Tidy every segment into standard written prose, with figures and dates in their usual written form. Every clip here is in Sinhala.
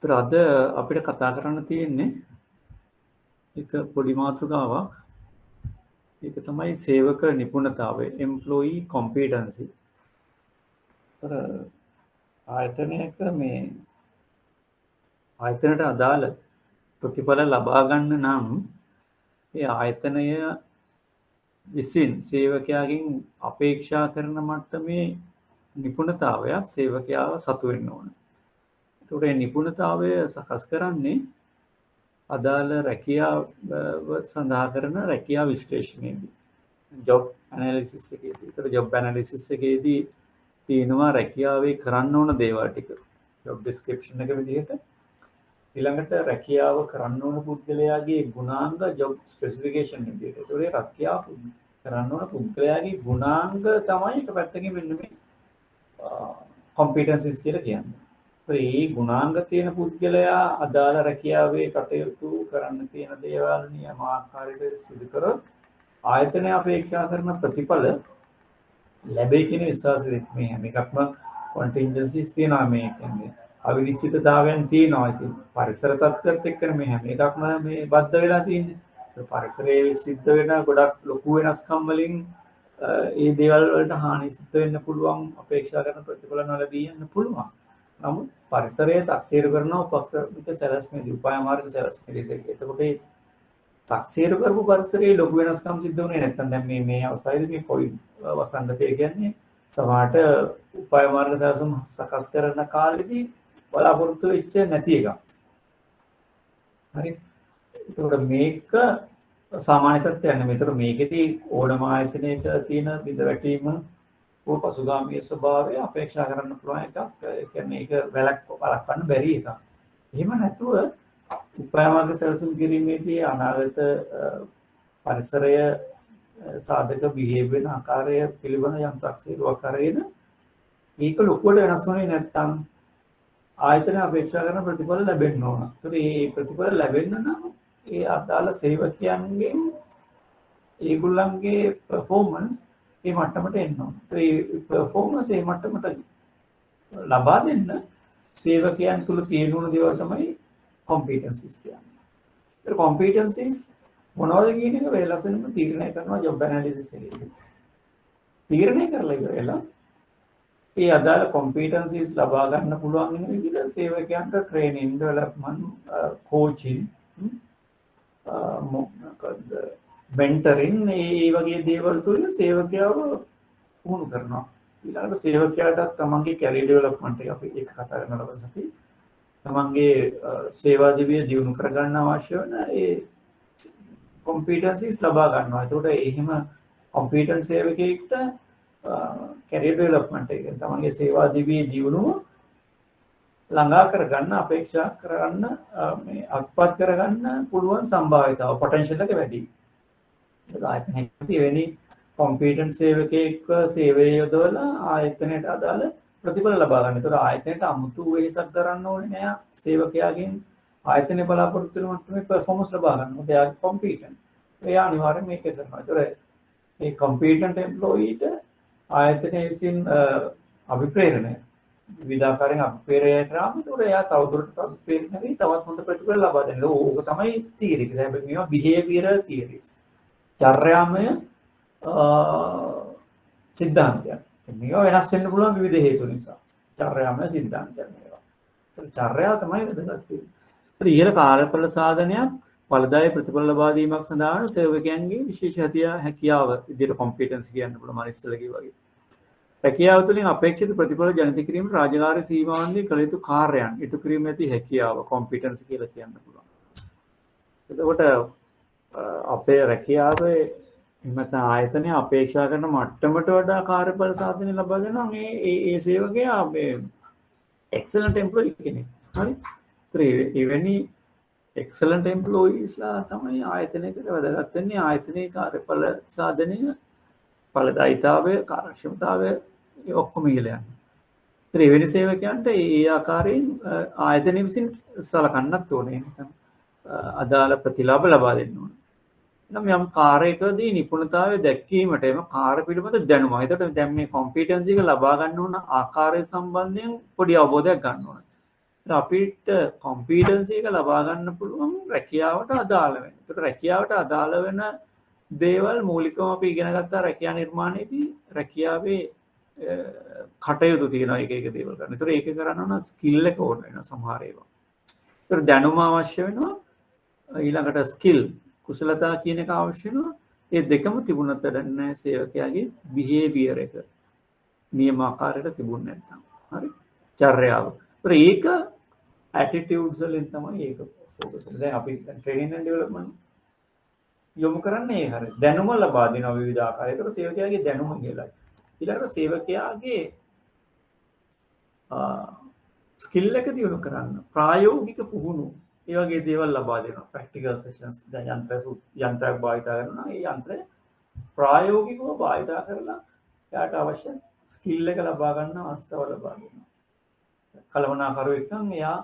ඒතර අද අපිට කතා කරන්න තියෙන්නේ එක පොඩි මාතෘකාවක්. ඒක තමයි සේවක නිපුණතාවය, employee competency. ඒතර ආයතනයක මේ ආයතනයට අදාළ ප්‍රතිඵල ලබා ගන්න නම් ඒ ආයතනය විසින් සේවකයාගෙන් අපේක්ෂා කරන මට්ටමේ නිපුණතාවයක් සේවකයාව සතු වෙන්න ඕන. ඒතකොට මේ නිපුණතාවය සකස් කරන්නේ අදාළ රැකියාව සඳහා කරන රැකියා විශ්ලේෂණයේදී ජොබ් ඇනලිසිස් එකේදී. ඒතර ජොබ් ඇනලිසිස් එකේදී තියෙනවා රැකියාවේ කරන්න ඕන දේවල් ටික. ජොබ් ඩිස්ක්‍රිප්ෂන් එක විදිහට ඊළඟට රැකියාව කරන්න ඕන පුද්ගලයාගේ ගුණාංග ජොබ් ස්පෙસિෆිකේෂන් විදිහට. ඒතකොට රැකියාව කරන්න ඕන පුද්ගලයාගේ ගුණාංග තමයි එක පැත්තකින් මෙන්න මේ competencies කියලා කියන්නේ. ඒ ගුණාංග තියෙන පුද්ගලයා අදාළ රැකියාවේ කටයුතු කරන්න තියෙන දේවල් නියමාකාරයට සිදු කරොත් ආයතනය අපේක්ෂා කරන ප්‍රතිඵල ලැබෙයි කියන විශ්වාසය මේ හැම එකක්ම contingencies තියෙනවා මේ කියන්නේ අවිනිශ්චිතතාවයන් තියෙනවා. ඉතින් පරිසර තත්ත්වයක් එක්ක මේ හැම එකක්ම මේ බද්ධ වෙලා තියෙන්නේ. පරිසරයේ සිද්ධ වෙන ගොඩක් ලොකු වෙනස්කම් වලින් ඒ දේවල් වලට හානි සිද්ධ වෙන්න පුළුවන්, අපේක්ෂා කරන ප්‍රතිඵල නොලැබී යන්න පුළුවන්. නමුත් පරිසරය තක්සේරු කරන උපක්‍රමික සැලැස්මේදී උපාය මාර්ග සැලැස්මේදී එතකොට ඒ තක්සේරු කරපු පරිසරයේ ලොකු වෙනස්කම් සිද්ධ වුණේ නැත්නම් දැන් මේ අවසානයේදී මේ කොයි වසංගතය කියන්නේ සමහරට උපාය මාර්ග සැලසුම් සකස් කරන කාලෙදී බලාපොරොත්තු වෙච්ච නැති එකක්. හරි. ඒකට මේක සාමාන්‍ය තත්ත්වයක් නෙමෙයි. ඒතර මේකෙදී ඕනම ආයතනයක තියෙන බිඳ වැටීම පසුගාමී ස්වභාවය අපේක්ෂා කරන්න පුළුවන් එකක්. ඒ කියන්නේ ඒක වළක්වන්න බැරි එකක්. එහෙම නැතුව උපාය මාර්ග සැලසුම් කිරීමේදී අනාගත පරිසරය සාධක බිහේව් වෙන ආකාරය පිළිබඳ යම් තක්සේරුවක් කරගෙන ඒක ලොකුවට වෙනස් වෙන්නේ නැත්නම් ආයතන අපේක්ෂා කරන ප්‍රතිඵල ලැබෙන්න ඕන. ඒතර මේ ප්‍රතිඵල ලැබෙන්න නම් ඒ අදාළ සේවකයන්ගෙන් ඒගොල්ලන්ගේ performance ඒ මට්ටමට එන්න ඕන. ඒ performance ඒ මට්ටමට ලබා දෙන්න සේවකයන් තුල තියෙන උණු දේවල් තමයි competencies කියන්නේ. ඒ competencies මොනවද කියන එක වෙලසෙනම තීරණය කරනවා job analysis එකේදී. තීරණය කරලා ඉවරලා ඒ අදාළ competencies ලබා ගන්න පුළුවන් වෙන විදිහට සේවකයන්ට training development coaching mentoring මේ වගේ දේවල් තුල සේවකයව පුහුණු කරනවා. ඊළඟට සේවකයාට තමන්ගේ career development එක අපි ඒක කතා කරන ලබන අපි තමන්ගේ සේවා දිවිය දියුණු කර ගන්න අවශ්‍ය වෙන ඒ competencies ලබා ගන්නවා. ඒකට එහෙම competent සේවකයෙක්ට career development එක තමන්ගේ සේවා දිවියේ දියුණුව ළඟා කරගන්න අපේක්ෂා කරගන්න මේ අත්පත් කරගන්න පුළුවන් සම්භාවිතාව potential එක වැඩි. ඒක ආයතනයේ වෙනි competent සේවකයෙක්ව සේවය යොදවලා ආයතනයට අදාළ ප්‍රතිඵල ලබා ගන්න. ඒතර ආයතනයට අමුතු වෙහසක් කරන්න ඕනේ නෑ සේවකයාගෙන් ආයතනයේ බලාපොරොත්තු වෙන මට්ටමේ performance ලබා ගන්න. මොකද එයා competent. එයා අනිවාර්යෙන් මේක කරනවා. ඒතර මේ competent employeeට ආයතනයේ විසින් අභිප්‍රේරණය විවිධාකාරයෙන් අපේරය කරාම ඒතකොට එයා තවදුරටත් අපේරණය වෙයි තවත් හොඳ ප්‍රතිඵල ලබා දෙන්න. ඕක තමයි තියරි. හැබැයි මේවා behavioral theories. චර්යාමය සිද්ධාන්තයක්. මේවා වෙනස් වෙන්න පුළුවන් විවිධ හේතු නිසා. චර්යාමය සිද්ධාන්තයක් මේවා. ඒක චර්යාව තමයි වැදගත් වෙන්නේ. ඉහළ කාර්යඵල සාධනයක් ඵලදායී ප්‍රතිඵල ලබා දීමක් සඳහා සේවකයන්ගේ විශේෂ හැකියාව විදිහට competency කියන්න පුළුවන් මම ඉස්සෙල්ලා කිව්වා වගේ. හැකියාව තුළින් අපේක්ෂිත ප්‍රතිඵල ජනිත කිරීමට රාජකාරී සීමාවන්දී කළ යුතු කාර්යයන් ඉටු කිරීමේ ඇති හැකියාව competency කියලා කියන්න පුළුවන්. එතකොට අපේ රැකියාවේ නැත්නම් ආයතනයේ අපේක්ෂා කරන මට්ටමට වඩා කාර්යඵල සාධනය ලබා දෙනවා මේ සේවකයා මේ excellent employee කෙනෙක්. හරි. එවැනි excellent employeesලා තමයි ආයතනයකට වැදගත් වෙන්නේ. ආයතනයේ කාර්යඵල සාධනය ඵලදායීතාවය කාර්යක්ෂමතාවය ඔක්කොම ඉහළ යනවා. ඒතර එවැනි සේවකයන්ට ඒ ආකාරයෙන් ආයතනය විසින් සලකන්නත් ඕනේ. නැත්නම් අදාළ ප්‍රතිලාභ ලබා දෙන්න ඕනේ. නම් යම් කාර්යයකදී නිපුණතාවය දැක්වීමට එම කාර්ය පිළිබඳ දැනුම. ඒකට දැන් මේ competency එක ලබා ගන්න ඕන ආකාරය සම්බන්ධයෙන් පොඩි අවබෝධයක් ගන්න ඕනේ. අපිට කොම්පිටන්සි එක ලබා ගන්න පුළුවන් රැකියාවට අදාළ වෙන. ඒකට රැකියාවට අදාළ වෙන දේවල් මූලිකවම අපි ඉගෙන ගත්තා රැකියා නිර්මාණයේදී රැකියාවේ කටයුතු තියෙනවා එක එක දේවල් කරන්න. ඒතර ඒක කරන්න නම් ස්කිල් එක ඕන වෙනවා සමහර ඒවා. ඒතර දැනුම අවශ්‍ය වෙනවා. ඊළඟට ස්කිල් කුසලතා කියන එක අවශ්‍ය වෙනවා. ඒ දෙකම තිබුණත් වැඩක් නැහැ සේවකයාගේ බිහේවියර් එක නියමාකාරයට තිබුණ නැත්නම්. හරි. චර්යාව. ඒතර ඒක ඇටිටියුඩ්ස් වලින් තමයි ඒක ફોකස් කරන්නේ. දැන් අපි ට්‍රේනින් ඇන්ඩ් ඩෙවලොප්මන්ට් යොමු කරන්නේ ඒ හරිය. දැනුම ලබා දෙනවා විවිධ ආකාරයකට සේවකයාගේ දැනුම කියලා. ඊළඟට සේවකයාගේ ස්කිල් එක දියුණු කරන්න ප්‍රායෝගික පුහුණු ඒ වගේ දේවල් ලබා දෙනවා. ප්‍රැක්ටිකල් සෙෂන්ස් දැන් යන්ත්‍රයක් භාවිත කරනවා. ඒ යන්ත්‍රය ප්‍රායෝගිකව භාවිත කරලා එයාට අවශ්‍ය ස්කිල් එක ලබා ගන්න අවස්ථාව ලබා දෙනවා. කළමනාකරුවෙක් නම් එයා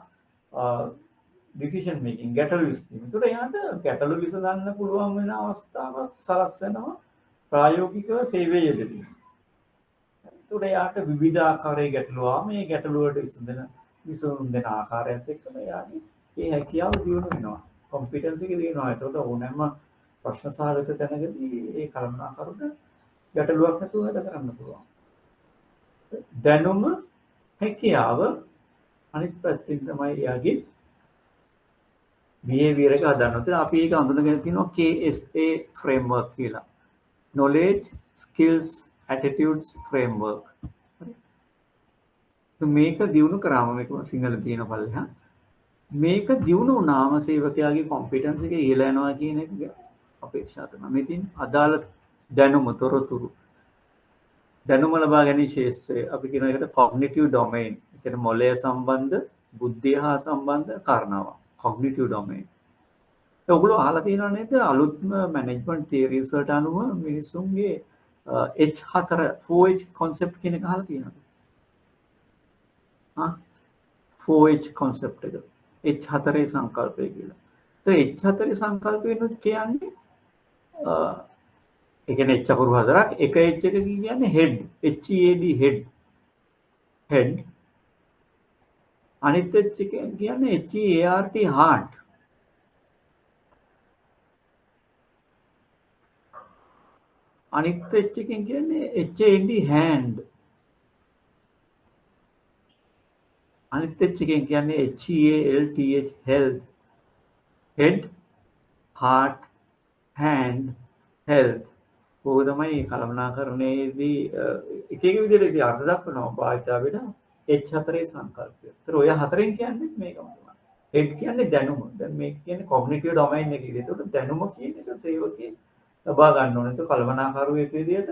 ඩිසිෂන් මේකින් ගැටලු විසඳීම. ඒකට එයාට ගැටලු විසඳන්න පුළුවන් වෙන අවස්ථාවක් සලස්වනවා ප්‍රායෝගිකව සේවය යෙදීම. ඒකට එයාට විවිධ ආකාරයේ ගැටලු මේ ගැටලු වලට විසඳුම් දෙන ආකාරයත් එක්කම එයාගේ ඒ හැකියාව දියුණු වෙනවා. කොම්පිටන්සි එක දියුණු වෙනවා. ඒකට ඕනෑම ප්‍රශ්න සාගත තැනකදී ඒ කළමනාකරුට ගැටලුවක් නැතුව වැඩ කරන්න පුළුවන්. දැනුම හැකියාව අනිත් පැත්තෙන් තමයි එයාගේ බිහේවියර් එක හදන්න. අපි ඒක අඳුනගෙන තියෙනවා KSA framework කියලා. knowledge skills attitudes framework. මේක දියුණු කරාම මේක සිංහල තියෙන පල්ලෙහා මේක දියුණු වුණාම සේවකයාගේ කොම්පිටන්ස් එක ඉහළ යනවා කියන එක අපේක්ෂා කරනවා. මෙතින් අදාළ දැනුම තොරතුරු දැනුම ලබා ගැනීම ශේෂ්ත්‍රය අපි කියන එකට cognitive domain. ඒ කියන්නේ මොළය සම්බන්ධ බුද්ධිය හා සම්බන්ධ කාරණාවක්. cognitive domain. ඔයගොල්ලෝ අහලා තියෙනව නේද අලුත්ම මැනේජ්මන්ට් තියරිස් වලට අනුව මිනිසුන්ගේ H4 4H concept කියන එක අහලා තියෙනවද? 4H concept එක. H4 සංකල්පය කියලා. H4 සංකල්පයෙන් කියන්නේ ඒ කියන්නේ H අකුරු හතරක් එක H එක කියන්නේ head head අනිත් H එක කියන්නේ HEART heart අනිත් H එකෙන් කියන්නේ HAND hand අනිත් H එකෙන් කියන්නේ HEALTH health head heart hand health ඕක තමයි කළමනාකරණයේදී එක එක විදිහට අර්ථ දක්වනවා භාවිතාවෙන H4 සංකල්පය. ඒතර ඔය හතරෙන් කියන්නේ මේකම තමයි. head කියන්නේ දැනුම. දැන් මේක කියන්නේ cognitive domain එකේ. ඒකට දැනුම කියන එක සේවකේ ලබා ගන්න ඕනේ. ඒක කළමනාකරුවෙක් විදිහට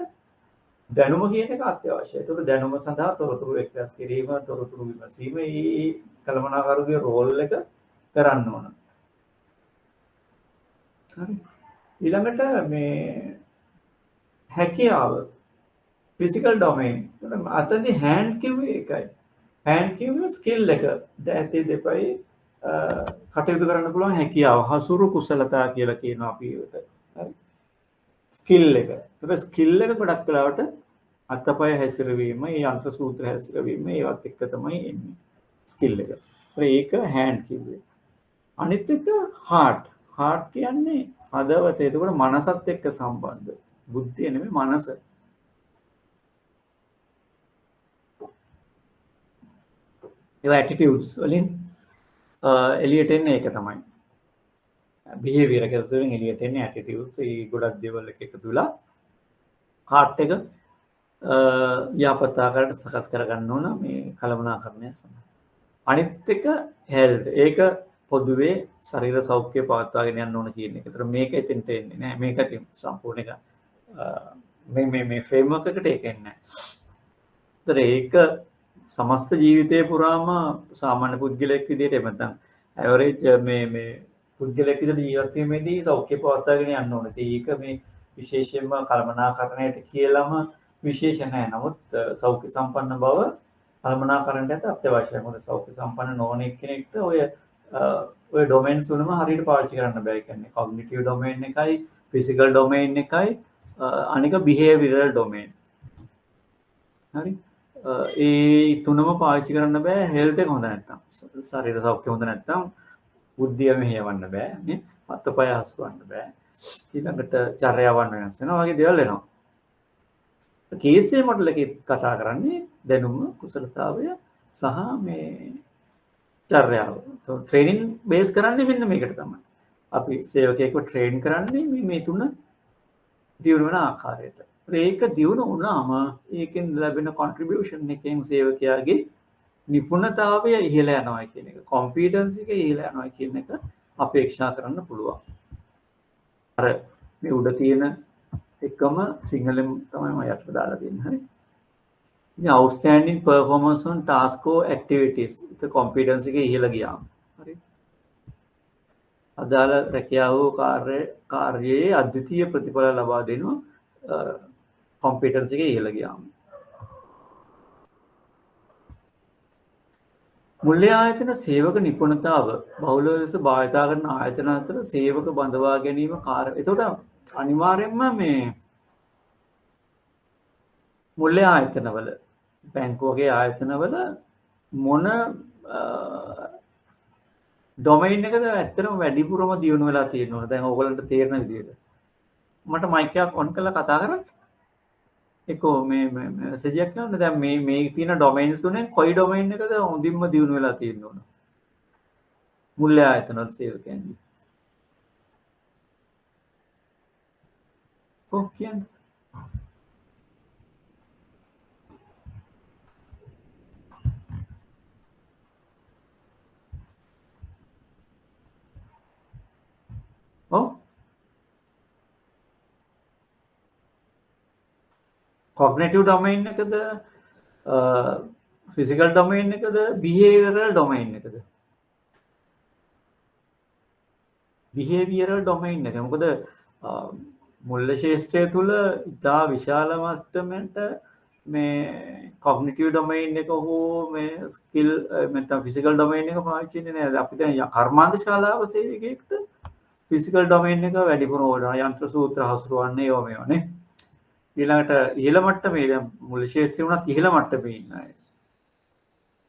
දැනුම කියන එක අත්‍යවශ්‍යයි. ඒකට දැනුම සඳහා තොරතුරු එක්රැස් කිරීම, තොරතුරු විමසීම මේ කළමනාකරුගේ රෝල් එක කරන්න ඕන. හරි. ඊළඟට මේ හැකියාව ෆිසිකල් ඩොමේන්. අතනදී හෑන්ඩ් කිව්වේ එකයි. හෑන්ඩ් කිව්වේ ස්කිල් එක. දැතේ දෙපයි කටයුතු කරන්න පුළුවන් හැකියාව. හසුරු කුසලතා කියලා කියනවා අපි ඒකට. හරි. ස්කිල් එක. ඒක ස්කිල් එක ගොඩක් වෙලාවට අත්පය හැසිරවීම, මේ යන්ත්‍ර සූත්‍ර හැසිරවීම ඒවත් එක්ක තමයි එන්නේ. ස්කිල් එක. ඒක හෑන්ඩ් කිව්වේ. අනිත් එක හાર્ට්. හાર્ට් කියන්නේ හදවත. ඒකට මනසත් එක්ක සම්බන්ධ. බුද්ධිය නෙමෙයි මනස. ඒ ඇටිටියුඩ්ස් වලින් එලියට එන්නේ ඒක තමයි. බිහේවියර් එක තුළින් එලියට එන්නේ ඇටිටියුඩ්ස්. ඒ ගොඩක් දේවල් එකතු වෙලා හાર્ට් එක ව්‍යාපෘතාකාරයට සකස් කරගන්න ඕන මේ කළමනාකරණය සඳහා. අනිත් එක හෙල්ත්. ඒක පොදුවේ ශරීර සෞඛ්‍ය පවත්වාගෙන යන්න ඕන කියන එක. ඒතර මේක එතෙන්ට එන්නේ නැහැ. මේක සම්පූර්ණ එක මේ ෆ්‍රේම්වර්ක් එකට ඒක එන්නේ නැහැ. ඒක සමස්ත ජීවිතේ පුරාම සාමාන්‍ය පුද්ගලයෙක් විදිහට එහෙම නැත්නම් ඇවරේජ් මේ පුද්ගලයෙක් විදිහට ජීවත් වීමේදී සෞඛ්‍ය පවත්වාගෙන යන්න ඕනේ. ඒක මේ විශේෂයෙන්ම කළමනාකරණයට කියලාම විශේෂ නැහැ. නමුත් සෞඛ්‍ය සම්පන්න බව කළමනාකරණයට අත්‍යවශ්‍යයි. මොකද සෞඛ්‍ය සම්පන්න නොවන කෙනෙක්ට ඔය ඩොමේන්ස් තුනම හරියට පාවිච්චි කරන්න බෑ. ඒ කියන්නේ කොග්නිටිව් ඩොමේන් එකයි, ෆිසිකල් ඩොමේන් එකයි, අනික බිහේවියරල් ඩොමේන්. හරි. ඒ තුනම පාවිච්චි කරන්න බෑ හෙල්ත් එක හොඳ නැත්තම්. ශරීර සෞඛ්‍ය හොඳ නැත්තම් බුද්ධිය මෙහෙයවන්න බෑ නේ. අතපය හසුරවන්න බෑ. ඊළඟට චර්යාවන් වෙනස් වෙනවා. වගේ දේවල් වෙනවා. කේසේ මොඩල් එකේ කතා කරන්නේ දැනුම කුසලතාවය සහ මේ චර්යාව. ට්‍රේනින් බේස් කරන්නේ මෙන්න මේකට තමයි. අපි සේවකයෙක්ව ට්‍රේන් කරන්නේ මේ තුන දියුණු වෙන ආකාරයට. ඒක දියුණු වුණාම ඒකෙන් ලැබෙන කොන්ට්‍රිබියුෂන් එකෙන් සේවකයාගේ නිපුණතාවය ඉහළ යනවා කියන එක, කොම්පිටන්සි එක ඉහළ යනවා කියන එක අපේක්ෂා කරන්න පුළුවන්. අර මේ උඩ තියෙන එකම සිංහලෙන් තමයි මම යට දාලා දෙන්නේ. හරි. ඉතින් outstanding performance on task or activities. ඒක කොම්පිටන්සි එක ඉහළ ගියාම. හරි. අදාළ රැකියාව කාර්යයේ අද්විතීය ප්‍රතිඵල ලබා දෙනවා කොම්පිටන්සි එක ඉහළ ගියාම. මුල්‍ය ආයතන සේවක නිපුණතාව බහුල ලෙස භාවිතා කරන ආයතන අතර සේවක බඳවා ගැනීම කාර්ය. එතකොට අනිවාර්යයෙන්ම මේ මුල්‍ය ආයතනවල බැංකුව වගේ ආයතනවල මොන ඩොමයින් එකද ඇත්තටම වැඩිපුරම දියුණු වෙලා තියෙනවා. දැන් ඕගොල්ලන්ට තේරෙන විදිහට. මට මයික් එකක් ඔන් කරලා කතා කරන්න. ඒකෝ මේ මෙසේජ් එකක් යනවා. දැන් මේ තියෙන ඩොමයින්ස් තුනේ කොයි ඩොමයින් එකද හොඳින්ම දියුණු වෙලා තියෙන්න ඕන? මුල්‍ය ආයතනවල සේවකයන්ගේ. කියන්නේ කොග්නිටිව් ඩොමයින් එකද ෆිසිකල් ඩොමයින් එකද බිහේවියරල් ඩොමයින් එකද? බිහේවියරල් ඩොමයින් එක. මොකද මුල්‍ය ශාස්ත්‍රය තුල ඉතා විශාල මට්ටමකට මේ කොග්නිටිව් ඩොමයින් එක හෝ මේ ස්කිල් නැත්නම් ෆිසිකල් ඩොමයින් එක පාවිච්චි වෙන්නේ නැහැ. අපි දැන් කර්මාන්ත ශාලාව සේවකයෙක්ට ෆිසිකල් ඩොමයින් එක වැඩිපුර ඕන යන්ත්‍ර සූත්‍ර හසුරවන්නේ ඒවා මේවානේ. ඊළඟට ඉහළ මට්ටමේ දැන් මුල්‍ය ශාස්ත්‍රය උනත් ඉහළ මට්ටමේ ඉන්න අය.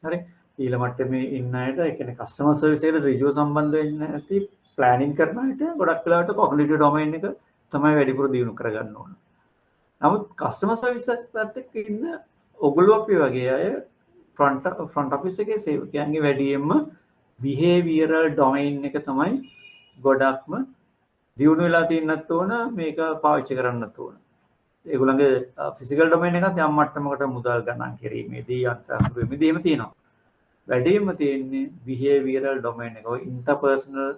හරි. ඉහළ මට්ටමේ ඉන්න අයට ඒ කියන්නේ කස්ටමර් සර්විස් එකට ඍජුව සම්බන්ධ වෙන්නේ නැති ප්ලෑනින් කරන අයට ගොඩක් වෙලාවට කොග්නිටිව් ඩොමයින් එක තමයි වැඩිපුර දියුණු කරගන්න ඕන. නමුත් කස්ටමර් සර්විස් එකත් එක්ක ඉන්න ඔගොල්ලෝ අපි වගේ අය ෆ්‍රන්ට් ඔෆිස් එකේ සේවකයන්ගේ වැඩියෙන්ම බිහේවියරල් ඩොමයින් එක තමයි ගොඩක්ම දියුණු වෙලා තියෙන්නත් ඕන මේක පාවිච්චි කරන්නත් ඕන. ඒගොල්ලන්ගේ ෆිසිකල් ඩොමයින් එකත් යම් මට්ටමකට මුදල් ගණන් කිරීමේදී අන්තර්ගතීමේදී එහෙම තියෙනවා. වැඩියෙන්ම තියෙන්නේ බිහේවියරල් ඩොමයින් එක. ඉන්ටර්පර්සනල්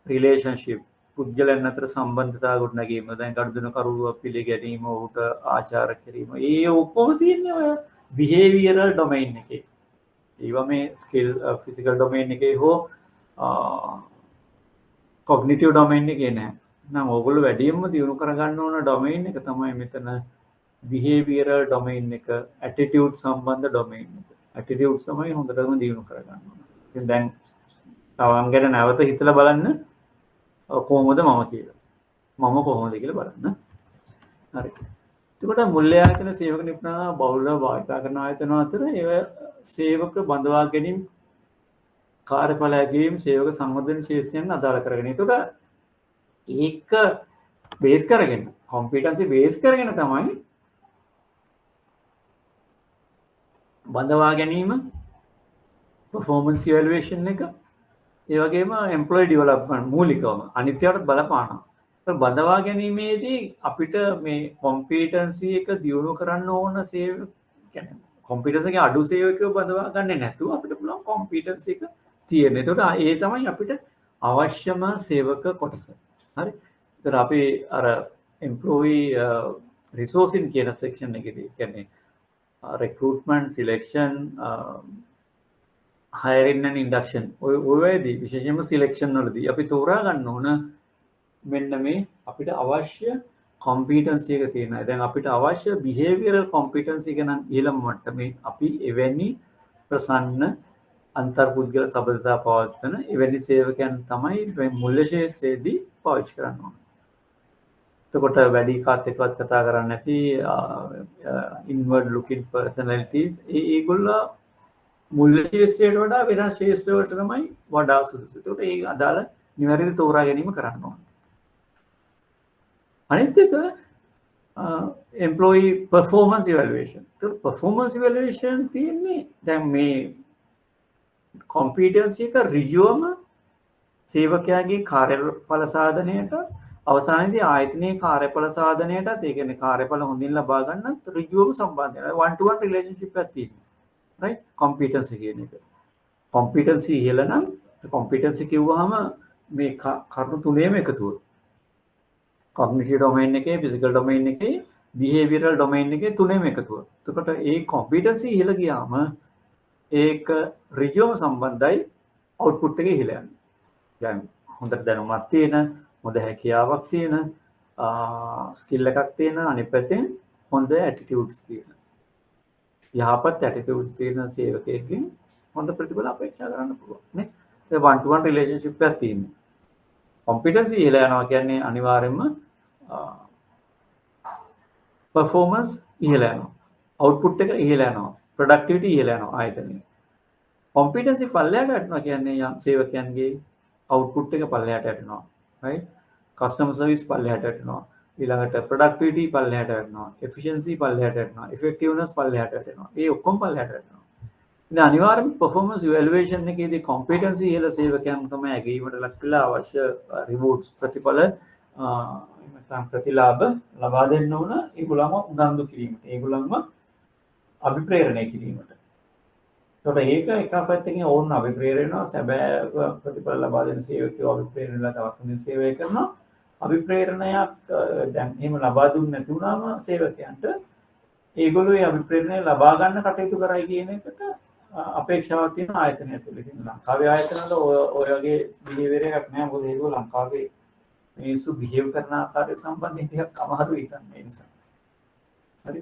රිලේෂන්ෂිප් පුද්ගලයන් අතර සම්බන්ධතාව ගොඩනැගීම, දැන් ගනුදෙනු කරුණුවක් පිළිගැනීම, ඔහුට ආචාර කිරීම. ඒ ඔක්කොම තියෙන්නේ ඔය බිහේවියරල් ඩොමයින් එකේ. ඒවා මේ ස්කිල් ෆිසිකල් ඩොමයින් එකේ හෝ කොග්නිටිව් ඩොමයින් එකේ නෑ. නම් ඕගොල්ලෝ වැඩියෙන්ම දියුණු කරගන්න ඕන ඩොමයින් එක තමයි මෙතන බිහේවියරල් ඩොමයින් එක, ඇටිටියුඩ් සම්බන්ධ ඩොමයින් එක. ඇටිටියුඩ් තමයි හොඳටම දියුණු කරගන්න ඕන. ඉතින් දැන් තවන් ගැන නැවත හිතලා බලන්න කොහොමද මම කියලා. මම කොහොමද කියලා බලන්න. හරි. එතකොට මුල්‍ය ආයතන සේවක නිපුණතා බහුලව භාවිතා කරන ආයතන අතර ඒ සේවක බඳවා ගැනීම, කාර්යඵල ලැබීම, සේවක සංවර්ධන ශේෂයන් අදාළ කරගෙන. එතකොට ඒක බේස් කරගෙන කොම්පිටන්සි බේස් කරගෙන තමයි බඳවා ගැනීම, පර්ෆෝමන්ස් ඉවැලුවේෂන් එක, ඒ වගේම එම්ප්ලොයි ඩෙවලොප්මන්ට් මූලිකවම අනිත් ඒවාට බලපානවා. ඒක බඳවා ගැනීමේදී අපිට මේ කොම්පිටන්සි එක දියුණු කරන්න ඕන කියන්නේ කොම්පිටන්සි එකේ අඩු සේවකයෝ බඳවා ගන්න නැතුව අපිට පුළුවන් කොම්පිටන්සි එක තියෙන. ඒකට ඒ තමයි අපිට අවශ්‍යම සේවක කොටස. හරි. ඒතර අපි අර එම්ප්ලොයි රිසෝසින් කියන සෙක්ෂන් එකේදී කියන්නේ recruitment, selection, hiring and induction ඔය වෙදී විශේෂයෙන්ම selection වලදී අපි තෝරා ගන්න ඕන මෙන්න මේ අපිට අවශ්‍ය competency එක තියෙනවා. දැන් අපිට අවශ්‍ය behavioral competency එක නම් ඊළම මට්ටමේ අපි එවැනි ප්‍රසන්න අන්තර්පුද්ගල සබඳතා පවත්වන, එවැනි සේවකයන් තමයි මේ මුල්‍ය ශාස්ත්‍රයේදී පාවිච්චි කරන්න ඕන. එතකොට වැඩි කාත් එක්කවත් කතා කරන්නේ නැති ඉන්වර්ඩ් ලුකින් පර්සනැලිටිස් ඒගොල්ලෝ මුල් ශේෂ්ත්‍රයට වඩා වෙනස් ශේෂ්ත්‍රවලට තමයි වඩා සුදුසු. ඒකට ඒ අදාළ නිවැරදි තෝරා ගැනීම කරන්න ඕනේ. අනිත් එක employee performance evaluation. ඒකට performance evaluation තියෙන්නේ දැන් මේ competency එක ඍජුවම සේවකයාගේ කාර්යඵල සාධනයට අවසානයේදී ආයතනයේ කාර්යඵල සාධනයටත් ඒ කියන්නේ කාර්යඵල හොඳින් ලබා ගන්නත් ඍජුවම සම්බන්ධ වෙනවා. one to one relationship එකක් තියෙනවා. right competency කියන එක. competency ඉහළ නම් competency කිව්වහම මේ කරුණු තුනේම එකතුව. cognitive domain එකේ, physical domain එකේ, behavioral domain එකේ තුනේම එකතුව. එතකොට ඒ competency ඉහළ ගියාම ඒක ඍජුවම සම්බන්ධයි output එකේ ඉහළ යන්නේ. දැන් හොඳට දැනුමක් තියෙන, හොඳ හැකියාවක් තියෙන, ස්කිල් එකක් තියෙන, අනිත් පැත්තෙන් හොඳ ඇටිටියුඩ්ස් තියෙන. යහපත් ඇටිටියුඩ්ස් තියෙන සේවකයෙක්ගෙන් හොඳ ප්‍රතිඵල අපේක්ෂා කරන්න පුළුවන් නේ. ඒ one to one relationship එකක් තියෙනවා. competency ඉහළ යනවා කියන්නේ අනිවාර්යයෙන්ම performance ඉහළ යනවා. output එක ඉහළ යනවා. productivity ඉහළ යනවා ආයතනයේ. competency පල්ලයට යනවා කියන්නේ යම් සේවකයන්ගේ output එක පල්ලයට යනවා. right? customer service පල්ලයට යනවා. ඊළඟට productivity පල්ලයට යනවා. efficiency පල්ලයට යනවා. effectiveness පල්ලයට යනවා. මේ ඔක්කොම පල්ලයට යනවා. ඉතින් අනිවාර්යයෙන්ම performance evaluation එකේදී competency ඉහළ සේවකයන් තමයි ඇගීමට ලක් වෙලා අවශ්‍ය rewards ප්‍රතිඵල නැත්නම් ප්‍රතිලාභ ලබා දෙන්න ඕන. ඒගොල්ලන්ව උනන්දු කිරීමට. ඒගොල්ලන්ව අභිප්‍රේරණය කිරීමට. ඒකට ඒක එක පැත්තකින් ඕන අභිප්‍රේරණය සැබෑ ප්‍රතිඵල ලබා දෙන සේවකයෝ අභිප්‍රේරණයලා තවත් හොඳින් සේවය කරනවා. අභිප්‍රේරණයක් දැන් එහෙම ලබා දුන්නේ නැති වුණාම සේවකයන්ට ඒගොල්ලෝ ඒ අභිප්‍රේරණය ලබා ගන්න කටයුතු කරයි කියන එකට අපේක්ෂාවක් තියෙන ආයතනය තුළ. ඉතින් ලංකාවේ ආයතනවල ඔය වගේ බිහේවියර් එකක් නැහැ. මොකද ඒක ලංකාවේ මිනිස්සු බිහේව් කරන ආකාරය සම්බන්ධයෙන් ටිකක් අමාරුයි හිතන්නේ නිසා. හරි.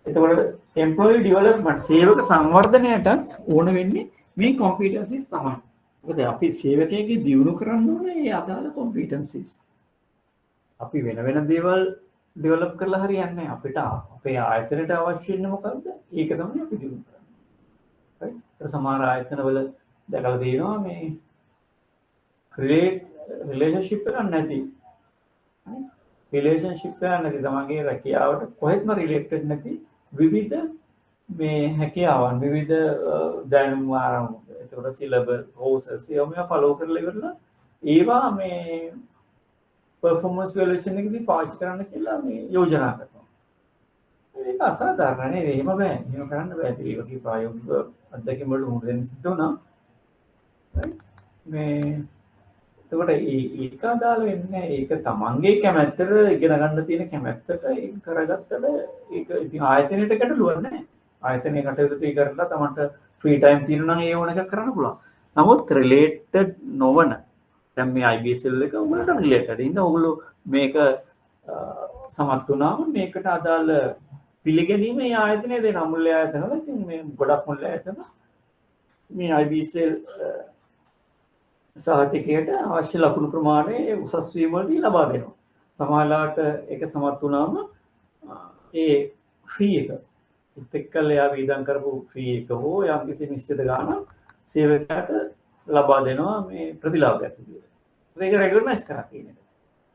එතකොට employee development සේවක සංවර්ධනයටත් ඕන වෙන්නේ මේ competencies තමයි. මොකද අපි සේවකයෙක්ගේ දියුණු කරන්න ඕනේ ඒ අදාළ competencies. අපි වෙන වෙන දේවල් ඩෙවලොප් කරලා හරියන්නේ නැහැ. අපිට අපේ ආයතනයට අවශ්‍ය වෙන්නේ මොකද්ද? ඒක තමයි අපි දියුණු කරන්නේ. right? ඒ සමහර ආයතනවල දැකලා තියෙනවා මේ රිලේෂන්ෂිප් එකක් නැති. රිලේෂන්ෂිප් එකක් නැති තමන්ගේ රැකියාවට කොහෙත්ම රිලේටඩ් නැති විවිධ මේ හැකියාවන් විවිධ දැනුම් ආරම්භ ඒතකොට සිලබස් ප්‍රොසෙස් ඒවා ෆලෝ කරලා ඉවරලා ඒවා මේ performance evaluation එකේදී පාවිච්චි කරන්න කියලා මේ යෝජනා කරනවා. ඒක අසාධාරණ නේද? එහෙම බෑ. එහෙම කරන්න බෑ. ඒ වගේ ප්‍රායෝගික අත්දැකීම් වල මුහුණ දෙන්න සිද්ධ වුණා. මේ එතකොට ඒක අදාළ වෙන්නේ ඒක තමන්ගේ කැමැත්තට ඉගෙන ගන්න තියෙන කැමැත්තට ඒක කරගත්තට ඒක ඉතින් ආයතනයට ගැටලුවක් නැහැ. ආයතනයේ කටයුතු කරලා තමන්ට ෆ්‍රී ටයිම් තියෙනවා නම් ඒ ඕන එකක් කරන්න පුළුවන්. නමුත් රිලේටඩ් නොවන දැන් මේ IBSL එක උගලට රිලේටඩ්. ඉතින් ඔයගොල්ලෝ මේක සමත් වුණාම මේකට අදාළ පිළිගැනීම ඒ ආයතනයේ දෙන අමුල්‍ය ආයතනවල ඉතින් මේ ගොඩක් මුල්‍ය ආයතන මේ IBSL සහතිකයට අවශ්‍ය ලකුණු ප්‍රමාණය උසස් වීම වලදී ලබා දෙනවා. සමහරවිට ඒක සමත් වුණාම ඒ ෆී එක එක්කල යා වීදම් කරපු ෆී එක හෝ යම් කිසි නිශ්චිත ගාණක් සේවකයාට ලබා දෙනවා මේ ප්‍රතිලාභයක් විදියට. ඒක රෙගුලරයිස් කරලා තියෙනවා.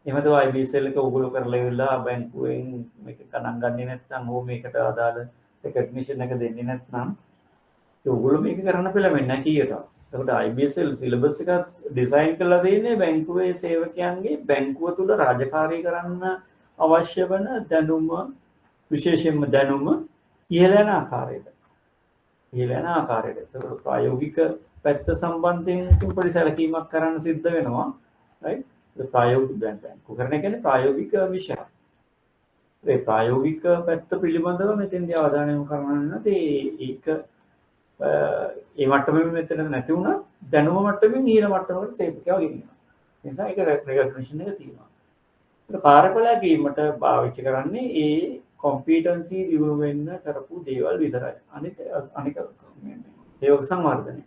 එහෙම තමයි IBSL එක ඕගොල්ලෝ කරලා ඉවරලා බැංකුවෙන් මේක ගණන් ගන්නේ නැත්නම් ඕ මේකට අදාළ රෙකග්නිෂන් එක දෙන්නේ නැත්නම් ඕගොල්ලෝ මේක කරන්න පෙළඹෙන්නේ නැහැ කීයට. එතකොට IBSL සිලබස් එක ඩිසයින් කරලා දෙන්නේ බැංකුවේ සේවකයන්ගේ බැංකුව තුල රාජකාරී කරන්න අවශ්‍ය වන දැනුම විශේෂයෙන්ම දැනුම ඉහළ යන ආකාරයට. ඉහළ යන ආකාරයට. එතකොට ප්‍රායෝගික පැත්ත සම්බන්ධයෙන් පොඩි සැලකීමක් කරන්න සිද්ධ වෙනවා. right? ඒ ප්‍රායෝගික බැංකු කරන කියන්නේ ප්‍රායෝගික විෂය. ඒ ප්‍රායෝගික පැත්ත පිළිබඳව මෙතෙන්දී අවධානය යොමු කරන්න ඒක ඒ මට්ටමෙන් මෙතන නැති වුණා දැනුම මට්ටමින් ඊළ මට්ටමකට සේවකයව ගෙනියනවා. ඒ නිසා ඒක රෙකග්නිෂන් එක තියෙනවා. ඒක කාර්යඵලයක් ගීමට පාවිච්චි කරන්නේ ඒ කොම්පිටන්සි දියුණු වෙන්න කරපු දේවල් විතරයි. අනික සේවක සංවර්ධනය.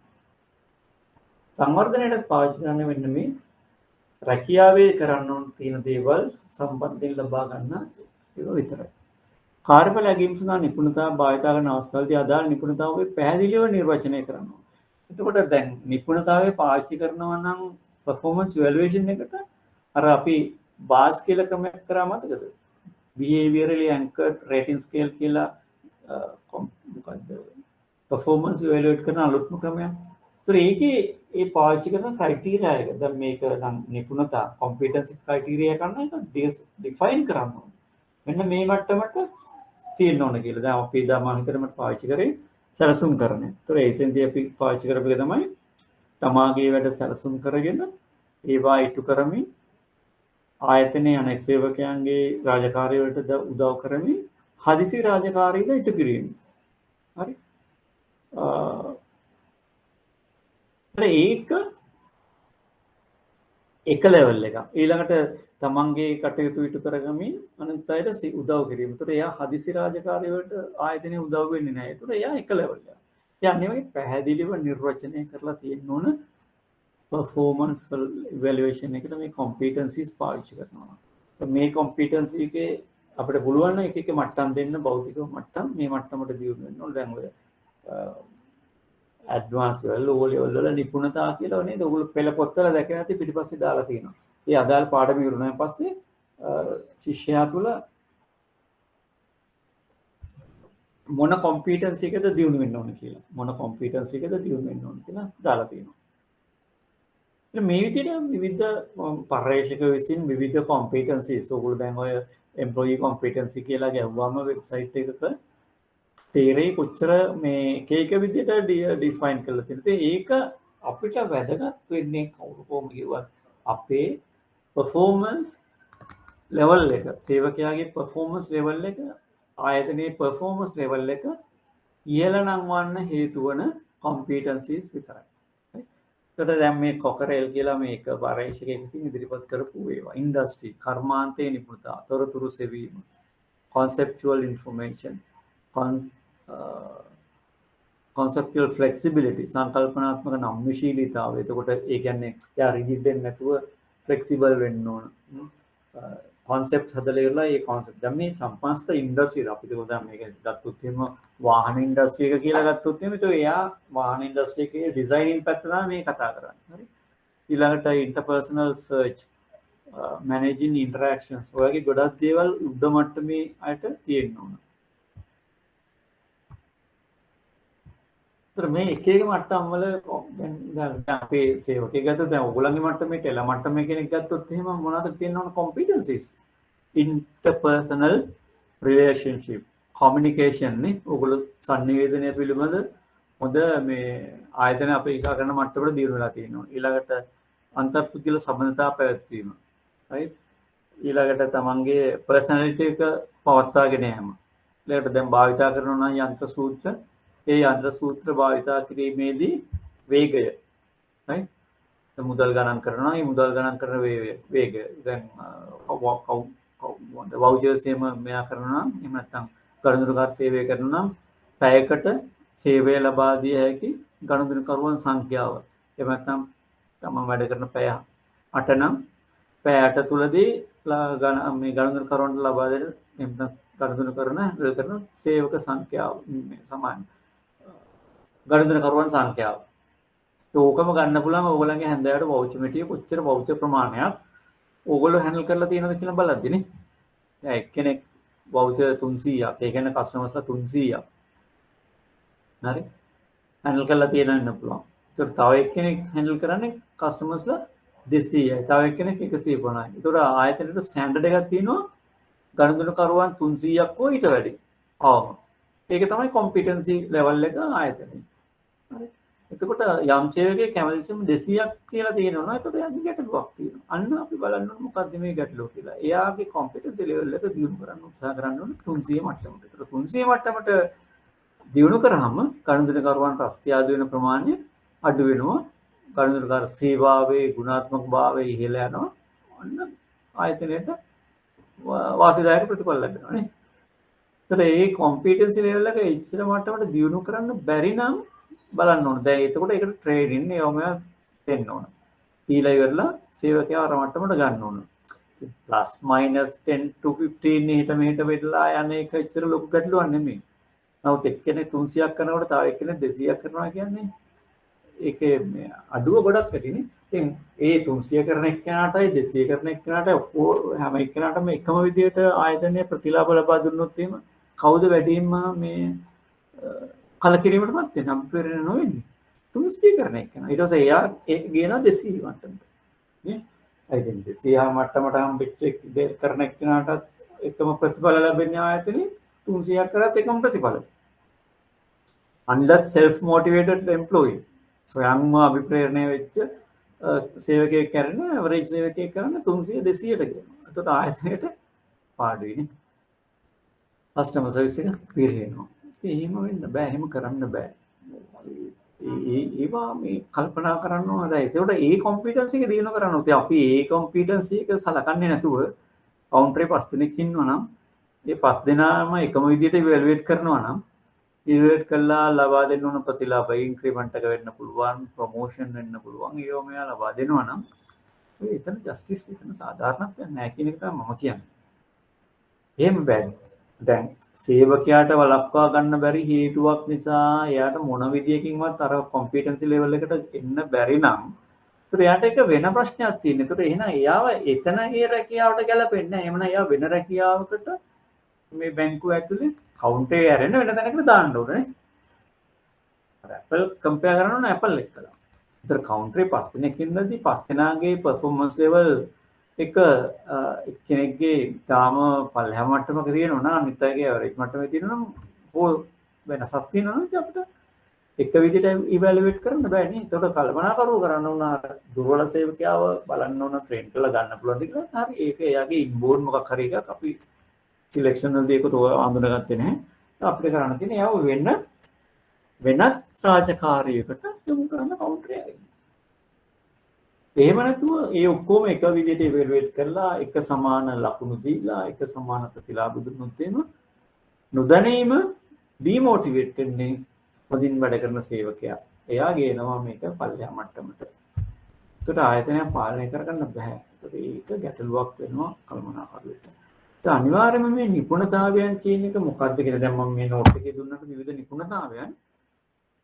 සංවර්ධනයට පාවිච්චි කරන්නේ මෙන්න මේ රැකියාවේ කරන්න ඕන තියෙන දේවල් සම්බන්ධයෙන් ලබා ගන්න ඒක විතරයි. කාර්යඵල ලැබීම සඳහා නිපුණතා භාවිතා කරන අවස්ථාවලදී අදාළ නිපුණතාවගේ පැහැදිලිව නිර්වචනය කරනවා. එතකොට දැන් නිපුණතාවය පාවිච්චි කරනවා නම් performance evaluation එකට අර අපි BAS කියලා ක්‍රමයක් කරා මතකද? behaviorally anchored rating scale කියලා මොකද්ද? performance evaluate කරන අලුත්ම ක්‍රමයක්. ඒතර ඒකේ ඒ පාවිච්චි කරන ක්‍රයිටීරියා එක දැන් මේක නම් නිපුණතා competency criteria කරන එක define කරන්න ඕනේ. මෙන්න මේ මට්ටමට තියෙන්න ඕන කියලා. දැන් අපි දාමන කරමට පාවිච්චි කරේ සැලසුම් කරන්නේ. ඒතර එතෙන්දී අපි පාවිච්චි කරපු එක තමයි තමාගේ වැඩ සැලසුම් කරගෙන ඒවා ඉටු කරමින් ආයතනයේ අනෙක් සේවකයන්ගේ රාජකාරී වලට උදව් කරමින් හදිසි රාජකාරීද ඉටු කිරීම. හරි. ඒක එක ලෙවල් එක. ඊළඟට තමන්ගේ කටයුතු ඉටු කරගමින් අනිත් අයට උදව් කිරීම. ඒතර එයා හදිසි රාජකාරී වලට ආයතනයේ උදව් වෙන්නේ නැහැ. ඒතර එයා එක ලෙවල් එක. දැන් මේ වගේ පැහැදිලිව නිර්වචනය කරලා තියෙන්න ඕන performance evaluation එකට මේ competencies පාවිච්චි කරනවා. මේ competency එකේ අපිට පුළුවන් නම් එක එක මට්ටම් දෙන්න භෞතික මට්ටම් මේ මට්ටමට දියුණු වෙන්න ඕන. දැන් ඔය ඇඩ්වාන්ස් වල ලෝ ලෙවල් වල නිපුණතා කියලා නේද? ඔයගොල්ලෝ පෙළ පොත්වල දැකලා ඇති පිටිපස්සේ දාලා තියෙනවා. ඒ අදාළ පාඩම ඉවරුනාන් පස්සේ ශිෂ්‍යයා තුළ මොන competency එකද දියුණු වෙන්න ඕන කියලා. මොන competency එකද දියුණු වෙන්න ඕන කියලා දාලා තියෙනවා. මේ විදිහට විවිධ පර්යේෂක විසින් විවිධ competencies ඔයගොල්ලෝ දැන් ඔය employee competency කියලා ගැහුවාම වෙබ්සයිට් එකක තේරෙයි කොච්චර මේ එක විදිහට ඩිෆයින් කරලා තියෙනවා. ඒක අපිට වැදගත් වෙන්නේ කවුරු කොහොම කිව්වත් අපේ performance level එක සේවකයාගේ performance level එක ආයතනයේ performance level එක ඉහළ නංවන්න හේතු වන competencies විතරයි. ඒකට දැන් මේ කොකරෙල් කියලා මේක පරීක්ෂකයෙක් විසින් ඉදිරිපත් කරපු ඒවා ඉන්ඩස්ට්‍රි කර්මාන්තයේ නිපුණතා තොරතුරු සෙවීම conceptual information conceptual flexibility සංකල්පනාත්මක නම්‍යශීලීතාවය. එතකොට ඒ කියන්නේ යා රිජිඩ් වෙන්නේ නැතුව ෆ්ලෙක්සිබල් වෙන්න ඕන. concept හදලා ඉවරලා ඒ concept දැන් මේ සම්පස්ත ඉන්ඩස්ට්‍රි අපි දැන් මේක ගත්තොත් එහෙම වාහන ඉන්ඩස්ට්‍රි එක කියලා ගත්තොත් එහෙම ඒක එයා වාහන ඉන්ඩස්ට්‍රි එකේ ඩිසයිනින් පැත්ත තමයි මේ කතා කරන්නේ. හරි. ඊළඟට ඉන්ටර්පර්සනල් සර්ච් මැනේජින් ඉන්ටරැක්ෂන්ස් ඔයගේ ගොඩක් දේවල් උඩ මට්ටමේ අයට තියෙන්න ඕන. මේ එක එක මට්ටම් වල දැන් අපේ සේවකයෙක් ගත්තොත් දැන් ඔයගොල්ලන්ගේ මට්ටමේ ටෙල මට්ටමේ කෙනෙක් ගත්තොත් එහෙම මොනවද තියෙන්න ඕන competencies interpersonal relationship communication නේ ඔයගොල්ලෝ සංනිවේදනය පිළිබඳ හොඳ මේ ආයතන අපේක්ෂා කරන මට්ටමට දියුණු වෙලා තියෙනවා. ඊළඟට අන්තර්පුද්ගල සම්බන්ධතා පැවැත්වීම. right ඊළඟට තමන්ගේ personality එක පවත්වාගෙන යාම. ඊළඟට දැන් භාවිතා කරනවා නම් යන්ත්‍ර සූත්‍ර ඒ යන්ත්‍ර සූත්‍ර භාවිතා කිරීමේදී වේගය right මුදල් ගණන් කරනවා මේ මුදල් ගණන් කරන වේගය දැන් වවුචර්ස් එහෙම මෙයා කරනවා නම් එහෙම නැත්නම් ගණන්දුරකාර සේවය කරනවා නම් පැයකට සේවය ලබා දිය හැකි ගණන්දුරකරුවන් සංඛ්‍යාව එහෙම නැත්නම් තමන් වැඩ කරන පැය 8 නම් පැය 8 තුලදී මේ ගණන්දුරකරුවන්ට ලබා දෙන එහෙම නැත්නම් ගණන්දුරකරන හැන්ඩල් කරන සේවක සංඛ්‍යාව සමානයි ගණන්දුරකරුවන් සංඛ්‍යාව. ඕකම ගන්න පුළුවන් ඕගොල්ලන්ගේ හැන්දෑවට වවුචර් මෙටිය කොච්චර වවුචර් ප්‍රමාණයක් ඕගොල්ලෝ හැන්ඩල් කරලා තියෙනවද කියලා බලද්දී නේ. දැන් එක්කෙනෙක් වවුචර් 300ක් ඒ කියන්නේ කස්ටමර්ස්ලා 300ක්. හරි. හැන්ඩල් කරලා තියෙනවන්න පුළුවන්. ඒතර තව එක්කෙනෙක් හැන්ඩල් කරන්නේ කස්ටමර්ස්ලා 200යි. තව එක්කෙනෙක් 150යි. ඒතර ආයතනයේ ස්ටෑන්ඩඩ් එකක් තියෙනවා ගණන්දුරකරුවන් 300ක් හෝ ඊට වැඩි. ඒක තමයි competency level එක ආයතනයේ. හරි. එතකොට යම් සේවකයෙක් කැමතිසම 200ක් කියලා තියෙනවා නේද? එතකොට එයාගේ ගැටලුවක් තියෙනවා. අන්න අපි බලන්න ඕනේ මොකක්ද මේ ගැටලුව කියලා. එයාගේ competency level එක දියුණු කරන්න උත්සාහ කරන්න ඕනේ 300 මට්ටමට. එතකොට 300 මට්ටමට දියුණු කරාම ගණන්දුරකරුවන් රස්තියාදු වෙන ප්‍රමාණය අඩු වෙනවා. ගණන්දුරකාර සේවාවේ ගුණාත්මක භාවය ඉහළ යනවා. අන්න ආයතනයට වාසිදායක ප්‍රතිඵල ලැබෙනවා නේ. එතකොට මේ competency level එක ඉස්සර මට්ටමට දියුණු කරන්න බැරි නම් බලන්න ඕන. දැන් එතකොට ඒකට ට්‍රේනින් ඒවම දෙන්න ඕන. ඊළඟ ඉවරලා සේවකයා අර මට්ටමට ගන්න ඕන. ප්ලස් මයිනස් 10 to 15 එහෙට මෙහෙට වෙලා යන එක එච්චර ලොකු ගැටලුවක් නෙමෙයි. නමුත් එක්කෙනෙක් 300ක් කරනකොට තව එක්කෙනෙක් 200ක් කරනවා කියන්නේ ඒකේ අඩුව ගොඩක් ඇතිනේ. ඉතින් ඒ 300 කරන එක්කෙනාටයි 200 කරන එක්කෙනාට හැම එක්කෙනාටම එකම විදිහට ආයතනයේ ප්‍රතිලාභ ලබා දුන්නොත් එහෙම කවුද වැඩිම මේ කලකිරීමටපත් වෙන්නේ? අපිරණ නොවෙන්නේ. 300 කරන එක්කෙනා. ඊට පස්සේ එයා ඒක ගේනවා 200 මට්ටමට. නේ? අයිතින් 200 මට්ටමට හම්බෙච්ච කරන එක්කෙනාට එකම ප්‍රතිඵල ලැබෙන්නේ ආයතනයේ 300ක් කරත් එකම ප්‍රතිඵල. unless self motivated employee ස්වයංම අභිප්‍රේරණය වෙච්ච සේවකයෙක් කරන ඇවරේජ් සේවකයෙක් කරන 300 200ට කියනවා. එතකොට ආයතනයට පාඩුයිනේ. කස්ටමර් සර්විස් එක පිරිහෙනවා. ඉතින් එහෙම වෙන්න බෑ. එහෙම කරන්න බෑ. ඒවා මේ කල්පනා කරන්න ඕන. දැන් ඒකට ඒ කොම්පිටන්ස් එක දිනු කරන්න ඕනේ. අපි ඒ කොම්පිටන්ස් එක සලකන්නේ නැතුව කවුන්ටරේ 5 දෙනෙක් ඉන්නවා නම් ඒ 5 දෙනාම එකම විදිහට ඉවැලුවේට් කරනවා නම් ඉවැලුවේට් කළා ලබා දෙන්න ඕන ප්‍රතිලාභ ඉන්ක්‍රිමන්ට් එක වෙන්න පුළුවන්, ප්‍රොමෝෂන් වෙන්න පුළුවන්. ඒව මෙයා ලබා දෙනවා නම් එතන ජස්ටිස් එතන සාධාරණත්වයක් නැහැ කියන එක තමයි මම කියන්නේ. එහෙම බෑ. දැන් සේවකයාට වළක්වා ගන්න බැරි හේතුවක් නිසා එයාට මොන විදියකින්වත් අර කොම්පිටන්සි ලෙවල් එකට එන්න බැරි නම් එයාට ඒක වෙන ප්‍රශ්නයක් තියෙනවා. ඒකට එහෙනම් එයාව එතන ඒ රැකියාවට ගැලපෙන්නේ නැහැ. එහෙනම් එයා වෙන රැකියාවකට මේ බැංකුව ඇතුලේ කවුන්ටරේ ඇරෙන්න වෙන තැනකට දාන්න ඕනේ. Apple කම්පෙයාර් කරනවා Apple එක්කලා. ඒතර කවුන්ටරේ 5 දෙනෙක් ඉන්නදී 5 දෙනාගේ performance level එක එක්කෙනෙක්ගේ තාම පල්ලෙහා මට්ටමක තියෙනවා නම් අනිත් අයගේ ඇවරේජ් මට්ටමේ තියෙනවා නම් ඕ වෙනසක් තියෙනවා නම් අපිට එක විදිහට ඉවැලුවේට් කරන්න බෑ නේ. ඒකට කල්පනාකරුව කරන්න ඕන අර දුර්වල සේවකයාව බලන්න ඕන ට්‍රේන් කරලා ගන්න පුළුවන් ද කියලා. හරි ඒක එයාගේ ඉන්බෝන් මොකක් හරි එකක් අපි සිලෙක්ෂන් වලදී ඒක තෝ අඳුනගත්තේ නැහැ. අපිට කරන්න තියෙන්නේ එයාව වෙනත් රාජකාරියකට යොමු කරන්න කවුන්ටරේ ආරෙන්න. එහෙම නැතුව ඒ ඔක්කොම එක විදිහට ඉවැලුවේට් කරලා එක සමාන ලකුණු දීලා එක සමාන ප්‍රතිලාභ දුන්නොත් එහෙම නොදැනීම ඩිමෝටිවේට් වෙන්නේ පොදින් වැඩ කරන සේවකයා. එයා ගේනවා මේක පල්ලෙහා මට්ටමට. ඒකට ආයතනය පාලනය කරගන්න බෑ. ඒක ගැටලුවක් වෙනවා කල්පනාකරුවෙට. ඒ අනිවාර්යයෙන්ම මේ නිපුණතාවයන් කියන එක මොකක්ද කියලා දැන් මම මේ නෝට් එකේ දුන්නට විවිධ නිපුණතාවයන්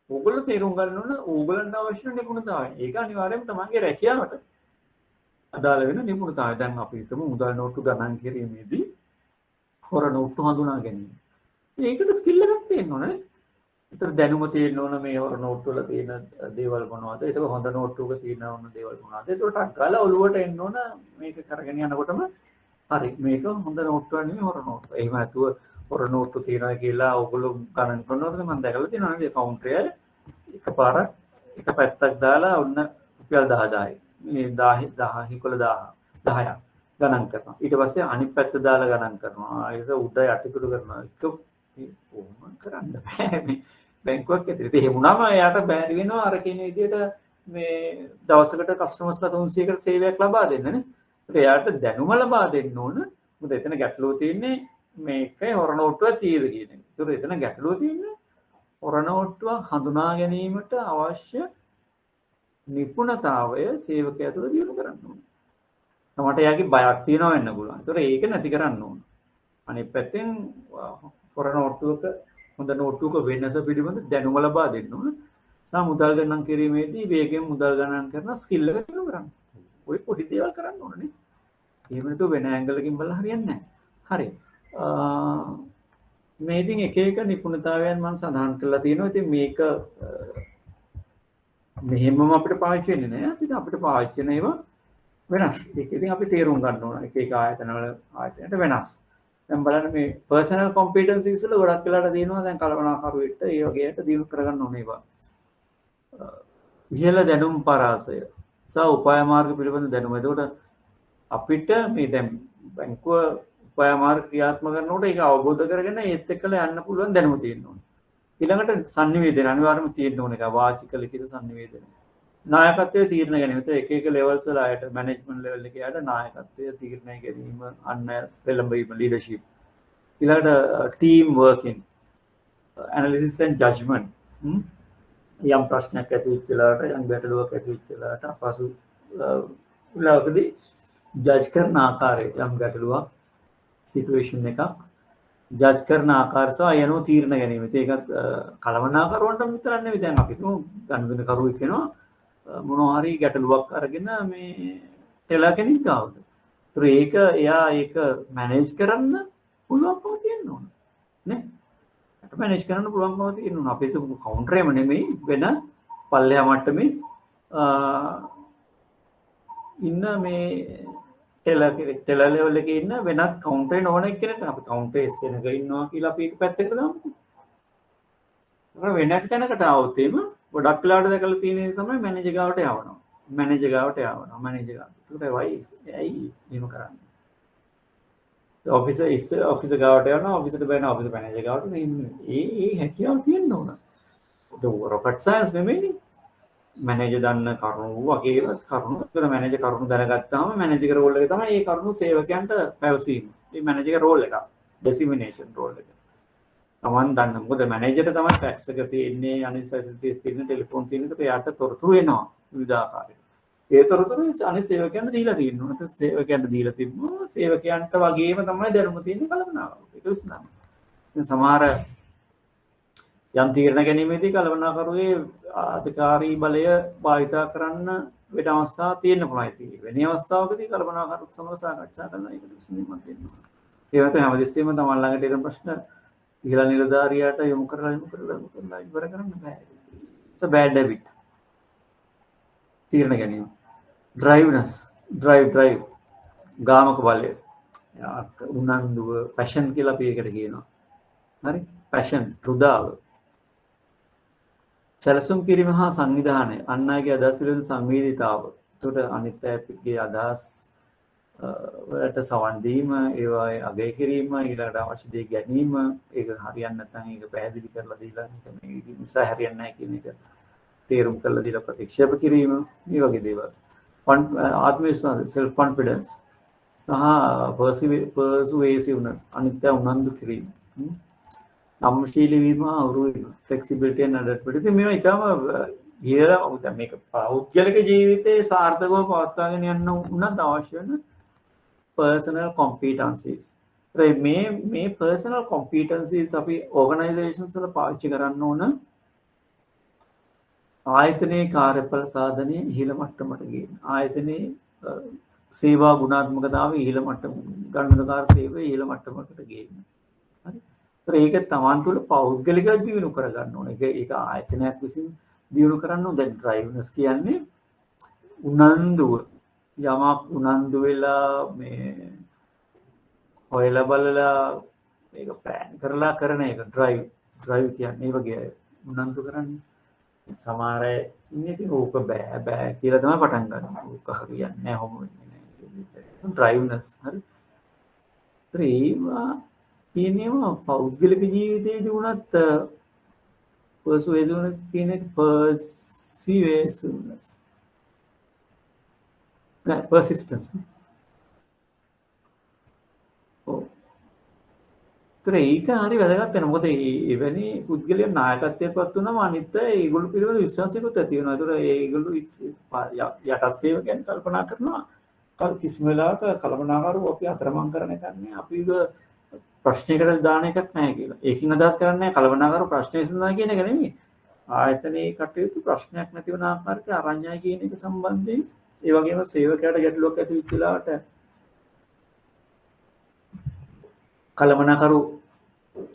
ඕගොල්ලෝ තේරුම් ගන්න ඕන ඕගොල්ලන්ට අවශ්‍ය නිපුණතාවය. ඒක අනිවාර්යයෙන්ම තමන්ගේ රැකියාවට අදාළ වෙන නිපුණතාවය. දැන් අපි හිතමු මුදල් නෝට්ටු ගණන් කිරීමේදී හොර නෝට්ටු හඳුනා ගැනීම. ඒකට ස්කිල් එකක් තියෙන්න ඕනේ. ඒතර දැනුම තියෙන්න ඕන මේ හොර නෝට්ටු වල තියෙන දේවල් මොනවද? ඒක හොඳ නෝට්ටුවක තියෙන ඕන දේවල් මොනවද? ඒකට අක්කාලා ඔළුවට එන්න ඕන මේක කරගෙන යනකොටම හරි මේක හොඳ නෝට්ටුවක් නෙමෙයි හොර නෝට්ටුව. එහෙම නැතුව හොර නෝට්ටු තියනවා කියලා ඕගොල්ලෝ ගණන් කරනවද මම දැකලා තියෙනවා නේද කවුන්ටරේ එකපාරක් එක පැත්තක් දාලා ඔන්න රුපියල් 10000යි. මේ 10 10ක් ගණන් කරනවා. ඊට පස්සේ අනිත් පැත්ත දාලා ගණන් කරනවා. ඒක උඩ යටිකුඩු කරනවා. ඒක කොහොම කරන්න බෑ මේ බැංකුවක් ඇතුලේ. ඒ වුණාම එයාට බැරි වෙනවා අර කියන විදිහට මේ දවසකට කස්ටමර්ස්ලා 300කට සේවයක් ලබා දෙන්න නේ. ඒත් එයාට දැනුම ලබා දෙන්න ඕන. මොකද එතන ගැටලුව තියෙන්නේ මේකේ හොර නෝට්ටුවක් තියෙද කියන එක. ඒතර එතන ගැටලුව තියෙන්නේ හොර නෝට්ටුවක් හඳුනා ගැනීමට අවශ්‍ය නිපුණතාවය සේවකයා තුළ දියුණු කරන්න ඕනේ. තමට එයාගේ බයක් තියෙනවා වෙන්න පුළුවන්. ඒතර ඒක නැති කරන්න ඕන. අනිත් පැත්තෙන් හොර නෝට්ටුවක හොඳ නෝට්ටුවක වෙනස පිළිබඳ දැනුම ලබා දෙන්න ඕන. සා මුදල් ගණන් කිරීමේදී වේගයෙන් මුදල් ගණන් කරන ස්කිල් එක දියුණු කරන්න. ඔය පොඩි දේවල් කරන්න ඕනේ. එහෙම නැතුව වෙන ඇන්ගල් එකකින් බලලා හරියන්නේ නැහැ. හරි. මේ ඉතින් එක එක නිපුණතාවයන් මම සඳහන් කරලා තියෙනවා. ඉතින් මේක මෙහෙමම අපිට පාවිච්චි වෙන්නේ නැහැ. ඉතින් අපිට පාවිච්චි වෙන ඒවා වෙනස්. ඒක ඉතින් අපි තේරුම් ගන්න ඕන. එක එක ආයතනයට වෙනස්. දැන් බලන්න මේ පර්සනල් කොම්පිටන්සිස් වල ගොඩක් වෙලාට තියෙනවා දැන් කල්පනාකරුවෙක්ට ඒ වගේට දිනු කරගන්න ඕනේ ඒවා. ඉහළ දැනුම් පරාසය සහ උපාය මාර්ග පිළිබඳ දැනුම. එතකොට අපිට මේ දැන් බැංකුව උපාය මාර්ග ක්‍රියාත්මක කරනකොට ඒක අවබෝධ කරගෙන ඒත් එක්කලා යන්න පුළුවන් දැනුම තියෙන්න ඕනේ. ඊළඟට sannivedana අනිවාර්යයෙන්ම තියෙන්න ඕනේ. ඒක වාචික ලිඛිත sannivedana. නායකත්වයේ තීරණ ගැනීම. ඒක එක ලෙවල්ස් වල ආයත මැනේජ්මන්ට් ලෙවල් එකේ ආයත නායකත්වයේ තීරණ ගැනීම අන්න පෙළඹීම ලීඩර්ෂිප්. ඊළඟට team working analysis and judgement. යම් ප්‍රශ්නයක් ඇති වෙච්ච වෙලාවට යම් ගැටලුවක් ඇති වෙච්ච වෙලාවට අපසු වෙලාවකදී ජජ් කරන ආකාරය යම් ගැටලුවක් සිටුේෂන් එකක් ජජ් කරන ආකාරය සහ යනෝ තීරණ ගැනීම. ඒකත් කලමනාකරුවන්ට විතරක් නෙවෙයි. දැන් අපි තුමු ගනුදෙනු කරුවෙක් වෙනවා මොනවා හරි ගැටලුවක් අරගෙන මේ ටෙලර් කෙනෙක් ගාවට. ඒක එයා ඒක මැනේජ් කරන්න පුළුවන්කම තියෙන්න ඕන. නේ? මැනේජ් කරන්න පුළුවන්කම තියෙන්න ඕන. අපි තුමු කවුන්ටර් එකම නෙමෙයි වෙන පල්ලෙහා මට්ටමේ ඉන්න මේ ටෙලර් ලෙවල් එකේ ඉන්න වෙනත් කවුන්ටරේ නොවන එක්කෙනෙක් අපි කවුන්ටරේ එසෙනක ඉන්නවා කියලා අපි එක පැත්තකට දාමු. වෙනත් තැනකට આવොත් එimhe ගොඩක් වෙලාවට දැකලා තියෙන දේ තමයි මැනේජර් ගාවට යවනවා. මැනේජර් ගාවට. ඒකට වයි ඇයි එහෙම කරන්නේ? ඔෆිසර් ගාවට යනවා, ඔෆිසර්ට බෑන ඔෆිස් මැනේජර් ගාවට ඒ හැකියාව තියෙන්න ඕන. රොකට් සයන්ස් නෙමෙයි. මැනේජර් දන්න කරුණු වගේ කරුණු ඒතර මැනේජර් කරුණු දැනගත්තාම මැනේජර් රෝල් එක තමයි ඒ කරුණු සේවකයන්ට පැවසීම. මේ මැනේජර් රෝල් එක. ඩිසිමිනේෂන් රෝල් එක. තමන් දන්න මොකද මැනේජර්ට තමයි ෆැක්ස් එක තියෙන්නේ අනිත් ෆැසිලිටිස් තියෙන ටෙලිෆෝන් තියෙන එක එයාට තොරතුරු එනවා විවිධාකාරයට. ඒ තොරතුරු අනිත් සේවකයන්ට දීලා තියෙනවා. සේවකයන්ට දීලා තිබුණා සේවකයන්ට වගේම තමයි දැනුම තියෙන්නේ කලමනාකරුවෝ. ඒක විශ්නාම. දැන් සමහර යම් තීරණ ගැනීමේදී කලමනාකරුවේ අධිකාරී බලය භාවිතා කරන්න වෙන අවස්ථා තියෙන්න පුළුවන්. වෙන අවස්ථාවකදී කලමනාකරුවෝ සමග සාකච්ඡා කරලා ඒක විසඳුමක් දෙන්න. ඒකට හැමදෙස්සෙම තමන් ළඟට එන ප්‍රශ්න ඉහළ නිලධාරියාට යොමු කරලා ඉවර කරන්න බෑ. It's a bad habit. තීරණ ගැනීම. drive ගාමක බලය. උනන්දුව passion කියලා අපි ඒකට කියනවා. හරි? passion රුදාව. සැලසුම් කිරීම හා සංවිධානය. අන් අයගේ අදහස් පිළිබඳ සංවේදීතාව. ඒකට අනිත් අයගේ අදහස් වලට සවන් දීම, ඒවායේ අගය කිරීම, ඊළඟට අවශ්‍ය දේ ගැනීම, ඒක හරියන්නේ නැත්නම් ඒක පැහැදිලි කරලා දීලා මේක නිසා හරියන්නේ නැහැ කියන එක තේරුම් කරලා දීලා ප්‍රතික්ෂේප කිරීම, මේ වගේ දේවල්. ආත්ම විශ්වාසය, self confidence සහ persuasiveness, අනිත්‍ය උනන්දු කිරීම. සම්ශීලී වීම, අවුරු වීම, flexibility and adaptability. මේවා ඊටම ඉහළ මේක පෞද්ගලික ජීවිතයේ සාර්ථකව පවත්වාගෙන යන්න උනත් අවශ්‍ය වෙන personal competencies. මේ personal competencies අපි organizations වල පාවිච්චි කරන්න ඕන ආයතනයේ කාර්යඵල සාධනය ඉහළ මට්ටමට ගේන්න. ආයතනයේ සේවා ගුණාත්මකතාවය ඉහළ මට්ටම, ගණනකාර සේවය ඉහළ මට්ටමකට ගේන්න. හරි. ඒක තමන් තුළ පෞද්ගලිකව දියුණු කරගන්න ඕන. ඒක ආයතනයක් විසින් දියුණු කරන්න ඕන. දැන් ඩ්‍රයිව්නස් කියන්නේ උනන්දුව. යමක් උනන්දු වෙලා මේ හොයලා බලලා මේක ප්ලෑන් කරලා කරන එක ඩ්‍රයිව් කියන්නේ ඒ වගේ උනන්දු කරන්නේ. සමහර අය ඉන්නේ ඉතින් ඕක බෑ කියලා තමයි පටන් ගන්න. ඕක හරියන්නේ නැහැ හොම වෙන්නේ නැහැ. ඩ්‍රයිව්නස් හරි. ඒවා කියනවා පෞද්ගලික ජීවිතයේදී වුණත් persuasiveness කියන එක persuasiveness නෑ persistence. ඒක හරි වැදගත් වෙනවා. මොකද එවැනි පුද්ගලයන් නායකත්වයට පත් වුණාම අනිත් අය ඒගොල්ලෝ පිළිබඳ විශ්වාසයකුත් ඇති වෙනවා. ඒතර ඒගොල්ලෝ යටත් සේවකයන් කල්පනා කරනවා කිසිම වෙලාවක කලමනාකරුවෝ අපි අතරමං කරන එකක් නෑ. අපි ප්‍රශ්නයකට දාන එකක් නෑ කියලා. ඒකින් අදහස් කරන්නේ කලමනාකරුවෝ ප්‍රශ්න විසඳනවා කියන එක නෙමෙයි. ආයතනයේ කටයුතු ප්‍රශ්නයක් නැති වෙන ආකාරයට අරඤ්ඤය කියන එක සම්බන්ධයෙන් ඒ වගේම සේවකයාට ගැටලුවක් ඇති වෙච්ච වෙලාවට කලමනාකරු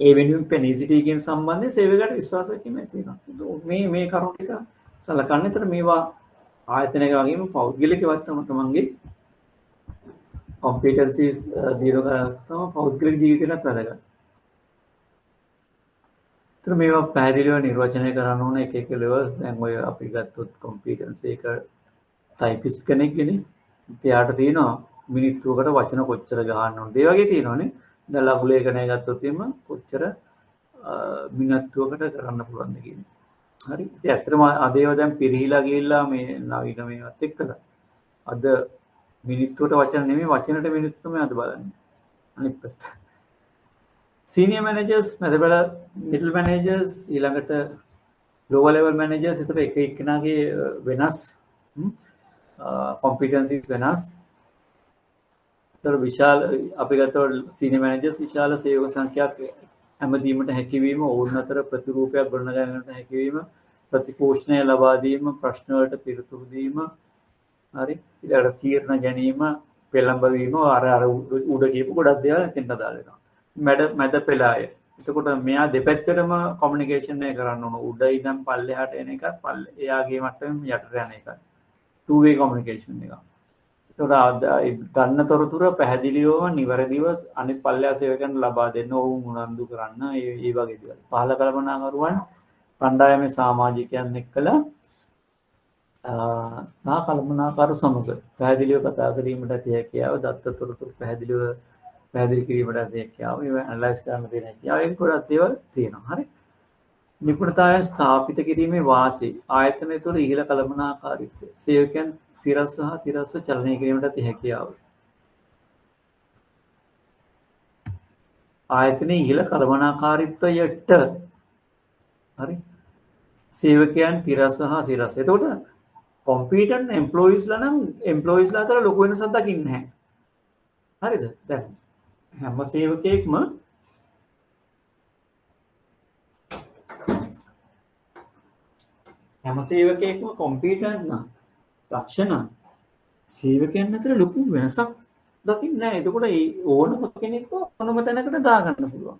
ඒ වෙනුවෙන් පෙනී සිටී කියන සම්බන්ධයෙන් සේවකයාට විශ්වාසයක් ඇති වෙනවා. මේ කරුණු ටික සලකන්න. ඒතර මේවා ආයතනයක වගේම පෞද්ගලිකවත් තමන්ගේ competencies දිනු කරාම පෞද්ගලික ජීවිතේට වැදගත්. ඒතර මේවා පැහැදිලිව නිර්වචනය කරන්න ඕන එක levels. දැන් ඔය අපි ගත්තොත් competency එක ටයිපිස්ට් කෙනෙක්ගෙන එයාට තියෙනවා මිනිත්තුවකට වචන කොච්චර ගහන්න ඕනද ඒ වගේ තියෙනවානේ. දැන් ලඝු ලේඛනය ගත්තොත් එimhe කොච්චර මිනිත්තුවකට කරන්න පුළුවන්ද කියන්නේ. හරි. ඉතින් ඇත්තටම අද ඒවා දැන් පිරිහිලා ගිහිල්ලා මේ නවීන මේවත් එක්කලා අද මිනිත්තුවට වචන නෙමෙයි වචනට මිනිත්තු තමයි අද බලන්නේ. අනිත් පැත්ත. සීනියර් මැනේජර්ස්, මිඩල් මැනේජර්ස්, ඊළඟට ලෝවර් ලෙවල් මැනේජර්ස්. ඒතර එක එක්කෙනාගේ වෙනස් කොම්පිටන්සිස් වෙනස්. ඒතර විශාල අපි ගත්තොත් සීනියර් මැනේජර්ස් විශාල සේවක සංඛ්‍යාවක් හැමදීමට හැකියවීම, ඕන අතර ප්‍රතිරූපයක් ගොඩනගා ගැනීමට හැකියවීම, ප්‍රතිපෝෂණය ලබා දීම, ප්‍රශ්න වලට පිළිතුරු දීම, හරි ඊළඟට තීරණ ගැනීම, පෙළඹවීම, අර උඩ කියපු ගොඩක් දේවල් එතෙන්ට අදාළ වෙනවා. මැද පෙළ අය. එතකොට මෙයා දෙපැත්තටම කොමියුනිකේෂන් එක කරන්න ඕන. උඩ ඉඳන් පල්ලෙහාට එන එකත් එයාගේ මට්ටමෙන් යටට යන එකත්. two way communication එක. එතකොට ගන්න තොරතුර පැහැදිලිවම නිවැරදිව අනිත් පල්ලෙහා සේවකයන්ට ලබා දෙන්න ඔවුන් උනන්දු කරන්න ඒ වගේ දේවල්. පහළ කළමනාකරුවන් කණ්ඩායමේ සමාජිකයන් එක්කලා සහ කළමනාකරු සමග පැහැදිලිව කතා කිරීමට ඇති හැකියාව, දත්ත තොරතුරු පැහැදිලි කිරීමට ඇති හැකියාව, ඒවා ඇනලයිස් කරන්න තියෙන හැකියාව, ඒක ගොඩක් දේවල් තියෙනවා. හරි. නිපුණතාවයන් ස්ථාපිත කිරීමේ වාසි ආයතනය තුළ ඉහළ කළමනාකාරීත්වය, සේවකයන් සිරස් සහ තිරස්ව චලනය කිරීමට ඇති හැකියාව. ආයතනයේ ඉහළ කළමනාකාරීත්වයට හරි සේවකයන් තිරස් සහ සිරස්. එතකොට කොම්පිටන්ට් එම්ප්ලොයිස්ලා නම් එම්ප්ලොයිස්ලා අතර ලොකු වෙනසක් දකින්නේ නැහැ. හරිද? දැන් හැම සේවකයෙක්ම කොම්පිටන්ට් නම් ලක්ෂණ සේවකයන් අතර ලොකු වෙනසක් දකින්නේ නැහැ. එතකොට ඕනම කෙනෙක්ව ඕනම තැනකට දාගන්න පුළුවන්.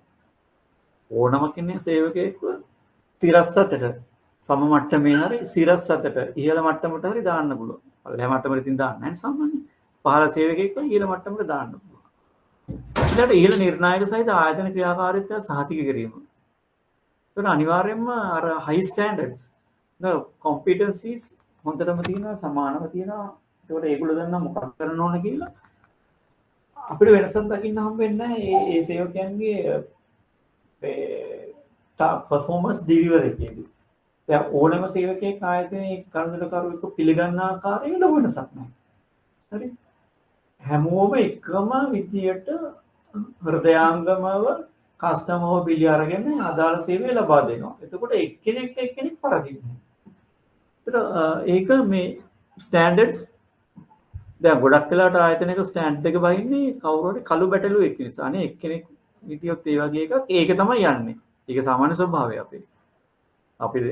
ඕනම කෙනෙක් සේවකයෙක්ව තිරස් අතට සම මට්ටමේ හරි සිරස් අතට ඉහළ මට්ටමට හරි දාන්න පුළුවන්. පල්ලෙහා මට්ටමට ඉතින් දාන්න නැහැ සාමාන්‍යයෙන්. පහළ සේවකයෙක්ව ඉහළ මට්ටමට දාන්න පුළුවන්. ඊළඟට ඉහළ නිර්ණායක සහිත ආයතන ක්‍රියාකාරීත්වය සහතික කිරීම. ඒක අනිවාර්යයෙන්ම අර හයි ස්ටෑන්ඩඩ්ස් කොම්පිටන්සිස් හොඳටම තියෙනවා, සමානව තියෙනවා. ඒකට ඒගොල්ලෝ දන්නා මොකක් කරන්න ඕන කියලා අපිට වෙනසක් දකින්න හම්බ වෙන්නේ නැහැ. ඒ සේවකයන්ගේ පර්ෆෝමන්ස් ඩිලිවරි එකේදී. දැන් ඕනම සේවකයෙක් ආයතනයේ කර්මකරුවෙක් පිළිගන්න ආකාරයේ ලොකු වෙනසක් නැහැ. හරි. හැමෝම එකම විදියට හෘදයාංගමව කස්ටමර්ව පිළි අරගෙන අදාළ සේවය ලබා දෙනවා. එතකොට එක්කෙනෙක් පරදින්නේ. ඒක මේ ස්ටෑන්ඩඩ්ස් දැන් ගොඩක් වෙලාවට ආයතනයක ස්ටෑන්ඩඩ් එක බහින්නේ කවුරු හරි කළු බැටළුවෙක් නිසා නේ. එක්කෙනෙක් විදියට ඒ වගේ එකක් ඒක තමයි යන්නේ. ඒක සාමාන්‍ය ස්වභාවය අපේ.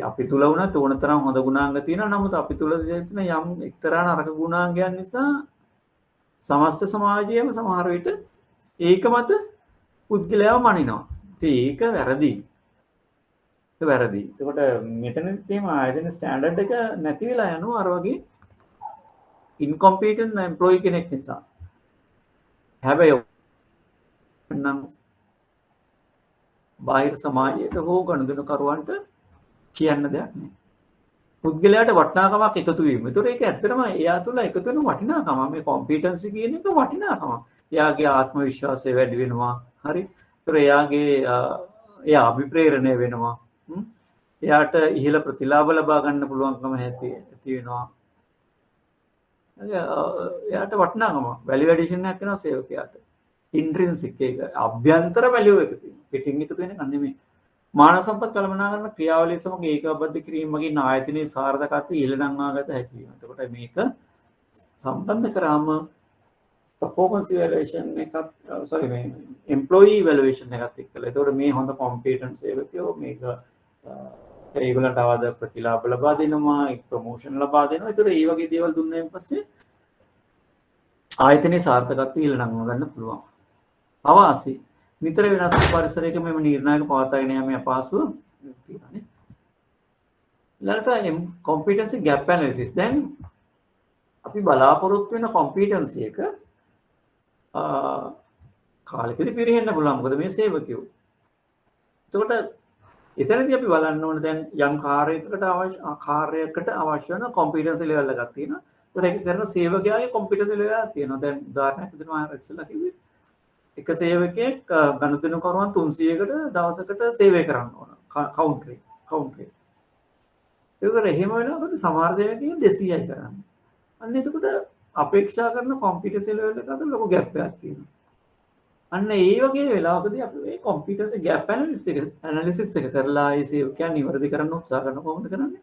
අපි තුල වුණත් ඕන තරම් හොඳ ගුණාංග තියෙනවා. නමුත් අපි තුල තියෙන යම් එක්තරා නරක ගුණාංගයන් නිසා සමස්ත සමාජයේම සමහර විට ඒක මත පුද්ගලයාව මනිනවා. ඒක වැරදි. එතකොට මෙතන තේම ආයතන ස්ටෑන්ඩඩ් එක නැති වෙලා යනවා අර වගේ ඉන්කොම්පිටන්ට් එම්ප්ලොයි කෙනෙක් නිසා. හැබැයි නම් බාහිර සමාජයට හෝ ගනුදෙනුකරුවන්ට කියන්න දෙයක් නැහැ. පුද්ගලයාට වටිනාකමක් එකතු වීම. ඒතර ඒක ඇත්තටම එයා තුළ එකතු වෙන වටිනාකම. මේ කොම්පිටන්සි කියන එක වටිනාකම. එයාගේ ආත්ම විශ්වාසය වැඩි වෙනවා. හරි. ඒතර එයා අභිප්‍රේරණය වෙනවා. එයාට ඉහළ ප්‍රතිලාභ ලබා ගන්න පුළුවන්කම ඇති වෙනවා. එයාට වටිනාකම වැලියු ඇඩිෂන් එකක් වෙනවා සේවකයාට. ඉන්ට්‍රින්සික් එක අභ්‍යන්තර වැලියු එක තියෙනවා. පිටින් එකතු වෙන එක නෙමෙයි. මානව සම්පත් කළමනාකරන ක්‍රියාවලිය සමග ඒකාබද්ධ කිරීම මගින් ආයතනයේ සාර්ථකත්වය ඉහළ නංවාගත හැකි වෙනවා. එතකොට මේක සම්බන්ධ කරාම performance evaluation එකක් මේ employee evaluation එකත් එක්කලා. එතකොට මේ හොඳ competent සේවකයෝ මේක ඒගොල්ලන්ට අවද ප්‍රතිලාභ ලබා දෙනවා, ප්‍රොමෝෂන් ලබා දෙනවා. එතකොට මේ වගේ දේවල් දුන්නායින් පස්සේ ආයතනයේ සාර්ථකත්වය ඉහළ නංවා ගන්න පුළුවන්. අවාසි නිතර වෙනස් පරිසරයක මෙම නිර්ණායක පවත්වාගෙන යාමේ අපහසුව තියෙනවානේ. ඊළඟට competency gap analysis. දැන් අපි බලාපොරොත්තු වෙන competency එක කාලෙකදී පිරෙන්න පුළුවන්. මොකද මේ සේවකයෝ. එතකොට එතනදී අපි බලන්න ඕන දැන් යම් කාර්යයකට අවශ්‍ය වෙන competency level එකක් තියෙනවා. ඒතර ඒක කරන සේවකයාගේ competency level එකක් තියෙනවා. දැන් උදාහරණයක් විදිහට මම ඉස්සෙල්ලා කිව්වේ එක සේවකයෙක් ගනුදෙනුකරුවන් 300කට දවසකට සේවය කරන්න ඕන කවුන්ටරේ. ඒකර එහෙම වෙනකොට සමහර සේවකයන් 200යි කරන්නේ. අන්න එතකොට අපේක්ෂා කරන කොම්පිටන්සි ලෙවල් එකකට ලොකු ગેප් එකක් තියෙනවා. අන්න ඒ වගේ වෙලාවකදී අපි මේ කොම්පිටන්සි ગેප් ඇනලිසිස් එක කරලා ඒ සේවකයන් නිවැරදි කරන්න උත්සාහ කරන කොහොමද කරන්නේ?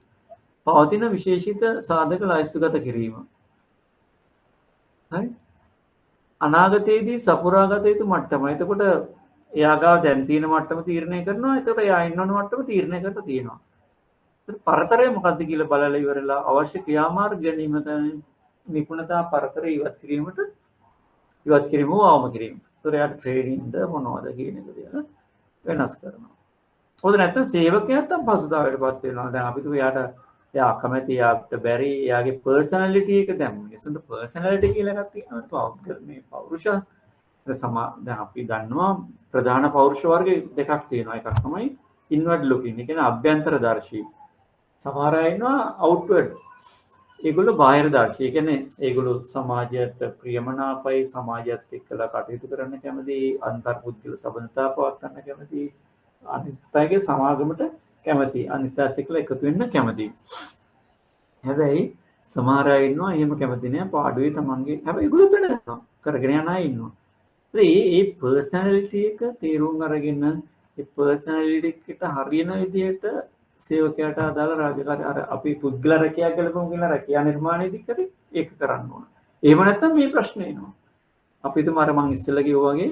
පවතින විශේෂිත සාධක ලයිස්තුගත කිරීම. හරි. අනාගතයේදී සපුරාගත යුතු මට්ටම. එතකොට එයා ගාව දැන් තියෙන මට්ටම තීරණය කරනවා. එතකොට එයා ඉන්න ඕන මට්ටම තීරණය කරලා තියෙනවා. ඒත් පරතරය මොකද්ද කියලා බලලා ඉවරලා අවශ්‍ය ක්‍රියාමාර්ග ගැනීම තමයි නිපුණතා පරතරය ඉවත් කිරීම අවම කිරීම. ඒතර එයාට ට්‍රේනින්ග්ද මොනවද කියන එක දෙන වෙනස් කරනවා. හොඳ නැත්නම් සේවකයාත් තම පසුතාවයටපත් වෙනවා. දැන් අපි තු එයා අකමැති එයාට බැරි එයාගේ පර්සනැලිටි එක දැන් මිනිස්සුන්ට පර්සනැලිටි කියලා එකක් තියෙනවා. මේ පෞරුෂ දැන් අපි දන්නවා ප්‍රධාන පෞරුෂ වර්ග දෙකක් තියෙනවා. එකක් තමයි ඉන්වර්ඩ් ලුකින්. ඒ කියන්නේ අභ්‍යන්තරදර්ශී. සමහර අය ඉන්නවා අවුට්වර්ඩ්. ඒගොල්ලෝ බාහිරදර්ශී. ඒ කියන්නේ ඒගොල්ලෝ සමාජයට ප්‍රියමනාපයි, සමාජයත් එක්කලා කටයුතු කරන්න කැමති, අන්තර්පුද්ගල සබඳතා පවත්වන්න කැමති, අනිත් අයගේ සමාගමට කැමති, අනිත් අයත් එක්කලා එකතු වෙන්න කැමති. හැබැයි සමහර අය ඉන්නවා එහෙම කැමති නෑ, පාඩුවේ තමන්ගේ හැබැයි ඒගොල්ලෝ වෙනනවා කරගෙන යන අය ඉන්නවා. ඒ පර්සනැලිටි එක තේරුම් අරගෙන ඒ පර්සනැලිටි එකට හරියන විදිහට සේවකයාට අදාළ රාජකාරී අර අපි පුද්ගල රැකියාව කියලා කියන රැකියා නිර්මාණයේදී කරේ ඒක කරන්න ඕන. එහෙම නැත්නම් මේ ප්‍රශ්නේ එනවා. අපි හිතමු අර මං ඉස්සෙල්ලා කිව්වා වගේ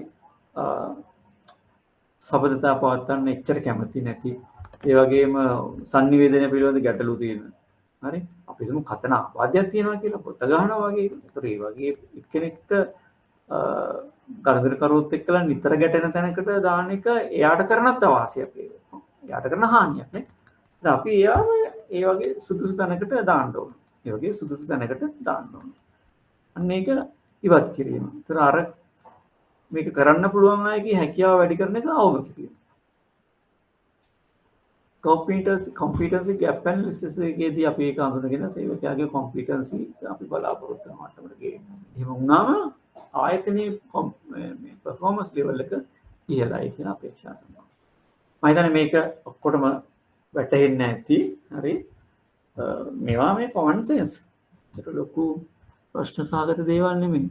සබඳතා පවත්වන්න එච්චර කැමති නැති, ඒ වගේම sannivedana පිළිබඳ ගැටලු තියෙන. හරි? අපි හිතමු කතන ආවාදයක් තියෙනවා කියලා පොත ගන්නවා වගේ. ඒතර ඒ වගේ එක්කෙනෙක්ට කරදරකරුවොත් එක්කලා නිතර ගැටෙන තැනකට දාන එක එයාට කරනත් අවාසියක් ඒක. එයාට කරන හානියක් නේ. දැන් අපි එයාව ඒ වගේ සුදුසු තැනකට දාන්න ඕන. ඒ වගේ සුදුසු තැනකට දාන්න ඕන. අන්න ඒක ඉවත් කිරීම. ඒතර අර මේක කරන්න පුළුවන් අයගේ හැකියාව වැඩි කරන එක අවම කිරීම. competency gap analysis එකේදී අපි ඒක අඳුනගෙන සේවකයාගේ competency අපි බලාපොරොත්තු වෙන මට්ටමට ගේන්න. එහෙම වුණාම ආයතනයේ මේ performance level එක ඉහළයි කියන අපේක්ෂා කරනවා. මම හිතන්නේ මේක ඔක්කොටම වැටහෙන්නේ නැති. හරි. මේවා මේ common sense. ඒක ලොකු ප්‍රශ්න සාගත දේවල් නෙමෙයි.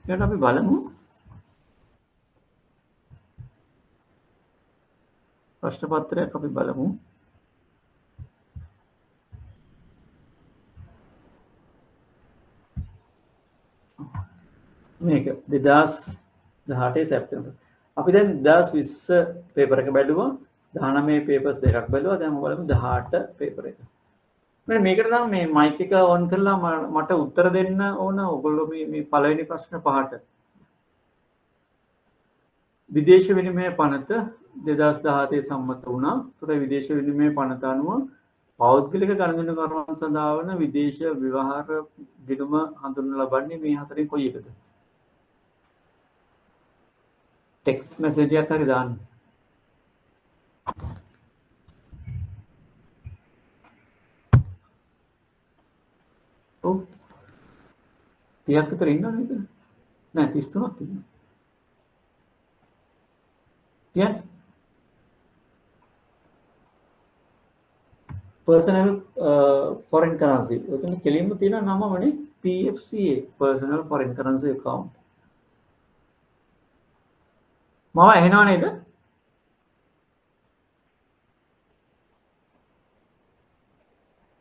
ඊට අපි බලමු ප්‍රශ්න පත්‍රයක් අපි බලමු. මේක 2018 සැප්තැම්බර්. අපි දැන් 2020 පේපර් එක බැලුවා. 19 පේපර්ස් දෙකක් බැලුවා. දැන් බලමු 18 පේපර් එක. මේකට නම් මේ මයික් එක ඔන් කරලා මට උත්තර දෙන්න ඕන. ඔයගොල්ලෝ මේ පළවෙනි ප්‍රශ්න පහට. විදේශ විනිමය පනත 2017 සම්මත වුණා. ඒතර විදේශ විනිමය පනත අනුව පෞද්ගලික ගනුදෙනුකරුවන් සඳහා වන විදේශ ව්‍යවහාර ගිණුම හඳුන්වනු ලබන්නේ මේ හතරෙන් කොයි එකද? ටෙක්ස්ට් මැසේජ් එකක් හරි දාන්න. ඔව් 30ක් විතර ඉන්නවද නේද? නෑ 33ක් ඉන්නවා. Yeah. Personal foreign currency. ඔතන කෙලින්ම තියෙන නමමනේ PFCA personal foreign currency account. මම ඇහෙනව නේද?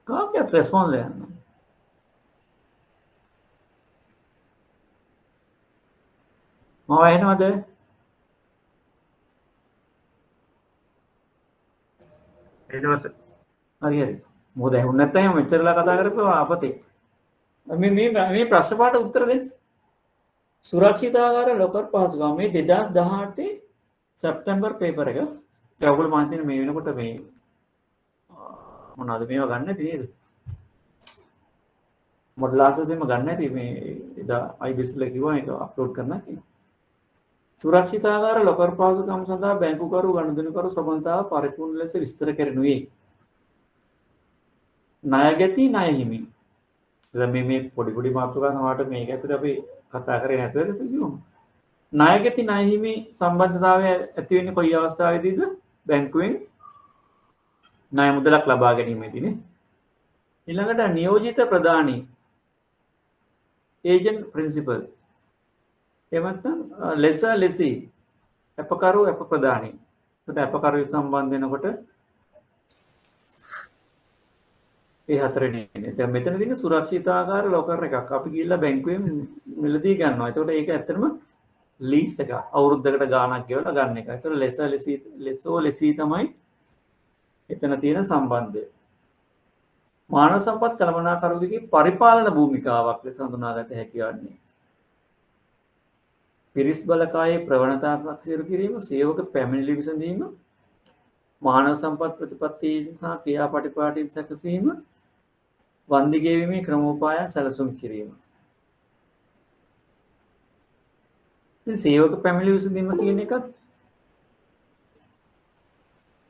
කාගේ රෙස්පොන්ස් දෙන්න? මම ඇහෙනවද? හරි හරි. මොකද ඇහුන්නේ නැත්නම් මෙච්චරලා කතා කරපුවා අපතේ. මේ ප්‍රශ්න පාට උත්තර දෙන්න. සුරක්ෂිතාගාර ලොකර් පහසුකම් මේ 2018 සැප්තැම්බර් පේපර් එක. ඒ ඔයගොල්ලෝ මම හිතන්නේ මේ වෙනකොට මේ මොනවද මේවා ගන්න නැති නේද? මොඩල් ආන්සර්ස් එහෙම ගන්න නැති මේ එදා IBSල කිව්වා ඒක අප්ලෝඩ් කරන්න කියලා. සුරක්ෂිතාගාර ලොකර් පහසුකම් සඳහා බැංකුකරු ගනුදෙනුකරු සම්බන්ධතාව පරිපූර්ණ ලෙස විස්තර කරනුයේ. ණයගැති ණය හිමි. දැන් මේ පොඩි පොඩි මාතෘකා සමහරට මේක ඇතුලේ අපි කතා කරේ නැතුවද කියමු. ණයගැති ණය හිමි සම්බන්ධතාවය ඇති වෙන්නේ කොයි අවස්ථාවේදීද? බැංකුවෙන් ණය මුදලක් ලබා ගැනීමේදීනේ. ඊළඟට නියෝජිත ප්‍රධානී ඒජන්ට් ප්‍රින්සිපල්. එහෙම නැත්නම් ලෙසර් ලෙසී අපකරු අප ප්‍රධානී. ඒකට අපකරු සම්බන්ධ වෙනකොට ඒ හතරෙනේ ඉන්නේ. දැන් මෙතන තියෙන සුරක්ෂිතාකාර ලොකර් එකක්. අපි ගිහිල්ලා බැංකුවෙන් මිලදී ගන්නවා. ඒතකොට ඒක ඇත්තටම ලීස් එක. අවුරුද්දකට ගාණක් ගෙවලා ගන්න එක. ඒතකොට ලෙසී තමයි එතන තියෙන සම්බන්ධය. මානව සම්පත් කළමනාකරුවෙකුගේ පරිපාලන භූමිකාවක් ලෙස හඳුනාගත හැකි වන්නේ. පිරිස් බලකායේ ප්‍රවණතා සක්‍රිය කිරීම, සේවක පැමිණිලි විසඳීම, මානව සම්පත් ප්‍රතිපත්ති සහ ක්‍රියාපටිපාටි සැකසීම, වන්දි ගෙවීමේ ක්‍රමෝපායන් සැලසුම් කිරීම. ඉතින් සේවක පැමිණිලි විසඳීම කියන එක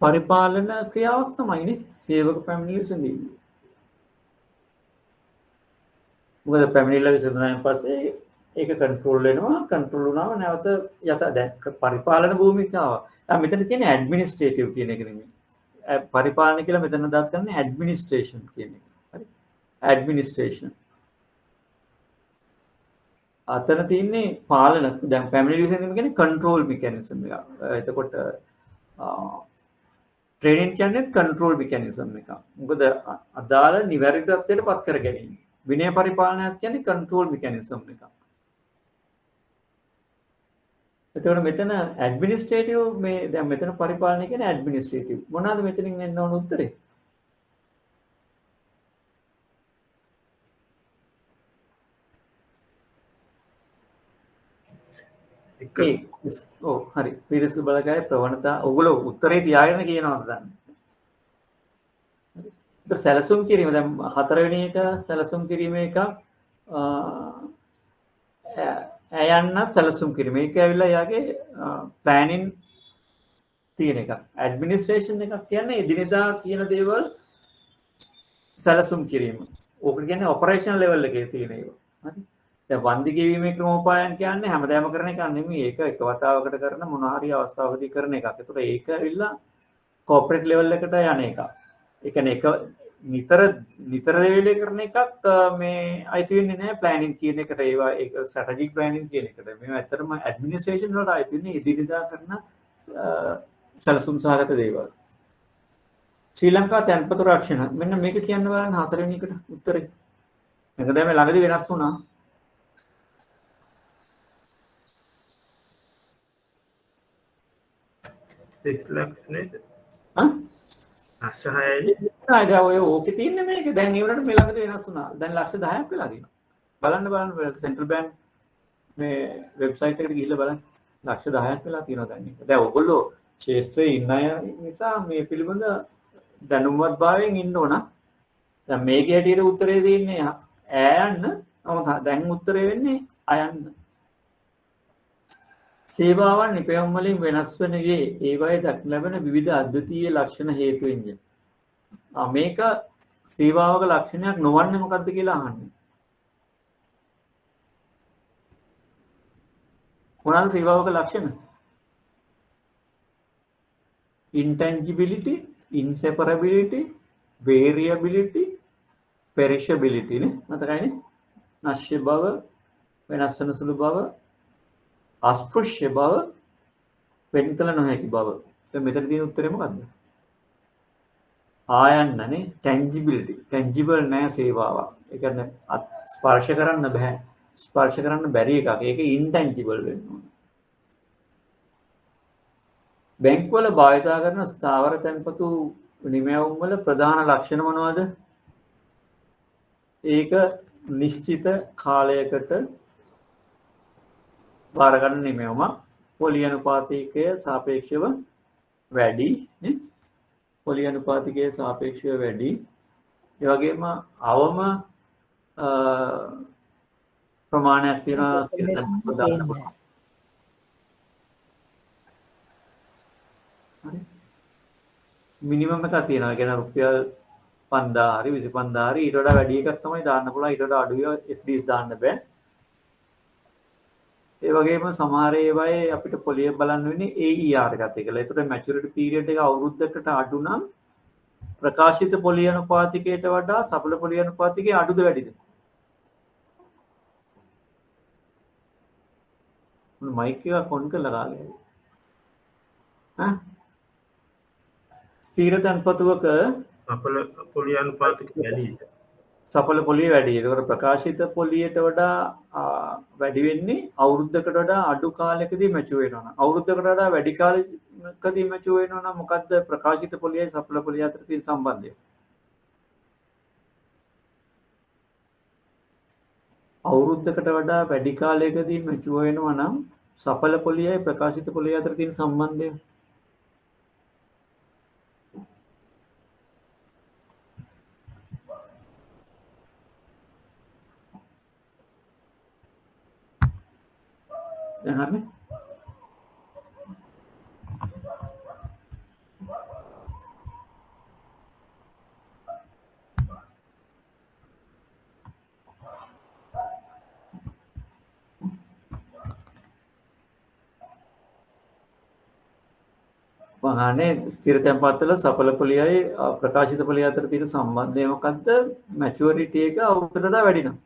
පරිපාලන ක්‍රියාවක් තමයිනේ සේවක පැමිණිලි විසඳීම. මොකද පැමිණිල්ල විසඳුනායින් පස්සේ ඒක කන්ට්‍රෝල් වෙනවා. කන්ට්‍රෝල් වුණාම නැවත දැන් පරිපාලන භූමිකාව. මෙතන කියන්නේ ඇඩ්මිනිස්ට්‍රේටිව් කියන එක නෙමෙයි. පරිපාලන කියලා මෙතන අදහස් කරන්නේ ඇඩ්මිනිස්ට්‍රේෂන් කියන එක. හරි. ඇඩ්මිනිස්ට්‍රේෂන්. අතන තියෙන්නේ පාලන. දැන් පැමිණිලි විසඳීම කියන්නේ කන්ට්‍රෝල් මෙකැනිසම් එක. එතකොට ට්‍රේනින් කියන්නේ කන්ට්‍රෝල් මෙකැනිසම් එක. මොකද අදාළ නිවැරදි තත්ත්වයට පත් කර ගැනීම. විනය පරිපාලනයක් කියන්නේ කන්ට්‍රෝල් මෙකැනිසම් එක. එතකොට මෙතන ඇඩ්මිනිස්ට්‍රේටිව් මේ දැන් මෙතන පරිපාලනය කියන්නේ ඇඩ්මිනිස්ට්‍රේටිව්. මොනවාද මෙතනින් එන්න ඕන උත්තරේ? ඔව් හරි. පිරිස් බලකායේ ප්‍රවණතා ඔයගොල්ලෝ උත්තරේ තියාගෙන කියනවාද දන්නේ. හරි. සැලසුම් කිරීම දැන් හතරවෙනි එක සැලසුම් කිරීම එක ඇයන්න සැලසුම් කිරීම. ඒක ඇවිල්ලා යාගේ ප්ලෑනින් තියෙන එක. ඇඩ්මිනිස්ට්‍රේෂන් එකක් කියන්නේ එදිනෙදා කියන දේවල් සැලසුම් කිරීම. ඕකට කියන්නේ ඔපරේෂනල් ලෙවල් එකේ තියෙන ඒවා. හරි. දැන් වන්දි ගෙවීමේ ක්‍රමෝපායන් කියන්නේ හැමදාම කරන එක නෙමෙයි. ඒක එක වතාවකට කරන මොන හරි අවස්ථාවකදී කරන එකක්. ඒතකොට ඒක ඇවිල්ලා කෝපරේට් ලෙවල් එකට යන එකක්. ඒ කියන්නේ එක නිතර ලෙවලේ කරන එකක් මේ අයිති වෙන්නේ නැහැ ප්ලෑනින් කියන එකට. ඒවා ඒක ස්ට්‍රැටජික් ප්ලෑනින් කියන එකට. මේවා ඇත්තටම ඇඩ්මිනිස්ට්‍රේෂන් වලට අයිති වෙන්නේ එදිනෙදා කරන සැලසුම් සහගත දේවල්. ශ්‍රී ලංකා තැන්පතු රක්ෂණ මෙන්න මේක කියන්න බලන්න හතරවෙනි එකට උත්තරේ. මේක දැන් මේ ළඟදී වෙනස් වුණා. ලක්ෂ 6යි. ආ ඔය ඕකේ තියෙන්නේ මේක. දැන් ඒ වලට මේ ළඟදී වෙනස් වුණා. දැන් ලක්ෂ 10ක් වෙලා තියෙනවා. බලන්න සෙන්ට්‍රල් බැංක් මේ වෙබ්සයිට් එකට ගිහිල්ලා බලන්න. ලක්ෂ 10ක් වෙලා තියෙනවා දැන් මේක. දැන් ඔයගොල්ලෝ ශේෂ්ත්‍රයේ ඉන්න අය නිසා මේ පිළිබඳ දැනුම්වත් භාවයෙන් ඉන්න ඕන. දැන් මේකේ හැටියට උත්තරේ දෙන්නේ ඈයන්න. දැන් උත්තරේ වෙන්නේ අයන්න. සේවාවන් නිපැයුම් වලින් වෙනස් වන වේ ඒවායේ දක්න ලැබෙන විවිධ අද්විතීය ලක්ෂණ හේතුවෙන්ය. මේක සේවාවක ලක්ෂණයක් නොවන්නේ මොකද්ද කියලා අහන්නේ. මොනවාද සේවාවක ලක්ෂණ? intangibility, inseparability, variability, perishability නේ. මතකයිනේ? නැශ්‍ය බව, වෙනස් වෙන සුළු බව, අස්පෘශ්‍ය බව, වෙන් කළ නොහැකි බව. දැන් මෙතන තියෙන උත්තරේ මොකද්ද? ආයන්නනේ tangibility. tangible නෑ සේවාවක්. ඒ කියන්නේ ස්පර්ශ කරන්න බෑ. ස්පර්ශ කරන්න බැරි එකක්. ඒක intangible වෙන්න ඕන. බැංකු වල භාවිතා කරන ස්ථාවර තැන්පතු නිමැවුම් වල ප්‍රධාන ලක්ෂණ මොනවද? ඒක නිශ්චිත කාලයකට බාර ගන්න නිමැවුමක්. පොලි අනුපාතිකය සාපේක්ෂව වැඩි නේ. පොලි අනුපාතිකය සාපේක්ෂව වැඩි. ඒ වගේම අවම ප්‍රමාණයක් තියෙනවා. මිනිමම් එකක් තියෙනවා. කියන රුපියල් 5000 හරි 25000 හරි ඊට වඩා වැඩි එකක් තමයි දාන්න පුළුවන්. ඊට වඩා අඩු FDs දාන්න බෑ. ඒ වගේම සමහර ඒවායේ අපිට පොලිය බලන්න වෙන්නේ AER එකත් එක්කලා. ඒකට මැචුරිටි පීරියඩ් එක අවුරුද්දකට අඩු නම් ප්‍රකාශිත පොලිය අනුපාතිකයට වඩා සඵල පොලිය අනුපාතිකය අඩුද වැඩිද? මයික් එක ඔන් කරලා ගාලා. ස්ථීර තැන්පතුවක සඵල පොලිය අනුපාතික වැඩි. සඵල පොලිය වැඩි. ඒකට ප්‍රකාශිත පොලියට වඩා වැඩි වෙන්නේ අවුරුද්දකට වඩා අඩු කාලයකදී මැචුර් වෙනවා නම්. අවුරුද්දකට වඩා වැඩි කාලයකදී මැචුර් වෙනවා නම් මොකද්ද ප්‍රකාශිත පොලියයි සඵල පොලිය අතර තියෙන සම්බන්ධය? අවුරුද්දකට වඩා වැඩි කාලයකදී මැචුර් වෙනවා නම් සඵල පොලියයි ප්‍රකාශිත පොලිය අතර තියෙන සම්බන්ධය දැන් හරිනේ. වහනේ ස්ථිර තැන්පත්වල සඵල පොලියයි ප්‍රකාශිත පොලිය අතර තියෙන සම්බන්ධය මොකද්ද? මැචුරිටි එක අවුරුද්දකට වඩා වැඩි නම්.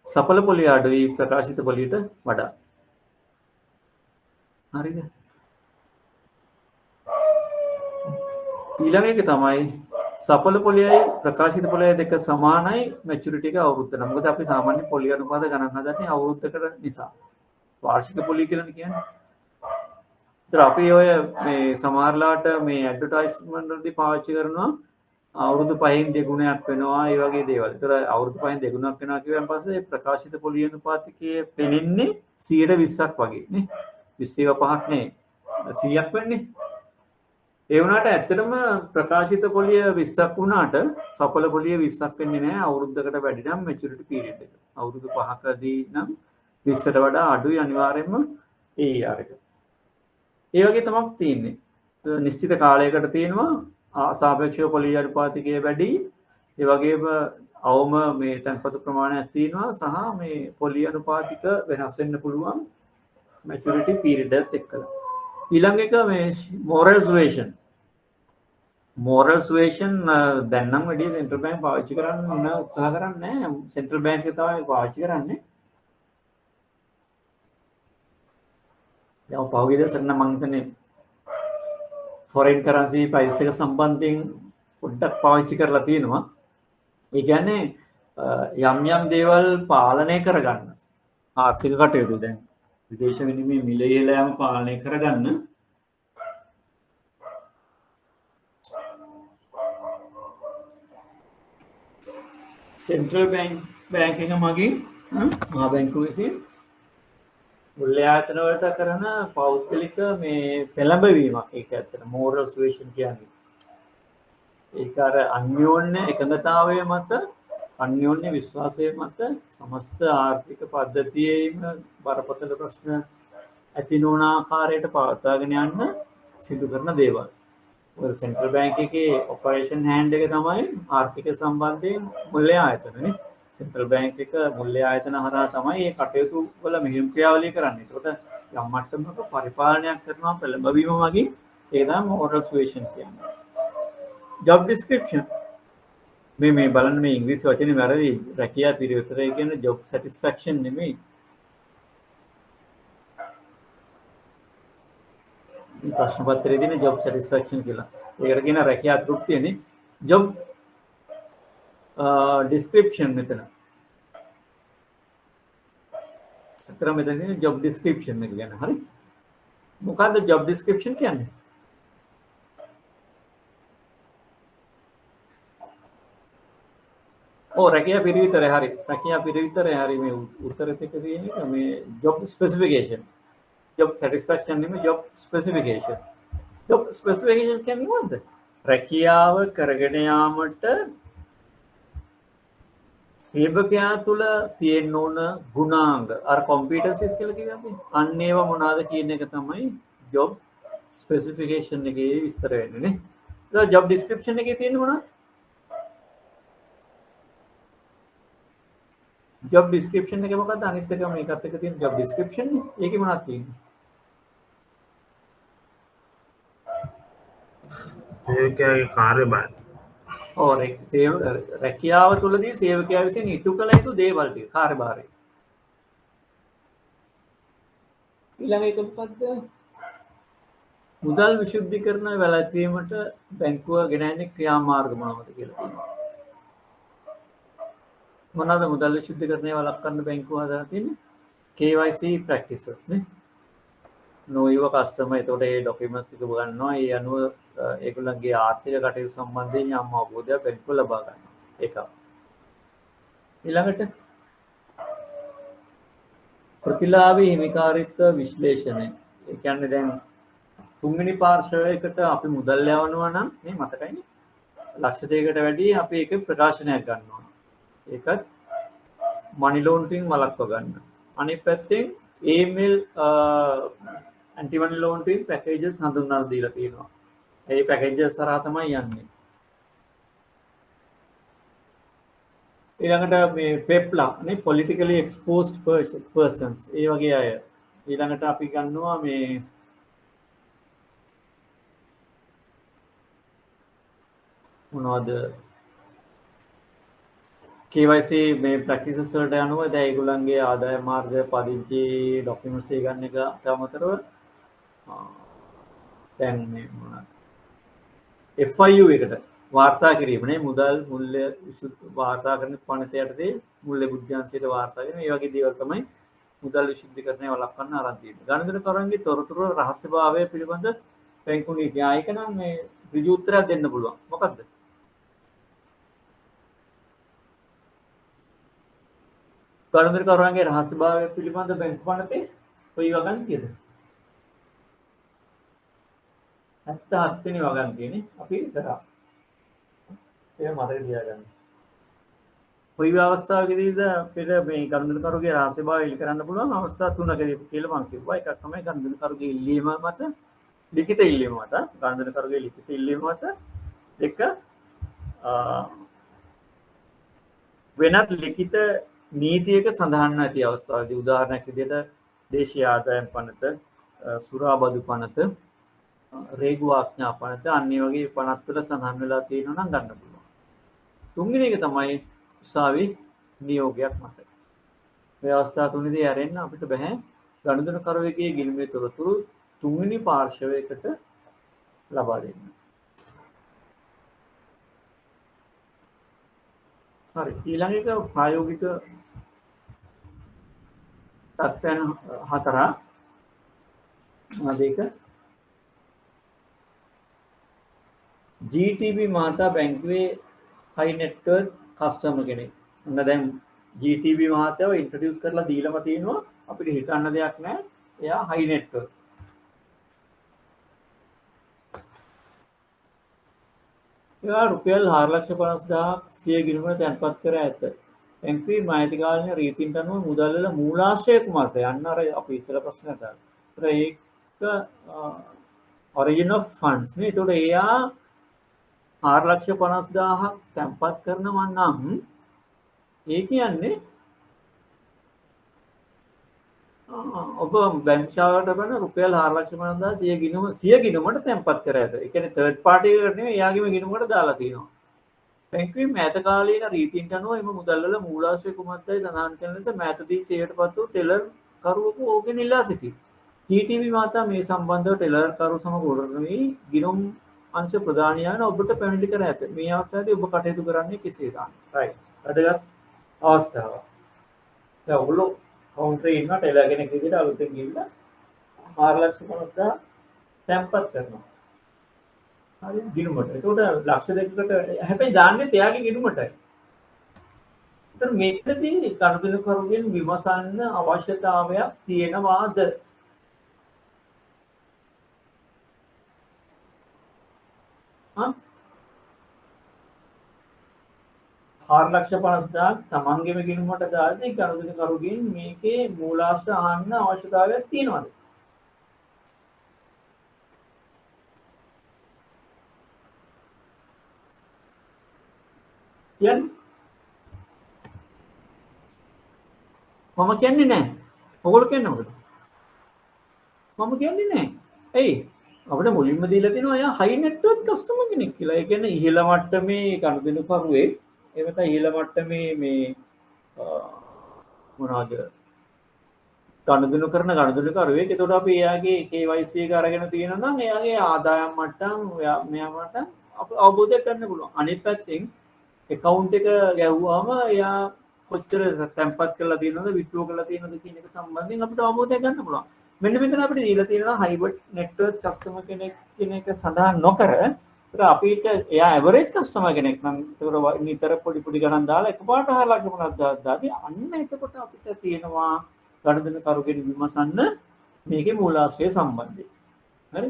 සඵල පොලිය අඩුයි ප්‍රකාශිත පොලියට වඩා. හරිද? ඊළඟ එක තමයි සඵල පොලියයි ප්‍රකාශිත පොලියයි දෙක සමානයි මැචුරිටි එක අවුරුද්දට. මොකද අපි සාමාන්‍ය පොලිය අනුපාත ගණන් හදන්නේ අවුරුද්දකට නිසා. වාර්ෂික පොලිය කියලා කියන්නේ. ඒතර අපි ඔය මේ සමහරලාට මේ ඇඩ්වර්ටයිස්මන්ට් වලදී පාවිච්චි කරනවා අවුරුදු 5න් දෙගුණයක් වෙනවා ඒ වගේ දේවල්. ඒතර අවුරුදු 5න් දෙගුණයක් වෙනවා කියුවන් පස්සේ ප්‍රකාශිත පොලිය අනුපාතිකයේ පෙනෙන්නේ 120ක් වගේ නේ. 25ක් නේ 100ක් වෙන්නේ. ඒ වුණාට ඇත්තටම ප්‍රකාශිත පොලිය 20ක් වුණාට සඵල පොලිය 20ක් වෙන්නේ නැහැ අවුරුද්දකට වැඩි නම් මැචුරිටි පීරියඩ් එක. අවුරුදු 5කදී නම් 20ට වඩා අඩුයි අනිවාර්යයෙන්ම AER එක. ඒ වගේ තමයි තියෙන්නේ. නිශ්චිත කාලයකට තියෙනවා සාපේක්ෂව පොලිය අනුපාතිකය වැඩි. ඒ වගේම අවම මේ තැන්පතු ප්‍රමාණයක් තියෙනවා සහ මේ පොලිය අනුපාතික වෙනස් වෙන්න පුළුවන් මැචුරිටි පීරියඩ් එකත් එක්කලා. ඊළඟ එක මේ moral suasion. moral suasion දැන් නම් වැඩි සෙන්ට්‍රල් බැංක් පාවිච්චි කරන්න උත්සාහ කරන්නේ නැහැ. සෙන්ට්‍රල් බැංක් එක තමයි පාවිච්චි කරන්නේ. දැන් පහුගිය දවසට නම් මම හිතන්නේ ෆොරේන් කරන්සි ප්‍රයිස් එක සම්බන්ධයෙන් පොඩ්ඩක් පාවිච්චි කරලා තියෙනවා. ඒ කියන්නේ යම් යම් දේවල් පාලනය කරගන්න ආර්ථික කටයුතු දැන් විදේශ විනිමය මිල ඉහළ යාම පාලනය කරගන්න සෙන්ට්‍රල් බැංක් එක මගින් මහා බැංකුව විසින් මුල්‍ය ආයතන වලට කරන පෞද්ගලික මේ පෙළඹවීමක්. ඒක ඇත්තට moral suasion කියන්නේ. ඒක අර අන්‍යෝන්‍ය එකඟතාවය මත අන්‍යෝන්‍ය විශ්වාසය මත සමස්ත ආර්ථික පද්ධතියේම බරපතල ප්‍රශ්න ඇති නොවන ආකාරයට පවත්වාගෙන යන්න සිදු කරන දේවල්. ඔය සෙන්ට්‍රල් බැංක් එකේ ඔපරේෂන් හැන්ඩ් එක තමයි ආර්ථික සම්බන්ධයෙන් මුල්‍ය ආයතනනේ. සෙන්ට්‍රල් බැංක් එක මුල්‍ය ආයතන හරහා තමයි මේ කටයුතු වල මෙහෙයුම් ක්‍රියාවලිය කරන්නේ. ඒකට යම් මට්ටමක පරිපාලනයක් කරනවා පෙළඹවීම වගේ ඒක තමයි moral suasion කියන්නේ. job description මේ බලන්න මේ ඉංග්‍රීසි වචනේ වැරදි. රැකියා පිරිවෙතරය කියන්නේ job satisfaction නෙමෙයි. මේ ප්‍රශ්න පත්‍රයේ තියෙන job satisfaction කියලා. ඒකට කියන රැකියා තෘප්තියනේ. job description මෙතන. අතර මෙතන තියෙන job description එක ගැන හරි. මොකද්ද job description කියන්නේ? රැකියා පිරිවිතරය හරි. රැකියා පිරිවිතරය හරි මේ උත්තරෙත් එක තියෙන එක මේ job specification. job satisfaction නෙමෙයි job specification. job specification කියන්නේ මොකද්ද? රැකියාව කරගෙන යාමට සේවකයා තුළ තියෙන්න ඕන ගුණාංග අර competencies කියලා කිව්වේ අපි. අන්න ඒවා මොනවාද කියන එක තමයි job specification එකේ විස්තර වෙන්නේ නේ. ඒක job description එකේ තියෙන්නේ මොනවද? job description එක මොකද්ද? අනිත් එක මේකත් එක්ක තියෙන job description නේ. ඒකේ මොනවද තියෙන්නේ? සේවකයාගේ කාර්යභාරය. රැකියාව තුළදී සේවකයා විසින් ඉටු කළ යුතු දේවල් ටික කාර්යභාරය. ඊළඟ එක මොකද්ද? මුදල් විශුද්ධිකරණය වැළැක්වීමට බැංකුව ගෙන එන ක්‍රියාමාර්ග මොනවද කියලා තියෙනවා. මොනවාද මුදල් විශුද්ධිකරණය වළක්වන්න බැංකුව හදලා තියෙන්නේ? KYC practices නේ. know your customer. එතකොට ඒ ડોකියුමන්ට්ස් ටික ගන්නවා. ඒ අනුව ඒගොල්ලන්ගේ ආර්ථික කටයුතු සම්බන්ධයෙන් යම් අවබෝධයක් බැංකුව ලබා ගන්නවා. ඒක. ඊළඟට ප්‍රතිලාභී හිමිකාරීත්ව විශ්ලේෂණය. ඒ කියන්නේ දැන් තුන්වෙනි පාර්ශවයකට අපි මුදල් යවනවා නම් මේ මතකයිනේ. ලක්ෂ දෙකකට වැඩි අපි ඒක ප්‍රකාශනයක් ගන්නවා. ඒකත් money laundering වළක්ව ගන්න. අනිත් පැත්තෙන් email anti money laundering packages හඳුන්වලා දීලා තියෙනවා. ඒ packages හරහා තමයි යන්නේ. ඊළඟට මේ PEPLA නේ politically exposed persons ඒ වගේ අය. ඊළඟට අපි ගන්නවා මේ මොනවද KYC මේ practices වලට අනුව දැන් ඒගොල්ලන්ගේ ආදාය මාර්ග පදිංචි ડોකියුමන්ට්ස් ටික ගන්න එක අමතරව දැන් මේ මොනවද FIU එකට වාර්තා කිරීම නේ මුදල් මුල්‍ය වාර්තා කරන පනත යටතේ මුල්‍ය බුද්ධාංශයට වාර්තා කරන මේ වගේ දේවල් තමයි මුදල් විශුද්ධිකරණය වළක්වන්න ආරම්භ තියෙන්නේ. ගණන්කරුවන්ගේ තොරතුරු රහස්‍යභාවය පිළිබඳ බැංකු නීති ආයක නම් මේ ඍජු උත්තරයක් දෙන්න පුළුවන්. මොකද්ද? ගණන්කරුවන්ගේ රහස්‍යභාවය පිළිබඳ බැංකු පනතේ කොයි වගන්තියද? 77 වෙනි වගන්තියනේ අපි කරා. ඒක මතක තියාගන්න. කොයි අවස්ථාවකදීද අපිට මේ ගණන්කරුගේ රහස්‍යභාවය ඉල්ල කරන්න පුළුවන් අවස්ථා තුනකදී කියලා මම කිව්වා. එකක් තමයි ගණන්කරුගේ ඉල්ලීම මත ලිඛිත ඉල්ලීම මත ගණන්කරුගේ ලිඛිත ඉල්ලීම මත එක වෙනත් ලිඛිත නීතියක සඳහන් නැති අවස්ථාවේදී උදාහරණයක් විදිහට දේශීය ආදායම් පනත, සුරාබදු පනත, රේගු ආඥා පනත අන්න ඒ වගේ පනත් වල සඳහන් වෙලා තියෙනවා නම් ගන්න පුළුවන්. තුන්වෙනි එක තමයි උසාවි නියෝගයක් මත. මේ අවස්ථා තුනේදී ඇරෙන්න අපිට බෑ ගනුදෙනුකරුවෙකුගේ ගිණුමේ තොරතුරු තුන්වෙනි පාර්ශවයකට ලබා දෙන්න. හරි ඊළඟ එක ප්‍රායෝගික තත්ත්වයන් හතරක්. මේක GTB මහතා බැංකුවේ high net worth customer කෙනෙක්. ඔන්න දැන් GTB මහතාව ඉන්ට්‍රොඩියුස් කරලා දීලම තියෙනවා. අපිට හිතන්න දෙයක් නැහැ. එයා high net worth. එයා රුපියල් 4,50,000ක් සිය ගිණුමට තැන්පත් කර ඇත. බැංකුවේ මාධ්‍යකාලීන රීතීන්ට අනුව මුදල් වල මූලාශ්‍රය කුමක්ද? යන්න අර අපි ඉස්සෙල්ල ප්‍රශ්න කරා. ඒක origin of funds නේ. ඒතකොට එයා 4,50,000ක් තැන්පත් කරනවා නම් ඒ කියන්නේ ඔබ බැංක් ශාලාවට බන රුපියල් 4,50,000 සිය ගිණුමට තැන්පත් කර ඇත. ඒ කියන්නේ තර්ඩ් පාර්ටි එකට නෙමෙයි එයාගේම ගිණුමකට දාලා තියෙනවා. බැංකුවේ මෑත කාලීන රීතීන්ට අනුව එම මුදල් වල මූලාශ්‍රය කුමක්දයි සඳහන් කරන ලෙස මෑතදී සේවයටපත් වූ ටෙලර් කරුවෙකු ඕගෙන් ඉල්ලා සිටී. GTB මාතා මේ සම්බන්ධව ටෙලර් කරු සමග උඩරණවී ගිණුම් අංශ ප්‍රදානියාන ඔබට පැමිණිලි කර ඇත. මේ අවස්ථාවේදී ඔබ කටයුතු කරන්නේ කෙසේද? right. වැදගත් අවස්ථාවක්. දැන් ඔයගොල්ලෝ කවුන්ටරේ ඉන්න ටෙලර් කෙනෙක් විදිහට අලුතෙන් ගිහිල්ලා 4,50,000 තැන්පත් කරනවා. හරි ගිණුමට. ඒකට ලක්ෂ දෙකකට හැබැයි දාන්නේ එයාගේ ගිණුමටයි. ඒතර මේකදී ගනුදෙනුකරුගෙන් විමසන්න අවශ්‍යතාවයක් තියෙනවාද? 4,50,000 තමන්ගේම ගිණුමට දාද්දී ගනුදෙනුකරුගෙන් මේකේ මූලාශ්‍ර අහන්න අවශ්‍යතාවයක් තියෙනවද? කියන්නේ මම කියන්නේ නැහැ. ඔයගොල්ලෝ කියන්නේ මොකද? මම කියන්නේ නැහැ. එයි අපිට මුලින්ම දීලා තියෙනවා එයා high net worth customer කෙනෙක් කියලා. ඒ කියන්නේ ඉහළ මට්ටමේ ගනුදෙනුකරුවෙක්. එහෙම නැත්නම් ඉහළ මට්ටමේ මේ මොනවාද ගනුදෙනු කරන ගනුදෙනුකරුවෙක්. එතකොට අපි එයාගේ KYC එක අරගෙන තියෙනවා නම් එයාගේ ආදායම් මට්ටම් මෙයා මට්ටම් අවබෝධ කරගන්න පුළුවන්. අනිත් පැත්තෙන් account එක ගැහුවාම එයා කොච්චර තැන්පත් කරලා තියෙනවද විත්ඩ්‍රෝ කරලා තියෙනවද කියන එක සම්බන්ධයෙන් අපිට අවබෝධයක් ගන්න පුළුවන්. මෙන්න මෙතන අපිට දීලා තියෙනවා හයිබ්‍රිඩ් නෙට්වර්ක් කස්ටමර් කෙනෙක් කියන එක සඳහන් නොකර ඒත් අපිට එයා ඇවරේජ් කස්ටමර් කෙනෙක් නම් ඒකට නිතර පොඩි පොඩි ගණන් දාලා එකපාරට 6,50,000 දාදී අන්න එතකොට අපිට තියෙනවා ගනුදෙනුකරුගෙන් විමසන්න මේකේ මූලාශ්‍රය සම්බන්ධයෙන්. හරි?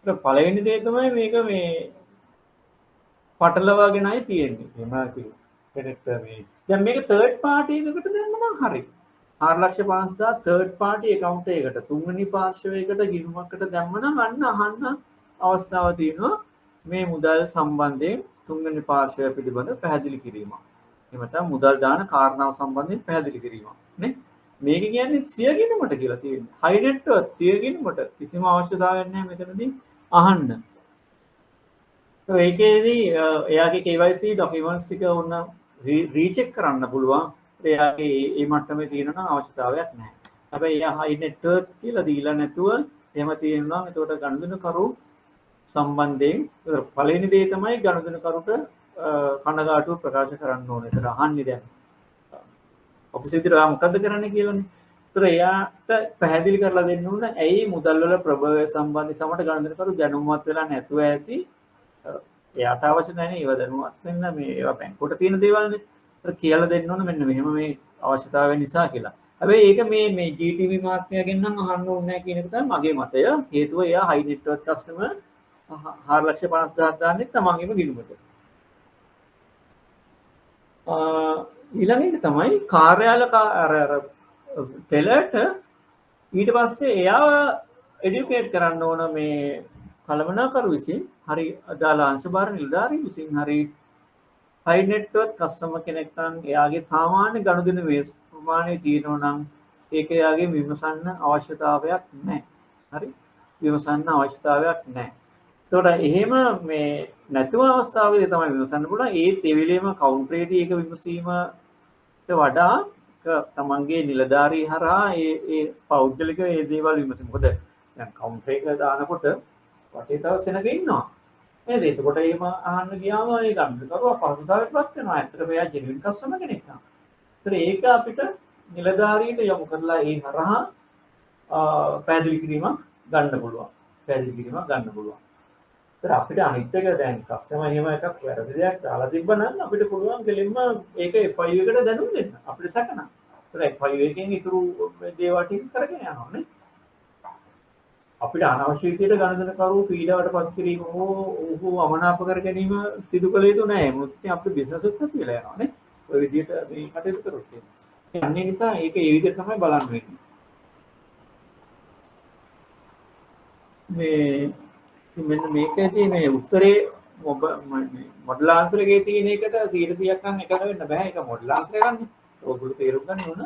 ඒක පළවෙනි දේ තමයි මේක මේ පටලවාගෙනයි තියෙන්නේ. එහෙම කෙනෙක්ට මේ දැන් මේක තර්ඩ් පාර්ටි එකකට දැම්මම හරි. 4,50,000 තර්ඩ් පාර්ටි account එකකට තුන්වෙනි පාර්ශ්වයකට ගිණුමකට දැම්මම අන්න අහන්න අවස්ථාව තියෙනවා මේ මුදල් සම්බන්ධයෙන් තුන්වෙනි පාර්ශ්වය පිළිබඳ පැහැදිලි කිරීමක්. එහෙම නැත්නම් මුදල් දාන කාරණාව සම්බන්ධයෙන් පැහැදිලි කිරීමක් නේ. මේක කියන්නේ සිය ගිණුමට කියලා තියෙන්නේ. හයි නෙට් වර්ත් සිය ගිණුමට කිසිම අවශ්‍යතාවයක් නැහැ මෙතනදී අහන්න. ඒකේදී එයාගේ KYC ඩොකියුමන්ට්ස් ටික උන්න රීචෙක් කරන්න පුළුවන්. එයාගේ මේ මට්ටමේ තියෙන අවශ්‍යතාවයක් නැහැ. හැබැයි එයා හයි නෙට්වර්ක් කියලා දීලා නැතුව එහෙම තියෙනවා. එතකොට ගනුදෙනුකරු සම්බන්ධයෙන් පළවෙනි දේ තමයි ගනුදෙනුකරුට කනගාටුව ප්‍රකාශ කරන්න ඕනේ. ඒතර අහන්නේ දැන් ඔෆිස් එකේ මොකද්ද කරන්නේ කියලානේ. ඒතර එයාට පැහැදිලි කරලා දෙන්න ඕන ඇයි මුදල් වල ප්‍රභවය සම්බන්ධ සමට ගනුදෙනුකරු දැනුවත් වෙලා නැතුව ඇති. එයාට අවශ්‍ය නැහැ ඒව දැනුවත් වෙන්න මේ ඒවා බැංකුවට තියෙන දේවල්නේ. ඒත් කියලා දෙන්න ඕන මෙන්න මෙහෙම මේ අවශ්‍යතාවය නිසා කියලා. හැබැයි ඒක මේ GTV මාත්‍යාගෙන් නම් අහන්න ඕනේ නැහැ කියන එක තමයි මගේ මතය. හේතුව එයා හයි නෙට්වර්ක් කස්ටමර් 4,50,000 දාන්නේ තමන්ගේම ගිණුමට. ඊළඟ එක තමයි කාර්යාල අර ටෙලර්ට ඊට පස්සේ එයාව එඩියුකේට් කරන්න ඕන මේ කළමනාකරු විසින් හරි අදාළ අංශභාර නිලධාරී විසින් හරි හයි නෙට්වර්ක් කස්ටමර් කෙනෙක් නම් එයාගේ සාමාන්‍ය ගනුදෙනු ප්‍රමාණය තියෙනවා නම් ඒක එයාගේ විමසන්න අවශ්‍යතාවයක් නැහැ. හරි? විමසන්න අවශ්‍යතාවයක් නැහැ. ඒතකොට එහෙම මේ නැතුව අවස්ථාවේදී තමයි විමසන්න පුළුවන්. ඒත් ඒ වෙලෙම කවුන්ටරේදී ඒක විමසීමට වඩා තමන්ගේ නිලධාරී හරහා ඒ පෞද්ගලික ඒ දේවල් විමසීම. මොකද දැන් කවුන්ටර් එක දානකොට වටේ තව සෙනග ඉන්නවා. නේද? එතකොට එහෙම අහන්න ගියාම ඒ ගනුදෙනුකරුවා පහසුතාවයටපත් වෙනවා. ඇත්තටම එයා ජෙනුයින් කස්ටමර් කෙනෙක් නා. ඒතර ඒක අපිට නිලධාරීන්ට යොමු කරලා ඒ හරහා පැහැදිලි කිරීමක් ගන්න පුළුවන්. පැහැදිලි කිරීමක් ගන්න පුළුවන්. ඒතර අපිට අනිත් එක දැන් කස්ටමර් එහෙම එකක් වැරදි දෙයක් දාලා තිබ්බනම් අපිට පුළුවන් දෙලින්ම ඒක FIU එකට දැනුම් දෙන්න. අපිට සැකනම්. ඒතර FIU එකෙන් ඉතුරු දේවල් ටික කරගෙන යනවා නේ. අපිට අනවශ්‍ය විදිහට ගනුදෙනුකරු පීඩාවට පත් කිරීම හෝ අමනාප කර ගැනීම සිදු කළ යුතු නැහැ. මොකද අපේ බිස්නස් එකත් කියලා යනවා නේ. ඔය විදිහට මේ කටයුතු කරොත් ඒ නිසා ඒක ඒ විදිහට තමයි බලන්න වෙන්නේ. මෙන්න මේකදී මේ උත්තරේ මොඩල් ආන්සර් එකේ තියෙන එකට 100%ක් නම් එකද වෙන්න බෑ. ඒක මොඩල් ආන්සර් එකක් නේ. ඔයගොල්ලෝ තේරුම් ගන්න ඕන.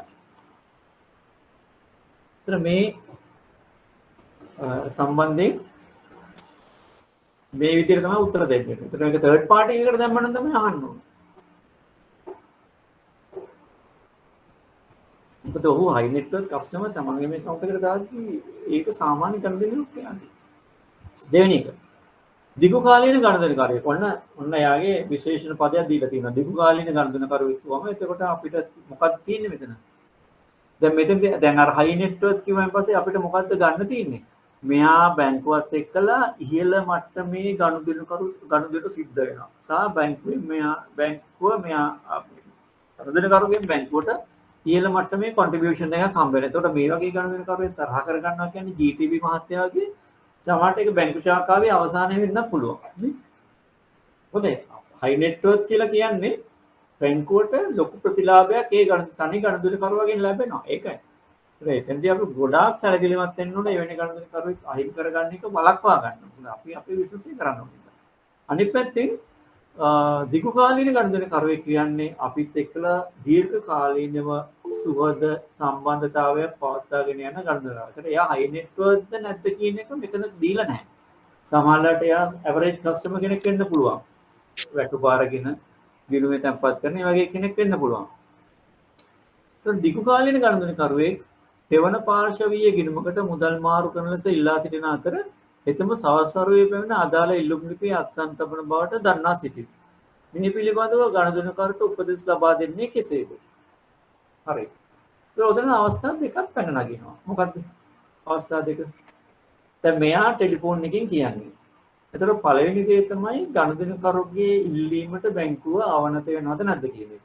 ඒතර මේ සම්බන්ධයෙන් මේ විදිහට තමයි උත්තර දෙන්නේ. ඒතර මේක තර්ඩ් පාර්ටි එකකට දැම්ම නම් තමයි අහන්න ඕනේ. මොකද ඔහු හයි නෙට්වර්ක් කස්ටමර් තමන්ගේ මේ account එකට දාද්දී ඒක සාමාන්‍ය ගනුදෙනුවක් කියන්නේ. දෙවෙනි එක. දිගු කාලීන ගනුදෙනුකාරයෙක්. ඔන්න එයාගේ විශේෂණ පදයක් දීලා තියෙනවා. දිගු කාලීන ගනුදෙනුකාරයෙක් කිව්වම එතකොට අපිට මොකක්ද තියෙන්නේ මෙතන? දැන් මෙතෙන් දැන් අර හයි නෙට්වර්ක් කිව්වන් පස්සේ අපිට මොකද්ද ගන්න තියෙන්නේ? මෙයා බැංකුවත් එක්කලා ඉහළ මට්ටමේ ගනුදෙනු සිද්ධ වෙනවා. සා බැංකුවෙන් බැංකුව ගනුදෙනුකරුගෙන් බැංකුවට ඉහළ මට්ටමේ කොන්ට්‍රිබියුෂන් එකක් හම්බ වෙනවා. එතකොට මේ වගේ ගනුදෙනුකරුවෙන් තරහ කර ගන්නවා කියන්නේ GTB මහත්තයාගේ සමහරට ඒක බැංකු ශාඛාවේ අවසානයේ වෙන්නත් පුළුවන්. නේ? මොකද හයි නෙට්වර්ක් කියලා කියන්නේ බැංකුවට ලොකු ප්‍රතිලාභයක් ඒ තනි ගනුදෙනුකරුවගෙන් ලැබෙනවා. ඒකයි. එතෙන්දී අපි ගොඩාක් සැලකිලිමත් වෙන්න ඕනේ එවැනි ගනුදෙනුකරුවෙක් අහිමි කරගන්න එක වළක්වා ගන්න. අපි අපේ විශ්වාසය කරන්න ඕනේ. අනිත් පැත්තෙන් දිගු කාලීන ගනුදෙනුකරුවෙක් කියන්නේ අපිත් එක්කලා දීර්ඝ කාලීනව සුහද සම්බන්ධතාවයක් පවත්වාගෙන යන ගනුදෙනුකරුවෙක්. එයා හයි නෙට්වර්ක්ද නැද්ද කියන එක මෙතන දීලා නැහැ. සමහරවිට එයා ඇවරේජ් කස්ටමර් කෙනෙක් වෙන්න පුළුවන්. වැටුපාරගෙන ගිණුමේ තැන්පත් කරන ඒ වගේ කෙනෙක් වෙන්න පුළුවන්. ඒත් දිගු කාලීන ගනුදෙනුකරුවෙක් දෙවන පාර්ශවීය ගිණුමකට මුදල් මාරු කරන ලෙස ඉල්ලා සිටින අතර එතම සවස්වරුවේ පැමිණ අදාළ ඉල්ලුම් ලිපිය අත්සන් තබන බවට දන්වා සිටිති. මේ පිළිබඳව ගණදුනකරුට උපදෙස් ලබා දෙන්නේ කෙසේද? හරි. ඒක උදේන අවස්ථා දෙකක් පැන නගිනවා. මොකද්ද? අවස්ථා දෙක. දැන් මෙයා ටෙලිෆෝන් එකකින් කියන්නේ. ඒතර පළවෙනි දේ තමයි ගණදුනකරුගේ ඉල්ලීමට බැංකුව අවනත වෙනවද නැද්ද කියන එක.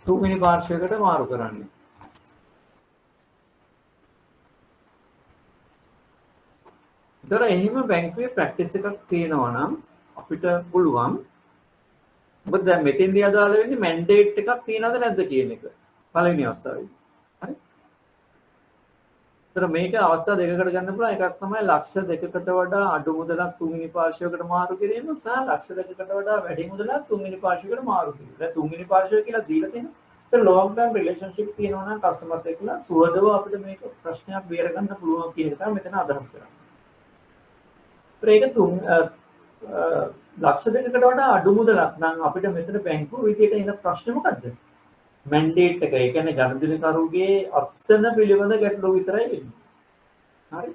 තුන්වෙනි පාර්ශ්වයකට මාරු කරන්නේ. ඒතර එහෙම බැංකුවේ ප්‍රැක්ටිස් එකක් තියෙනවා නම් අපිට පුළුවන් මොකද දැන් මෙතෙන්දී අදාළ වෙන්නේ මැන්ඩේට් එකක් තියනවද නැද්ද කියන එක. පළවෙනි අවස්ථාවේදී. හරි. ඒතර මේක අවස්ථා දෙකකට ගන්න පුළුවන්. එකක් තමයි ලක්ෂ 2කට වඩා අඩු මුදලක් තුන්වෙනි පාර්ශ්වයකට මාරු කිරීම සහ ලක්ෂ 2කට වඩා වැඩි මුදලක් තුන්වෙනි පාර්ශ්වයකට මාරු කිරීම. දැන් තුන්වෙනි පාර්ශ්වය කියලා දීලා තියෙනවා. ඒතර ලොංග් ටර්ම් රිලේෂන්ෂිප් තියෙනවා නම් කස්ටමර්ත් එක්කලා සුවදව අපිට මේක ප්‍රශ්නයක් බේර ගන්න පුළුවන් කියන එක තමයි මෙතන අදහස් කරන්නේ. ඒක ලක්ෂ 2කට වඩා අඩු මුදලක් නම් අපිට මෙතන බැංකුව විදියට එන ප්‍රශ්නේ මොකද්ද? මැන්ඩේට් එක. ඒ කියන්නේ ගණන්දිනකරුගේ අත්සන පිළිබඳ ගැටලුව විතරයි වෙන්නේ. හරි.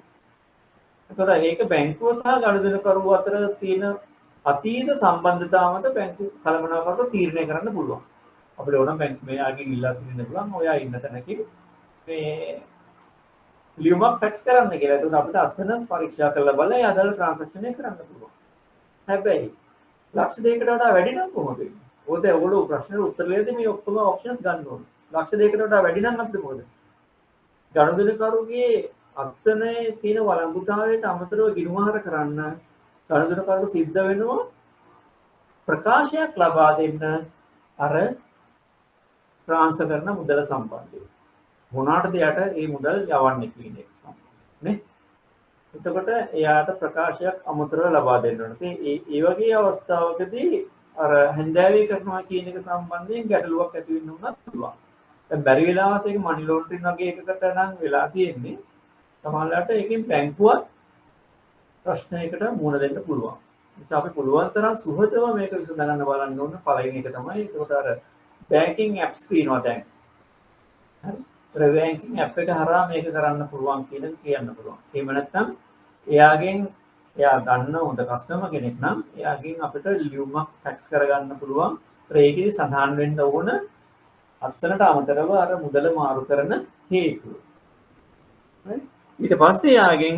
ඒතර ඒක බැංකුව සහ ගණන්දිනකරුව අතර තියෙන අතීත සම්බන්ධතාව මත බැංකුව කළමනාකරන තීරණය කරන්න පුළුවන්. අපිට ඕන බැංකුව මෙයාගෙන් ඉල්ලා සිටින්න පුළුවන්. ඔයා ඉන්න තැනකින් මේ ලියුමක් ෆැක්ස් කරන්න කියලා. එතකොට අපිට අත්සන පරීක්ෂා කරලා බලලා ඒ අදාළ ට්‍රාන්සැක්ෂන් එක කරන්න පුළුවන්. හැබැයි ලක්ෂ 2කට වඩා වැඩි නම් කොහොමද වෙන්නේ? ඕක ඔයගොල්ලෝ ප්‍රශ්නෙට උත්තර දෙද්දී මේ ඔක්කොම ඔප්ෂන්ස් ගන්න ඕනේ. ලක්ෂ 2කට වඩා වැඩි නම් අපිට මොකද? ගණන්දිනකරුගේ අත්සනේ තියෙන වළංගුතාවයට අමතරව ගිණුමහර කරන්න ගණන්දිනකරු සිද්ධ වෙනවා ප්‍රකාශයක් ලබා දෙන්න අර ට්‍රාන්ස්ෆර් කරන මුදල සම්බන්ධයෙන්. මොනකටද යට මේ මුදල් යවන්නේ කියන එක සම්බන්ධ නේ. එතකොට එයාට ප්‍රකාශයක් අමතරව ලබා දෙන්න ඕනේ. ඒ වගේ අවස්ථාවකදී අර හැන්දෑවේ කරනවා කියන එක සම්බන්ධයෙන් ගැටලුවක් ඇති වෙන්න උනත් පුළුවන්. දැන් බැරි වෙලාවත් ඒක මනි ලොන්ඩරින් වගේ එකකට නම් වෙලා තියෙන්නේ. සමහරවිට ඒකෙන් බැංකුවත් ප්‍රශ්නයකට මුහුණ දෙන්න පුළුවන්. ඒ නිසා අපි පුළුවන් තරම් සුහදව මේක විසඳගන්න බලන්න ඕන. පළවෙනි එක තමයි ඒකට අර බැංකින් ඇප්ස් තියෙනවා දැන්. හරි. බැංකින් ඇප් එක හරහා මේක කරන්න පුළුවන් කියන කියන්න පුළුවන්. එහෙම නැත්නම් එයා ගන්න හොඳ කස්ටමර් කෙනෙක් නම් එයාගෙන් අපිට ලියුමක් ෆැක්ස් කරගන්න පුළුවන්. ඒකෙදි සඳහන් වෙන්න ඕන අත්සනට අමතරව අර මුදල මාරු කරන හේතුව. ඊට පස්සේ එයාගෙන්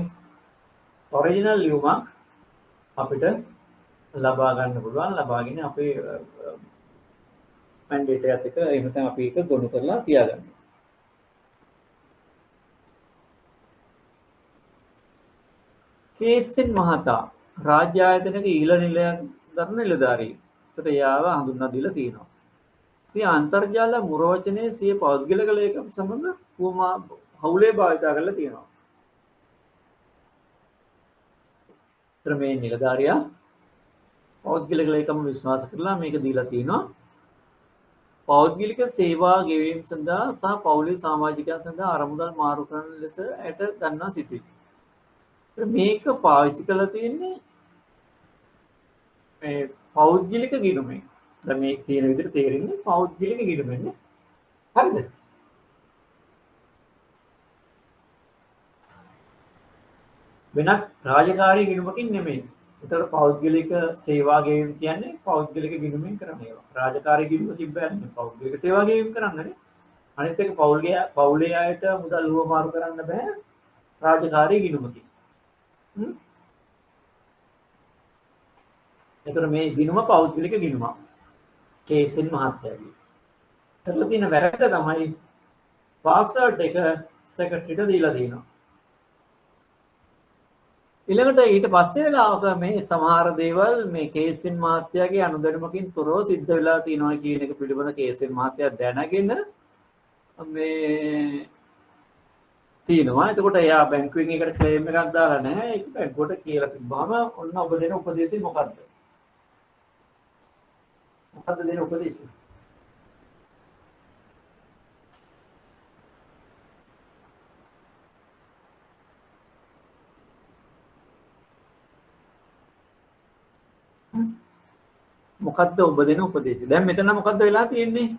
ඔරිජිනල් ලියුමක් අපිට ලබා ගන්න පුළුවන්. ලබාගෙන අපේ මැන්ඩේට් එකත් එක්ක එහෙම නැත්නම් අපි ඒක ගොනු කරලා තියාගන්න. කේසින් මහතා රාජ්‍ය ආයතනයක ඊළ නිලයක් දරන නිලධාරී. ඒකට යාව හඳුන්වා දීලා තියෙනවා. සිය අන්තර්ජාල මුරවචනයේ සිය පෞද්ගලික ලේකම් සමග හවුලේ භාවිතා කරලා තියෙනවා. ඒතර මේ නිලධාරියා පෞද්ගලික ලේකම් විශ්වාස කරලා මේක දීලා තියෙනවා. පෞද්ගලික සේවා ගෙවීම සඳහා සහ පෞලික සමාජිකයන් සඳහා අරමුදල් මාරු කරන ලෙස ඇයට දන්වා සිටියි. මේක පාවිච්චි කරලා තියෙන්නේ මේ පෞද්ගලික ගිණුමෙන්. දැන් මේ කියන විදිහට තේරෙන්නේ පෞද්ගලික ගිණුමෙන් නේ. හරිද? වෙනත් රාජකාරී ගිණුමකින් නෙමෙයි. ඒතර පෞද්ගලික සේවා ගෙවීම කියන්නේ පෞද්ගලික ගිණුමෙන් කරන ඒවා. රාජකාරී ගිණුම තිබ්බන්නේ පෞද්ගලික සේවා ගෙවීම කරන්නනේ. අනිත් එක පෞලේ අයට මුදල් හුවමාරු කරන්න බෑ රාජකාරී ගිණුමකින්. එතකොට මේ ගිණුම පෞද්ගලික ගිණුමක්. කේසින් මහත්තයාගේ. කරලා තියෙන වැරද්ද තමයි පාස්වර්ඩ් එක සෙක්‍රටරියට දීලා දෙනවා. ඊළඟට ඊට පස්සේ වෙලාවක මේ සමහර දේවල් මේ කේසින් මහත්තයාගේ අනුදැනුමකින් තොරව සිද්ධ වෙලා තියෙනවා කියන එක පිළිබඳ කේසින් මහත්තයා දැනගෙන මේ තියෙනවා. එතකොට එයා බැංකුවෙන් ඒකට ක්ලේම් එකක් දාලා නැහැ. ඒක බැංකුවට කියලා තිබ්බාම ඔන්න ඔබ දෙන උපදේශය මොකද්ද? මොකද්ද දෙන උපදේශය? මොකද්ද ඔබ දෙන උපදේශය? දැන් මෙතන මොකද්ද වෙලා තියෙන්නේ?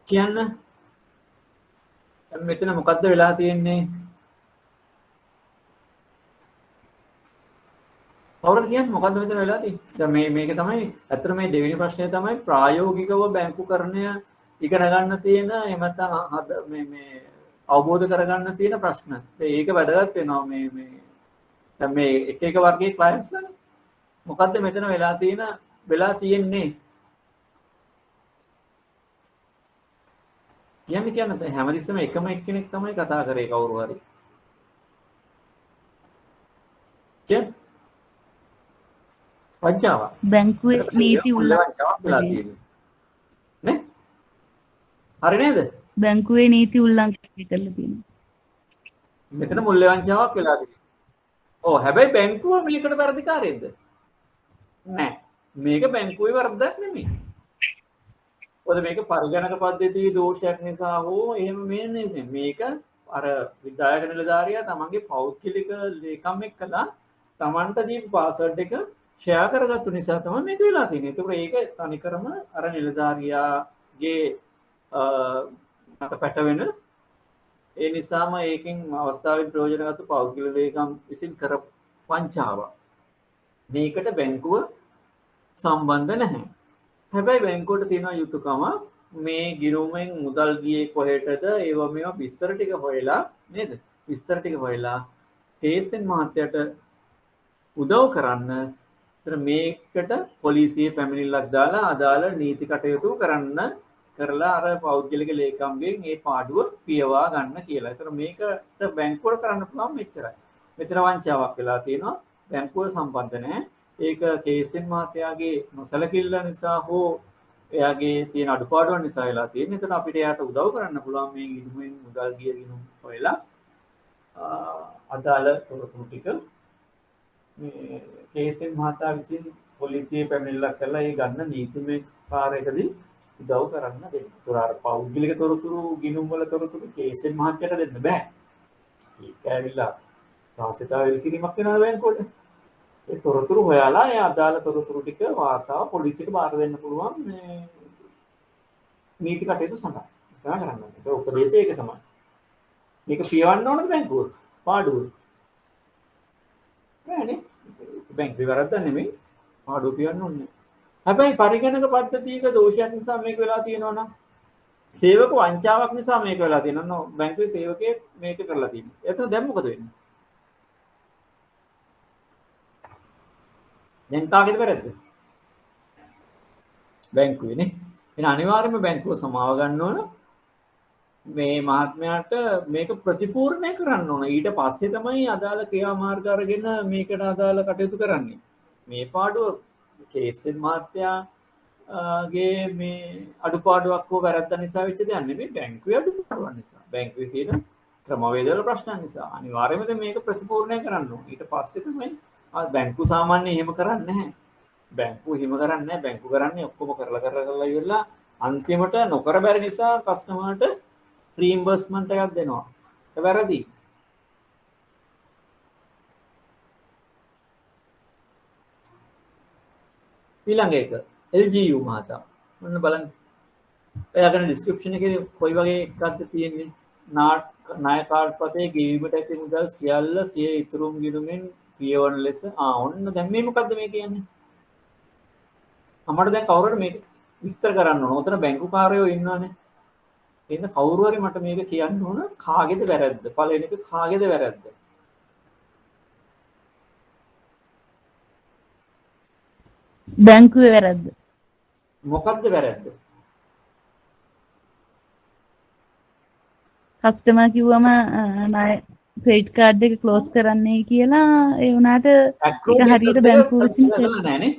කියන්න. මෙතන මොකද්ද වෙලා තියෙන්නේ? කවුරුද කියන්නේ මොකද්ද මෙතන වෙලා තියෙන්නේ? දැන් මේක තමයි ඇත්තට මේ දෙවෙනි ප්‍රශ්නය තමයි ප්‍රායෝගිකව බැංකුකරණය ඉගෙන ගන්න තියෙන එහෙම නැත්නම් මේ අවබෝධ කරගන්න තියෙන ප්‍රශ්න. ඒක වැදගත් වෙනවා මේ දැන් මේ එක වර්ගයේ ක්ලයන්ට්ස් ලානේ. මොකද්ද මෙතන වෙලා තියෙන්නේ? කියන්නේ හැමතිස්සෙම එකම එක්කෙනෙක් තමයි කතා කරේ කවුරු හරි. කියන්නේ වංචාව. බැංකුවේ නීති උල්ලංඝනය නේ? හරි නේද? බැංකුවේ නීති උල්ලංඝනය කරලා තියෙනවා. මෙතන මුල්‍ය වංචාවක් වෙලා තියෙනවා. ඔව් හැබැයි බැංකුව මේකට වැරදිකාරයෙක්ද? නෑ. මේක බැංකුවේ වරදක් නෙමෙයි. ඔද මේක පරිගණක පද්ධතියේ දෝෂයක් නිසා හෝ එහෙම මේක අර විද්‍යායක නිලධාරියා තමන්ගේ පෞද්ගලික ලේකම් එක්කලා තමන්ට දීපු පාස්වර්ඩ් එක ෂෙයා කරගත්තු නිසා තමයි මේක වෙලා තියෙන්නේ. ඒකෝර ඒක තනිකරම අර නිලධාරියාගේ මත පැටවෙන ඒ නිසාම ඒකෙන් අවස්ථාවේ ප්‍රයෝජන ගත්ත පෞද්ගලික ලේකම් විසින් කර වංචාවක්. මේකට බැංකුව සම්බන්ධ නැහැ. හැබැයි බැංකුවට තියෙන යුතුයකම මේ ගිණුමෙන් මුදල් ගියේ කොහෙටද ඒව මේවා විස්තර ටික හොයලා නේද? විස්තර ටික හොයලා කේසෙන් මහත්තයට උදව් කරන්න. ඒතර මේකට පොලිසිය පැමිණිල්ලක් දාලා අදාළ නීති කටයුතු කරලා අර පෞද්ගලික ලේකම්ගෙන් මේ පාඩුව පියවා ගන්න කියලා. ඒතර මේකට බැංකුවට කරන්න පුළුවන් මෙච්චරයි. මෙතන වංචාවක් වෙලා තියෙනවා. බැංකුව සම්බන්ධ නැහැ. ඒක කේසෙන් මහත්තයාගේ නොසලකිල්ල නිසා හෝ එයාගේ තියෙන අඩුපාඩුවන් නිසා වෙලා තියෙන. එතන අපිට එයාට උදව් කරන්න පුළුවන් මේ ගිණුමෙන් මුදල් ගිය ගිණුම් හොයලා අදාළ තොරතුරු ටික මේ කේසෙන් මහතා විසින් පොලිසියේ පැමිණිල්ලක් කරලා ඒ ගන්න නීතිමය කාර්යයකදී උදව් කරන්න දෙන්න. ඒතර පෞද්ගලික තොරතුරු ගිණුම් වල තොරතුරු කේසෙන් මහත්තයට දෙන්න බෑ. ඒක ඇවිල්ලා රාසිතා වෙලකිරීමක් වෙනවා බැංකුවට. ඒ තොරතුරු හොයාලා ඒ අදාළ තොරතුරු ටික වාර්තාව පොලිසියට බාර දෙන්න පුළුවන් මේ නීති කටයුතු සඳහා. ඒක කරන්න. ඒක උපදේශය ඒක තමයි. මේක පියවන්න ඕනද බැංකුව? පාඩුව. නෑනේ. බැංකුවේ වැරද්දක් නෙමෙයි. පාඩුව පියවන්න ඕනේ. හැබැයි පරිගණක පද්ධතියක දෝෂයක් නිසා මේක වෙලා තියෙනවා නම් සේවක වංචාවක් නිසා මේක වෙලා තියෙනවා නෝ බැංකුවේ සේවකයෙක් මේක කරලා තියෙනවා. එතන දැන් මොකද වෙන්නේ? දැන් කාගේද වැරද්ද? බැංකුවේනේ. එහෙනම් අනිවාර්යයෙන්ම බැංකුව සමාව ගන්න ඕන. මේ මහත්මයාට මේක ප්‍රතිපූර්ණය කරන්න ඕන. ඊට පස්සේ තමයි අදාළ ක්‍රියාමාර්ග අරගෙන මේකට අදාළ කටයුතු කරන්නේ. මේ පාඩුව කේසෙන් මහත්මයාගේ මේ අඩුපාඩුවක් හෝ වැරද්ද නිසා වෙච්ච දෙයක් නෙමෙයි බැංකුවේ අඩුපාඩුවක් නිසා. බැංකුවේ තියෙන ක්‍රමවේදවල ප්‍රශ්න නිසා. අනිවාර්යයෙන්ම මේක ප්‍රතිපූර්ණය කරන්න ඕන. ඊට පස්සේ තමයි බැංකු සාමාන්‍ය එහෙම කරන්නේ නැහැ. බැංකුව එහෙම කරන්නේ නැහැ. බැංකු කරන්නේ ඔක්කොම කරලා ඉවරලා අන්තිමට නොකර බැරි නිසා කස්ටමර්ට රීම්බර්ස්මන්ට් එකක් දෙනවා. ඒක වැරදි. ඊළඟ එක LGU මහතා. මොන්න බලන්න. එයාගෙන ඩිස්ක්‍රිප්ෂන් එකේ කොයි වගේ එකක්ද තියෙන්නේ? ණය කාඩ් පතේ ගෙවීමට ඇති මුදල් සියල්ල සිය ඉතුරුම් ගිණුමෙන් පියවන ලෙස ඔන්න දැන් මේ මොකද්ද මේ කියන්නේ? අපිට දැන් කවුරු හරි මේක විස්තර කරන්න ඕන. උතන බැංකු කාර්යෝ ඉන්නවනේ. එහෙනම් කවුරු හරි මට මේක කියන්න ඕන කාගේද වැරද්ද? පළවෙනි එක කාගේද වැරද්ද? බැංකුවේ වැරද්ද. මොකක්ද වැරද්ද? කස්ටමර් කිව්වම ණය ක්‍රෙඩිට් කාඩ් එක ක්ලෝස් කරන්නයි කියලා ඒ වුණාට ඒක හරියට බැංකුව විසින් කරලා නැහැ නේ.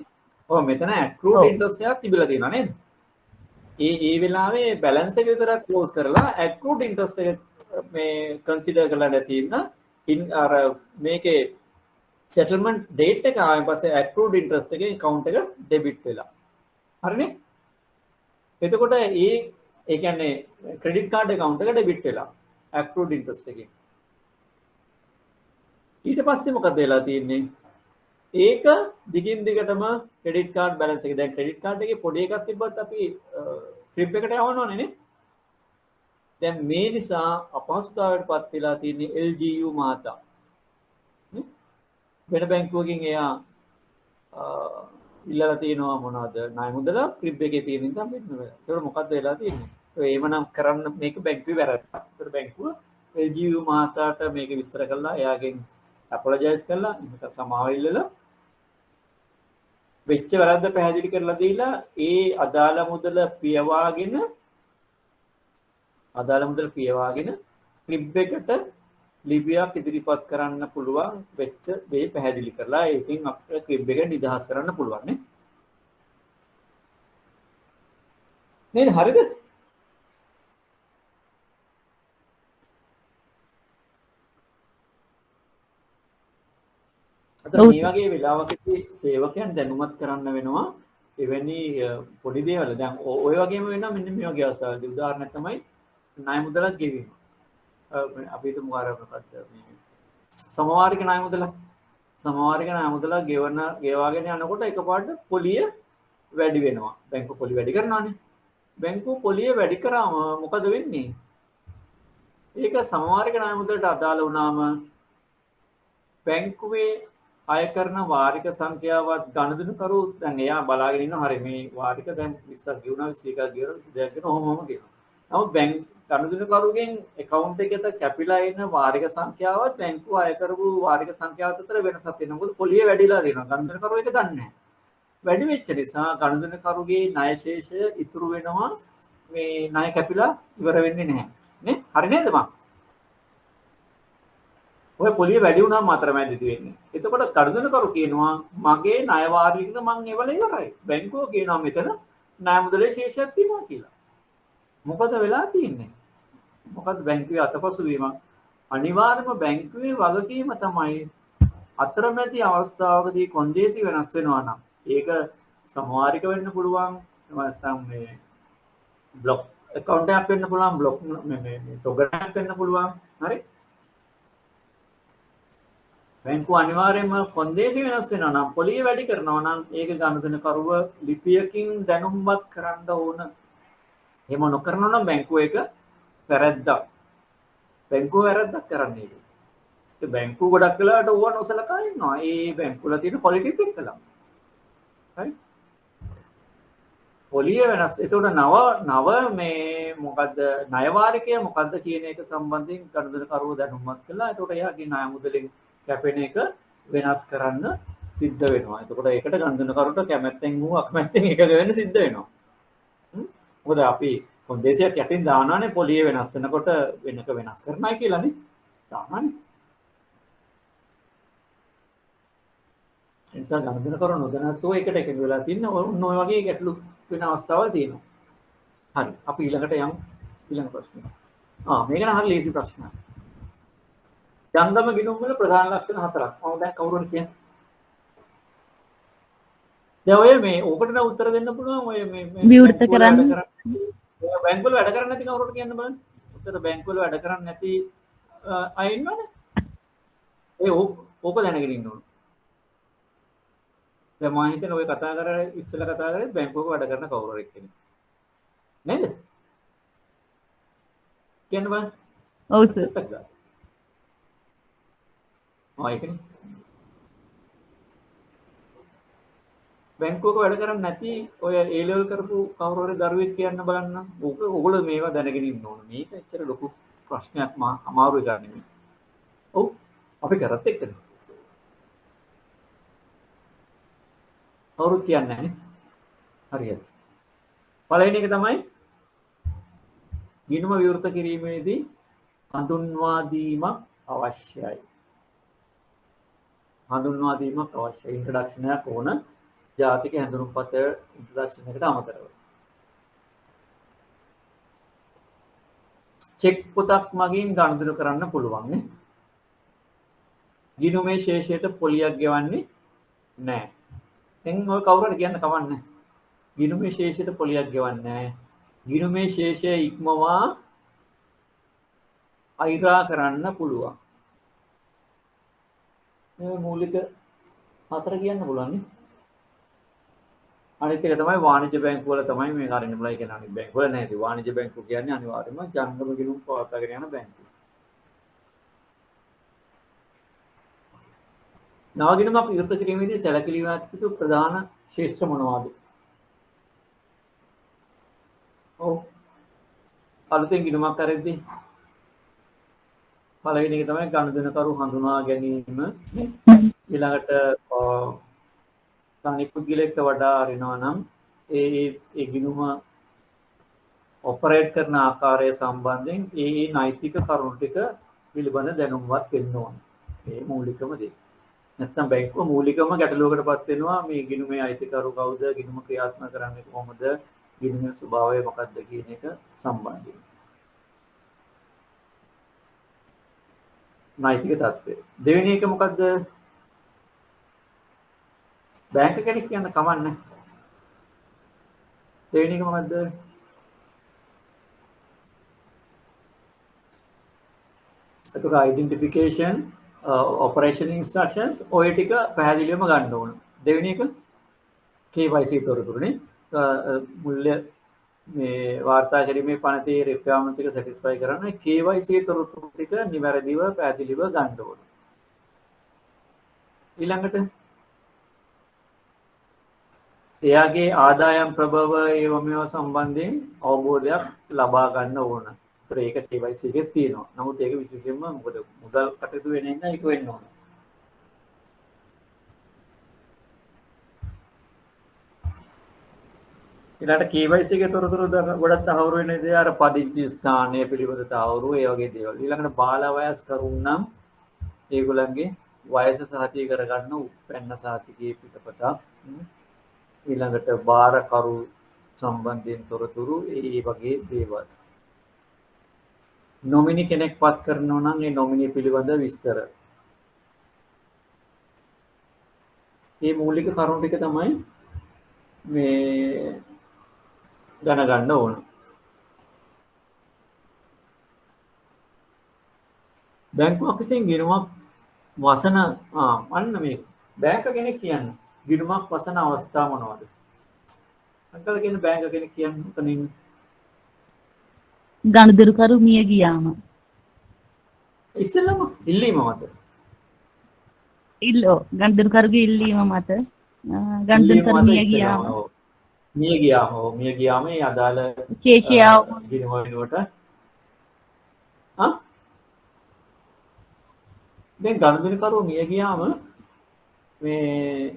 ඔව් මෙතන accrued interest එකක් තිබිලා තියෙනවා නේද? ඒ වෙලාවේ බැලන්ස් එක විතරක් ක්ලෝස් කරලා accrued interest එක මේ කන්සිඩර් කරලා නැතිනම් අර මේකේ settlement date එක ආවෙන් පස්සේ accrued interest එකේ account එක debit වෙලා. හරිනේ? එතකොට ඒ කියන්නේ credit card account එක debit වෙලා accrued interest එකේ. ඊට පස්සේ මොකද වෙලා තියෙන්නේ? ඒක දිගින් දිගටම ක්‍රෙඩිට් කාඩ් බැලන්ස් එක. දැන් ක්‍රෙඩිට් කාඩ් එකේ පොඩි එකක් තිබ්බත් අපි ක්‍රිප් එකට යවන්න ඕනේ නේ. දැන් මේ නිසා අපහසුතාවයටපත් වෙලා තියෙන්නේ LGU මහතා. වෙන බැංකුවකින් එයා ඉල්ලලා තියෙනවා මොනවද ණය මුදල ක්‍රිබ් එකේ තියෙන නිසා මෙන්න වෙලා. ඒක මොකද්ද වෙලා තියෙන්නේ? ඒ එහෙමනම් කරන්න මේක බැංකුවේ වැරද්දක්. ඒතර බැංකුව LGU මහතාට මේක විස්තර කළා. එයාගෙන් අපොලොජයිස් කළා. මේක සමාව ඉල්ලලා වෙච්ච වැරද්ද පැහැදිලි කරලා දීලා ඒ අදාළ මුදල පියවාගෙන ක්‍රිබ් එකට ලිපියක් ඉදිරිපත් කරන්න පුළුවන් වෙච්ච දේ පැහැදිලි කරලා ඒකෙන් අපිට ක්‍රිබ් එක නිදහස් කරන්න පුළුවන් නේ. නේද? හරිද? අද මේ වගේ වෙලාවකදී සේවකයන් දැනුමත් කරන්න වෙනවා එවැනි පොඩි දේවල්. දැන් ඔය වගේම වෙනවා මෙන්න මේ වගේ අවස්ථාවලදී. උදාහරණයක් තමයි ණය මුදලක් ගෙවීම. අපි හිතමු ආරම්භකත් මේ සමවාරික ණය මුදලක් ගෙවාගෙන යනකොට එකපාරට පොලිය වැඩි වෙනවා. බැංකුව පොලිය වැඩි කරනවානේ. බැංකුව පොලිය වැඩි කරාම මොකද වෙන්නේ? ඒක සමවාරික ණය මුදලට අදාළ වුණාම බැංකුවේ අය කරන වාරික සංඛ්‍යාවත් ගණදෙනුකරු දැන් එයා බලාගෙන ඉන්නවා හරි මේ වාරික දැන් 20ක් ගෙවුණා 21ක් ගෙවුණා 22ක් ගෙවුණා ඔහොම ගෙවුණා. නමුත් බැංක් ගණදෙනුකරුගෙන් account එකකට කැපිලා ඉන්න වාරික සංඛ්‍යාවත් බැංකුව අය කරපු වාරික සංඛ්‍යාවත් අතර වෙනසක් තියෙනවා. මොකද පොලිය වැඩිලා තියෙනවා. ගණදෙනුකරු එක දන්නේ නැහැ. වැඩි වෙච්ච නිසා ගණදෙනුකරුගේ ණය ශේෂය ඉතුරු වෙනවා මේ ණය කැපිලා ඉවර වෙන්නේ නැහැ. නේ? හරි නේද මම? ඔය පොලිය වැඩි වුණාම අතරමැදදී වෙන්නේ. එතකොට ගණදෙනුකරු කියනවා මගේ ණය වාරිකද මං එවල ඉවරයි. බැංකුව කියනවා මෙතන ණය මුදලේ ශේෂයක් තියෙනවා කියලා. මොකද වෙලා තියෙන්නේ? මොකද බැංකුවේ අතපසුවීම අනිවාර්යයෙන්ම බැංකුවේ වගකීම තමයි අතරමැදි අවස්ථාවකදී කොන්දේසි වෙනස් වෙනවා නම් ඒක සමවාරික වෙන්න පුළුවන් නැත්නම් මේ බ්ලොක් account එකක් වෙන්න පුළුවන් බ්ලොක් මේ තොගයක් වෙන්න පුළුවන් හරි බැංකුව අනිවාර්යයෙන්ම කොන්දේසි වෙනස් වෙනවා නම් පොලිය වැඩි කරනවා නම් ඒක ගණදෙනුකරුව ලිපියකින් දැනුම්වත් කරන්න ඕන. එහෙම නොකරනවා නම් බැංකුව එක වැරද්දක්. බැංකුව වැරද්දක් කරන්නේ. ඒ බැංකුව ගොඩක් වෙලාවට ඕවා නොසලකා ඉන්නවා. ඒ බැංකුවල තියෙන ක්වොලිටිත් එක්කලා. හරි? පොලිය වෙනස්. ඒතකොට නව මේ මොකද්ද ණය වාරිකය මොකද්ද කියන එක සම්බන්ධයෙන් ගණදෙනුකරුව දැනුම්වත් කළා. ඒතකොට එයාගේ ණය මුදලෙන් කැපෙන එක වෙනස් කරන්න සිද්ධ වෙනවා. එතකොට ඒකට ගණදෙනුකරුට කැමැත්තෙන් හෝ අකමැත්තෙන් එකග වෙන්න සිද්ධ වෙනවා. මොකද අපි කොන්දේසියක් යටින් දානවානේ පොලිය වෙනස් වෙනකොට වෙනක වෙනස් කරනයි කියලානේ දානවානේ. ඒ නිසා ගණදෙනුකරු නොදැනත්ෝ ඒකට එකඟ වෙලා තින්න ඔය වගේ ගැටලු වෙන අවස්ථාවල් තියෙනවා. හරි. අපි ඊළඟට යමු ඊළඟ ප්‍රශ්නෙට. මේක නම් හරි ලේසි ප්‍රශ්නයක්. ජංගම ගිණුම් වල ප්‍රධාන ලක්ෂණ හතරක්. මම දැන් කවුරුන් කියන්නේ? දැන් ඔය මේ ඕකට නම් උත්තර දෙන්න පුළුවන් ඔය මේ විවෘත කරන්න. බැංකුවල වැඩ කරන්නේ නැති කවුරුට කියන්න බලන්න. උත්තර බැංකුවල වැඩ කරන්නේ නැති අය ඉන්නවනේ. ඒ ඕක දැනගෙන ඉන්න ඕන. දැන් මම හිතන්නේ ඔය කතා කරලා ඉස්සෙල්ලා කතා කරේ බැංකුවක වැඩ කරන කවුරු හරි කෙනෙක්. නේද? කියන්න බලන්න. ඔව් සර්. ඒකනේ. බැංකුවක වැඩ කරන්නේ නැති ඔය A level කරපු කවුරු හරි දරුවෙක් කියන්න බලන්න. ඕගොල්ලෝ මේවා දැනගෙන ඉන්න ඕන. මේක ඇත්තට ලොකු ප්‍රශ්නයක් අමාරු එකක් නෙමෙයි. ඔව් අපි කරත් එක්කනේ. කවුරුත් කියන්නේ නැහැ නේ. හරියට. පළවෙනි එක තමයි ගිණුම විවෘත කිරීමේදී හඳුන්වා දීමක් අවශ්‍යයි. හඳුන්වා දීමක් අවශ්‍යයි. ඉන්ට්‍රොඩක්ෂන් එකක් ඕන. ජාතික හැඳුනුම්පත ඉන්ට්‍රොඩක්ෂන් එකට අමතරව. චෙක් පොතක් මගින් ගනුදෙනු කරන්න පුළුවන් නේ. ගිණුමේ ශේෂයට පොලියක් ගෙවන්නේ නැහැ. දැන් ඔය කවුරු හරි කියන්න කවන්නේ නැහැ. ගිණුමේ ශේෂයට පොලියක් ගෙවන්නේ නැහැ. ගිණුමේ ශේෂය ඉක්මවා අයිරා කරන්න පුළුවන්. මේ මූලික හතර කියන්න පුළුවන් නේ. අනිත් එක තමයි වාණිජ්‍ය බැංකු වල තමයි මේක අරින්න බලයි කියන අනිත් බැංකු වල නැහැ. වාණිජ්‍ය බැංකු කියන්නේ අනිවාර්යයෙන්ම ජංගම ගිණුම් පවත්වාගෙන යන බැංකු. නව ගිණුමක් විවෘත කිරීමේදී සැලකිලිමත් යුතු ප්‍රධාන ශේෂ්ත්‍ර මොනවාද? ඔව්. අලුතෙන් ගිණුමක් අරෙද්දී පළවෙනි එක තමයි ගනුදෙනුකරු හඳුනා ගැනීම. ඊළඟට තනි පුද්ගලයෙක්ට වඩා අරිනවා නම් ඒ ගිණුම ඔපරේට් කරන ආකාරය සම්බන්ධයෙන් ඒ නෛතික කරුණු ටික පිළිබඳ දැනුම්වත් වෙන්න ඕන. මේ මූලිකම දේ. නැත්නම් බැංකුව මූලිකම ගැටලුවකටපත් වෙනවා මේ ගිණුමේ අයිතිකරු කවුද, ගිණුම ක්‍රියාත්මක කරන්නේ කොහොමද, ගිණුමේ ස්වභාවය මොකක්ද කියන එක සම්බන්ධයෙන්. නෛතික තත්ත්වය. දෙවෙනි එක මොකද්ද? බැංක කෙනෙක් කියන්න කමන්නේ. දෙවෙනි එක මොකද්ද? එතකොට identification, operation instructions ඔය ටික පැහැදිලිවම ගන්න ඕන. දෙවෙනි එක KYC තොරතුරුනේ. මුල්‍ය මේ වාර්තා කිරීමේ පනතේ requirements එක satisfy කරන්න KYC තොරතුරු ටික නිවැරදිව පැහැදිලිව ගන්න ඕන. ඊළඟට එයාගේ ආදායම් ප්‍රභව ඒව මේවා සම්බන්ධයෙන් අවබෝධයක් ලබා ගන්න ඕන. ඒක KYC එකේ තියෙනවා. නමුත් ඒක විශේෂයෙන්ම මොකද මුදල් කටයුතු වෙන නිසා ඒක වෙන්න ඕන. ඊළඟට KYC එකේ තොරතුරු ගොඩක් තහවුරු වෙන දේ අර පදිංචි ස්ථානය පිළිබඳ තහවුරු ඒ වගේ දේවල්. ඊළඟට බාල වයස්කරුන් නම් ඒගොල්ලන්ගේ වයස සහතික කරගන්න උපැන්න සහතිකයේ පිටපතක්. ඊළඟට බාරකරු සම්බන්ධයෙන් තොරතුරු ඒ වගේ දේවල්. නොමිනි කෙනෙක් පත් කරනවා නම් ඒ නොමිනි පිළිබඳ විස්තර. මේ මූලික කරුණු ටික තමයි මේ දැනගන්න ඕන. බැංකුවක් විසින් ගිණුමක් වසන අන්න මේ බැංක කෙනෙක් කියන්නේ ගිණුමක් වසන අවස්ථා මොනවද? අන්කල් කියන බැංක කෙනෙක් කියන්නේ උතනින් ගනුදෙනුකරු මිය ගියාම ඉස්සෙල්ලාම ඉල්ලීම මත ගනුදෙනුකරුගේ ඉල්ලීම මත ගනුදෙනුකරු මිය ගියාම ඒ අදාළ ශේෂයාව ගිණුම වෙනුවට දැන් ගනුදෙනුකරු මිය ගියාම මේ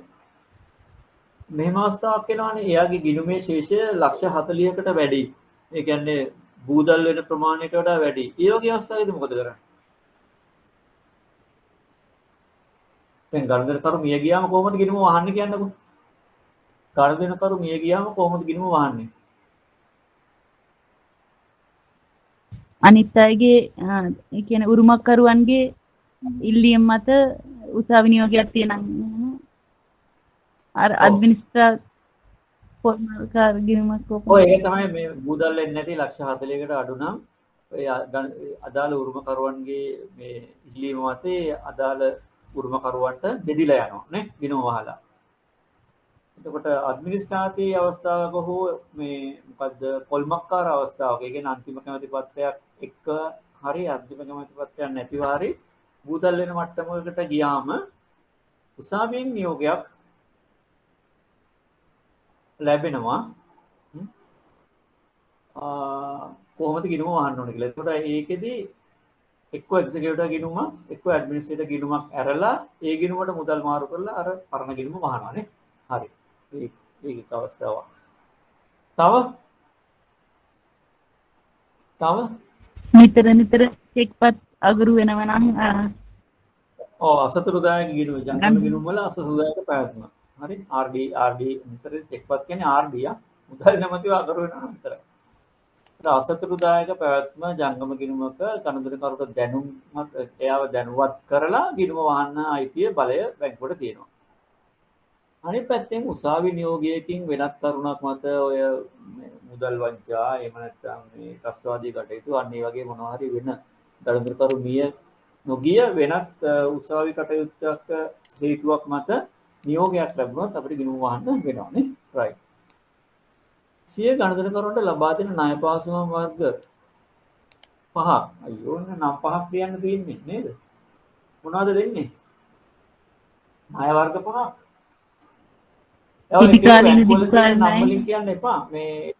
මෙහෙම අවස්ථාවක් වෙනවානේ එයාගේ ගිණුමේ ශේෂය ලක්ෂ 40කට වැඩි. ඒ කියන්නේ බූදල් වෙන ප්‍රමාණයට වඩා වැඩි. ඒ වගේ අවස්ථාවේදී මොකද කරන්නේ? දැන් ගනුදෙනුකරු මිය ගියාම කොහොමද ගිණුම වහන්නේ කියන්නකෝ. ගනුදෙනුකරු මිය ගියාම කොහොමද ගිණුම වහන්නේ? අනිත් අයගේ ඒ කියන්නේ උරුමකරුවන්ගේ ඉල්ලීම් මත උසාවි නියෝගයක් තියෙනවා. අර ඇඩ්මිනිස්ට්‍රේටර් ෆෝමල් කාර් ගිණුමක් කොහොමද? ඔය ඒක තමයි මේ බූදල් වෙන්නේ නැති ලක්ෂ 40කට අඩු නම් ඔය අදාළ උරුමකරුවන්ගේ මේ ඉල්ලීම මතේ අදාළ උරුමකරුවන්ට බෙදිලා යනවා නේ ගිණුම වහලා. එතකොට ඇඩ්මිනිස්ට්‍රේටිව් අවස්ථාවක හෝ මේ මොකද්ද පොල්මක්කාර අවස්ථාවක ඒ කියන්නේ අන්තිම කැමැති පත්‍රයක් එක්ක හරි අන්තිම කැමැති පත්‍රයක් නැතිව හරි බූදල් වෙන මට්ටමකට ගියාම උසාවියෙන් නියෝගයක් ලැබෙනවා කොහොමද ගිණුම වහන්න ඕන කියලා. එතකොට ඒකෙදි එක්ක එක්සිකියුටිව් ගිණුම එක්ක ඇඩ්මිනිස්ට්‍රේටිව් ගිණුමක් ඇරලා ඒ ගිණුමට මුදල් මාරු කරලා අර පරණ ගිණුම වහනවා නේ. හරි. ඒක අවස්ථාවක්. තව නිතර චෙක්පත් අගරු වෙනවා නම් අසතුරුදායක ගිණුම ජංගම ගිණුම් වල අසතුරුදායක පැවැත්ම. හරි RD නිතර චෙක්පත් කියන්නේ RD මුදල් නැමැතිව අගරු වෙනවා විතරයි. අසතුරුදායක පැවැත්ම ජංගම ගිණුමක ගනුදෙනුකරුට දැනුමත් එයාව දැනුවත් කරලා ගිණුම වහන්න අයිතිය බලය බැංකුවට තියෙනවා. අනිත් පැත්තෙන් උසාවි නියෝගයකින් වෙනත් කරුණක් මත ඔය මුදල් වංචා එහෙම නැත්නම් මේ ත්‍රස්තවාදී කටයුතු අන්න ඒ වගේ මොනවා හරි වෙන ගනුදෙනුකරු මිය නොගිය වෙනත් උසාවි කටයුත්තක හේතුවක් මත නියෝගයක් ලැබුණොත් අපිට ගිණුම වහන්න වෙනවා නේ. රයිට්. සිය ගණදෙනකරුන්ට ලබා දෙන ණය පාසුකම් වර්ග 5ක්. අයියෝ නම් 5ක් කියන්න තියෙන්නේ නේද? මොනවද දෙන්නේ? ණය වර්ග 5ක්. ඒවා කෙටි එක එක කාලීන බැංකුවල දිගු තියෙන නම් කාලීන වලින් කියන්න එපා. මේ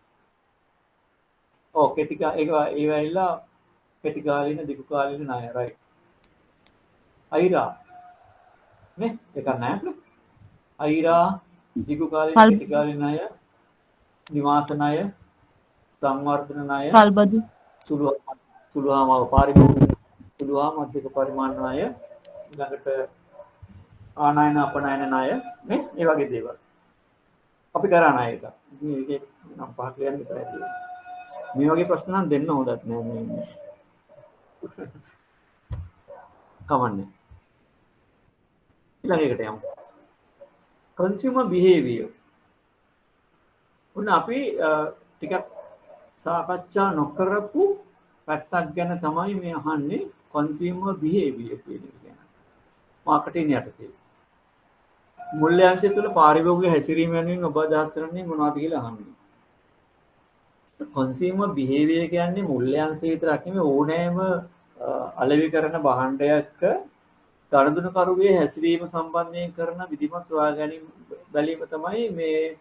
කෙටි ඒවා ඇවිල්ලා කෙටි කාලීන දිගු කාලීන ණය right. අයිරා නේ එකක් නැහැ. අයිරා දිගු කාලීන කල් කෙටි කාලීන ණය, නිවාස ණය, සංවර්ධන ණය, කල්බදු සුළුහාම පාරිභෝගික සුළුහාම අධික පරිමාණ ණය, ඊළඟට ආනයන අපනයන ණය නේ ඒ වගේ දේවල්. අපි කරා ණය එක. ඉතින් ඒකේ නම් පහ කියන්න විතරයි තියෙන්නේ. මේ වගේ ප්‍රශ්න නම් දෙන්න හොදත් නෑ මේ. කවන්නේ. ඊළඟට යමු. consumer behavior. උන් අපි ටිකක් සාකච්ඡා නොකරපු පැත්තක් ගැන තමයි මේ අහන්නේ consumer behavior කියන එක ගැන. මාකටිං යටතේ. මුල්‍යාංශය තුළ පාරිභෝගික හැසිරීම යනුවෙන් ඔබ අදහස් කරන්නේ මොනවද කියලා අහන්නේ. consumer behavior කියන්නේ මුල්‍යාංශය විතරක් නෙමෙයි ඕනෑම අලෙවි කරන භාණ්ඩයක ගනුදෙනු කරුගේ හැසිරීම සම්බන්ධයෙන් කරන විධිමත් සොයා ගැනීම බැලීම තමයි මේ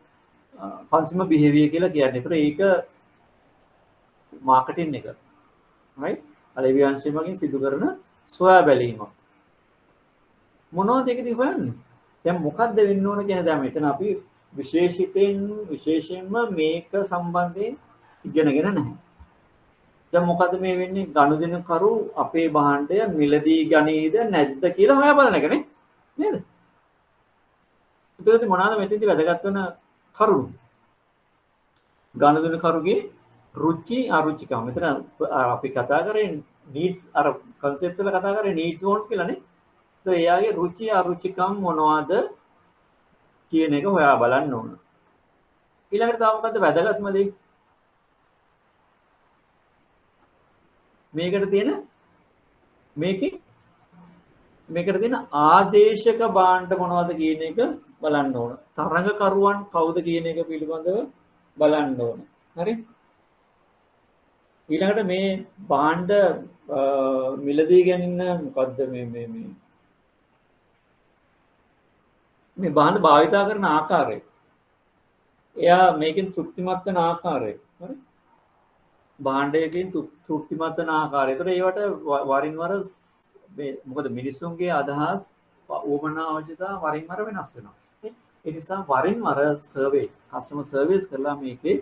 consumer behavior කියලා කියන්නේ. ඒතර ඒක මාකටිං එක. right? අලෙවි අංශය මගින් සිදු කරන සොයා බැලීම. මොනවද ඒකදී හොයන්නේ? දැන් මොකද්ද වෙන්න ඕන කියන දැන් මෙතන අපි විශේෂයෙන්ම මේක සම්බන්ධයෙන් ඉගෙනගෙන නැහැ. දැන් මොකද්ද මේ වෙන්නේ? ගනුදෙනු කරු අපේ භාණ්ඩය මිලදී ගනීද නැද්ද කියලා හොයා බලන එක නේ. නේද? එතකොට මොනවාද මෙතෙන්දී වැදගත් වෙන කරුණු? ගනුදෙනු කරුගේ රුචි අරුචිකම්. මෙතන අපි කතා කරේ needs අර concept වල කතා කරේ needs wants කියලානේ. તો එයාගේ රුචි අරුචිකම් මොනවද කියන එක හොයා බලන්න ඕන. ඊළඟට තව මොකද්ද වැදගත්ම දේ? මේකට තියෙන ආදේශක භාණ්ඩ මොනවද කියන එක බලන්න ඕන. තරඟකරුවන් කවුද කියන එක පිළිබඳව බලන්න ඕන. හරි? ඊළඟට මේ භාණ්ඩ මිලදී ගැනීම මොකද්ද මේ භාණ්ඩ භාවිතා කරන ආකාරය. එයා මේකෙන් තෘප්තිමත් වෙන ආකාරය. හරි? භාණ්ඩයකින් තෘප්තිමත් වෙන ආකාරය. ඒතර ඒවට වරින් වර මේ මොකද මිනිස්සුන්ගේ අදහස් ඕමනා අවශ්‍යතා වරින් වර වෙනස් වෙනවා. ඒ නිසා වරින් වර සර්වේ කස්ටමර් සර්විස් කරලා මේකේ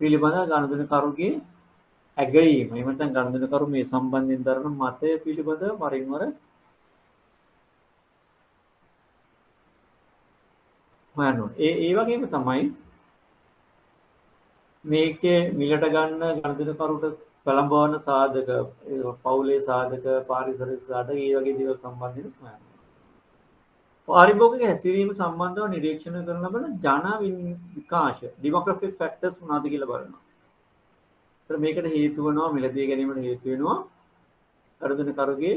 පිළිබඳ ගනුදෙනු කරුගේ ඇගයීම එහෙම නැත්නම් ගනුදෙනු කරු මේ සම්බන්ධයෙන් දරන මතය පිළිබඳ වරින් වර හොයන්න ඕනේ. ඒ වගේම තමයි මේකේ මිලට ගන්න ගනුදෙනු කරුට පළඹවන සාධක පවුලේ සාධක පාරිසරික සාධක ඒ වගේ දේවල් සම්බන්ධයෙන් හොයන්න. පාරිභෝගික හැසිරීම සම්බන්ධව නිරීක්ෂණය කරන ලබන ජන විකාශ demographic factors මොනවද කියලා බලනවා. ඒතර මේකට හේතු වෙනවා මිලදී ගැනීමට හේතු වෙනවා ගනුදෙනු කරුගේ